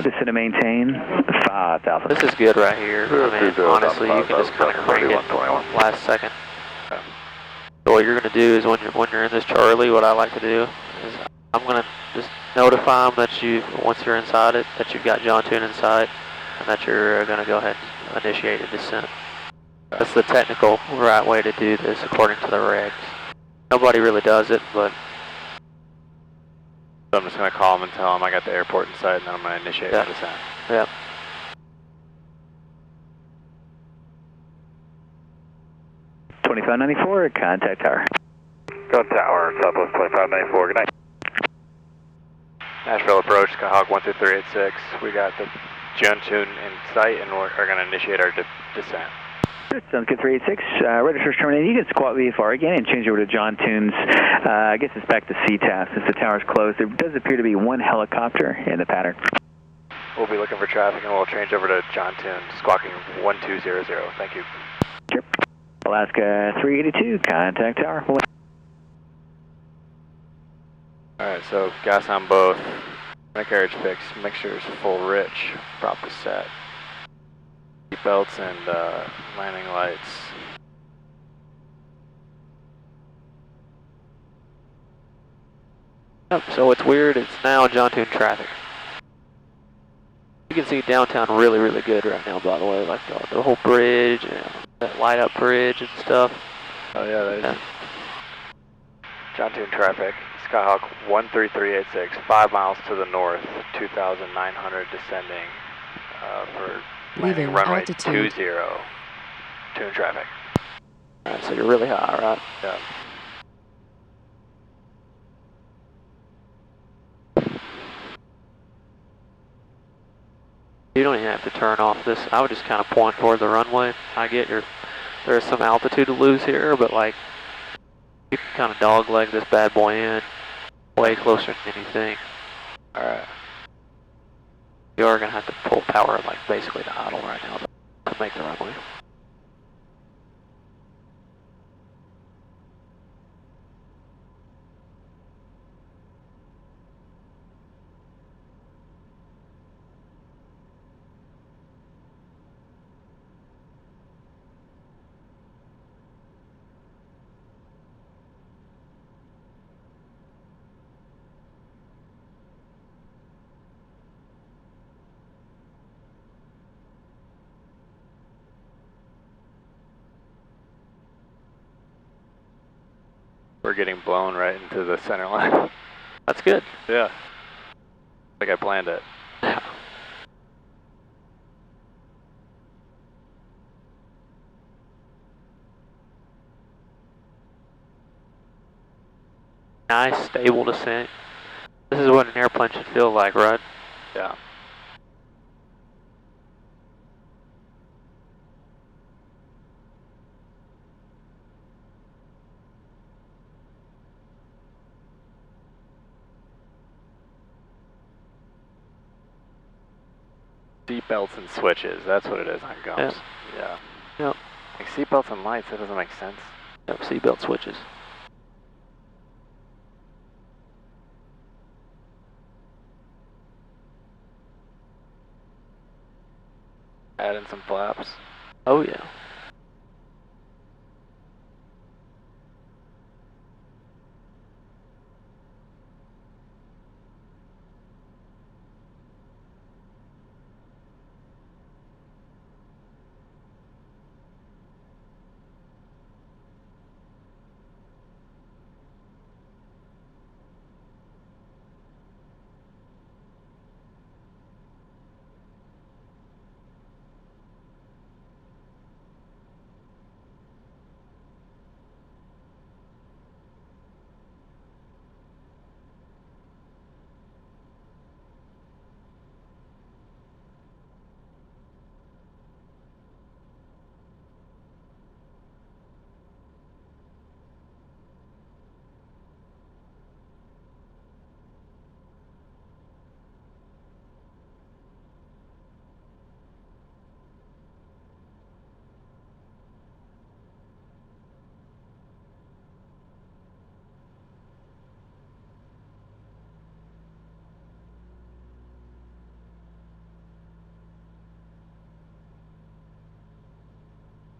descend and maintain 5,000. This is good right here. I mean, honestly, you can just kind of crank it last second. So what you're going to do is when you're in this Charlie, what I like to do is I'm going to just notify them that once you're inside it, that you've got John Tune inside, and that you're going to go ahead and initiate a descent. That's the technical right way to do this according to the regs. Nobody really does it, but... So I'm just going to call them and tell them I got the airport inside, and then I'm going to initiate my descent. Yep. $25.94, contact tower. Go tower, Southwest 2594, good night. Nashville approach, Skyhawk 12386. We got the John Tune in sight, and we're going to initiate our descent. Sounds good, 386. Register's terminated. You can squat VFR again and change over to John Tune's. I guess it's back to CTAF since the tower's closed. There does appear to be one helicopter in the pattern. We'll be looking for traffic, and we'll change over to John Tune, squawking 1200. Thank you. Sure. Alaska 382, contact tower. Alright, so gas on both. Carriage fix, mixture is full rich, prop is set. Seat belts and landing lights. Yep, so it's weird, it's now John Tune traffic. You can see downtown really, really good right now, by the way, like the whole bridge, you know, that light up bridge and stuff. Oh yeah, that is. John Tune traffic, Skyhawk 13386, 5 miles to the north, 2,900 descending for landing runway altitude. 20, tune traffic. Alright, so you're really high, right? Yeah. You don't even have to turn off this. I would just kind of point toward the runway. I get there's some altitude to lose here, but like you can kind of dogleg this bad boy in way closer than anything. Alright. You are going to have to pull power like basically to idle right now to make the runway. We're getting blown right into the center line. That's good. Yeah. Like I planned it. Yeah. Nice, stable descent. This is what an airplane should feel like, right? Yeah. Seatbelts and switches, that's what it is on gums. Yeah. Yeah. Yep. Like seatbelts and lights, that doesn't make sense. Yep, seatbelt switches. Add in some flaps. Oh yeah.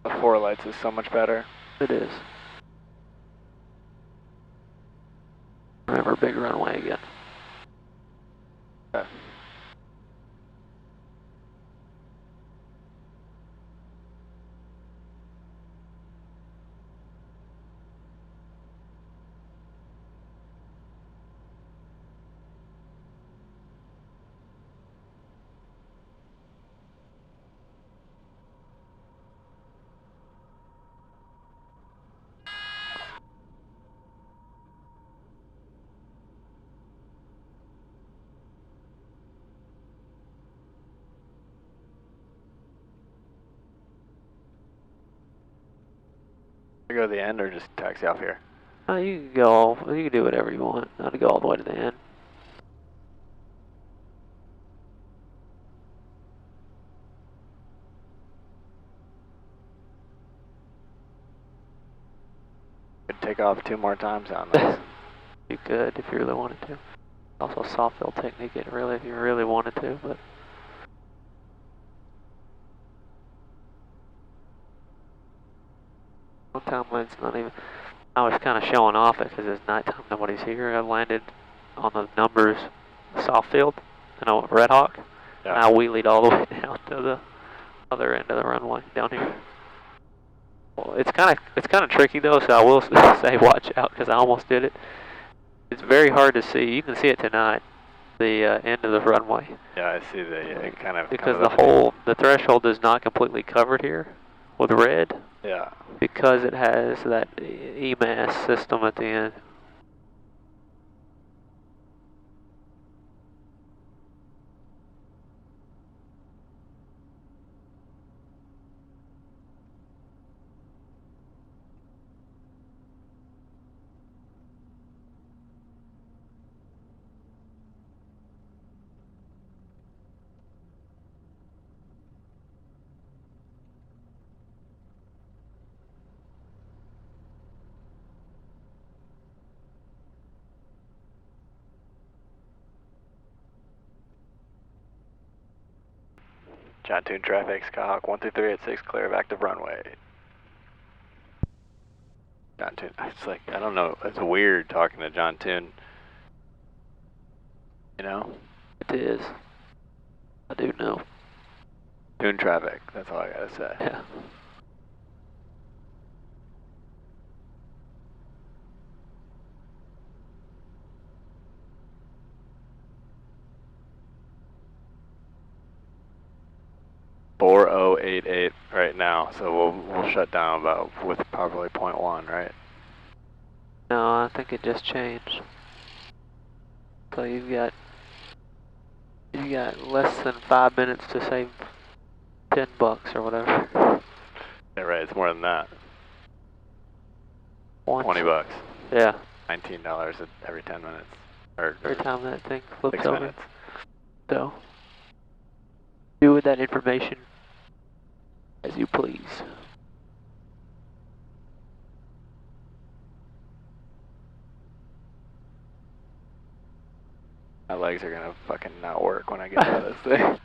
The 4 lights is so much better. It is. Remember, big runway again. Okay. Go to the end or just taxi off here? You can go. You can do whatever you want. Not to go all the way to the end. Could take off 2 more times on this. You could if you really wanted to. Also, a soft fill technique. If you really wanted to, but. Time lane's not even. I was kind of showing off it because it's nighttime. Nobody's here. I landed on the numbers soft field, Red Hawk. Yeah. And I wheelied all the way down to the other end of the runway down here. Well, it's kind of tricky though, so I will say watch out because I almost did it. It's very hard to see. You can see it tonight, the end of the runway. Yeah, I see the kind of... Because the threshold is not completely covered here with red. Yeah. Because it has that EMAS system at the end. John Tune traffic, Skyhawk 12386, clear of active runway. John Tune, it's like, I don't know, it's weird talking to John Tune. You know? It is. I do know. Tune traffic, that's all I gotta say. Yeah. .4088 right now, so we'll shut down about with probably 0.1, right? No, I think it just changed. So you've got less than 5 minutes to save $10 or whatever. Yeah, right. It's more than that. Once. $20. Yeah. $19 every 10 minutes. Or every time that thing flips 6 over. minutes. So do with that information as you please. My legs are gonna fucking not work when I get out of this thing.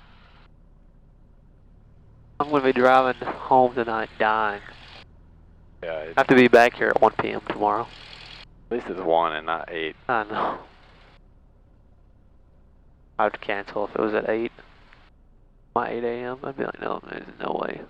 I'm gonna be driving home tonight dying. Yeah. I have to be back here at 1 p.m. tomorrow. At least it's 1 and not 8. I know. I would cancel if it was at 8. My 8 a.m. I'd be like, no, there's no way.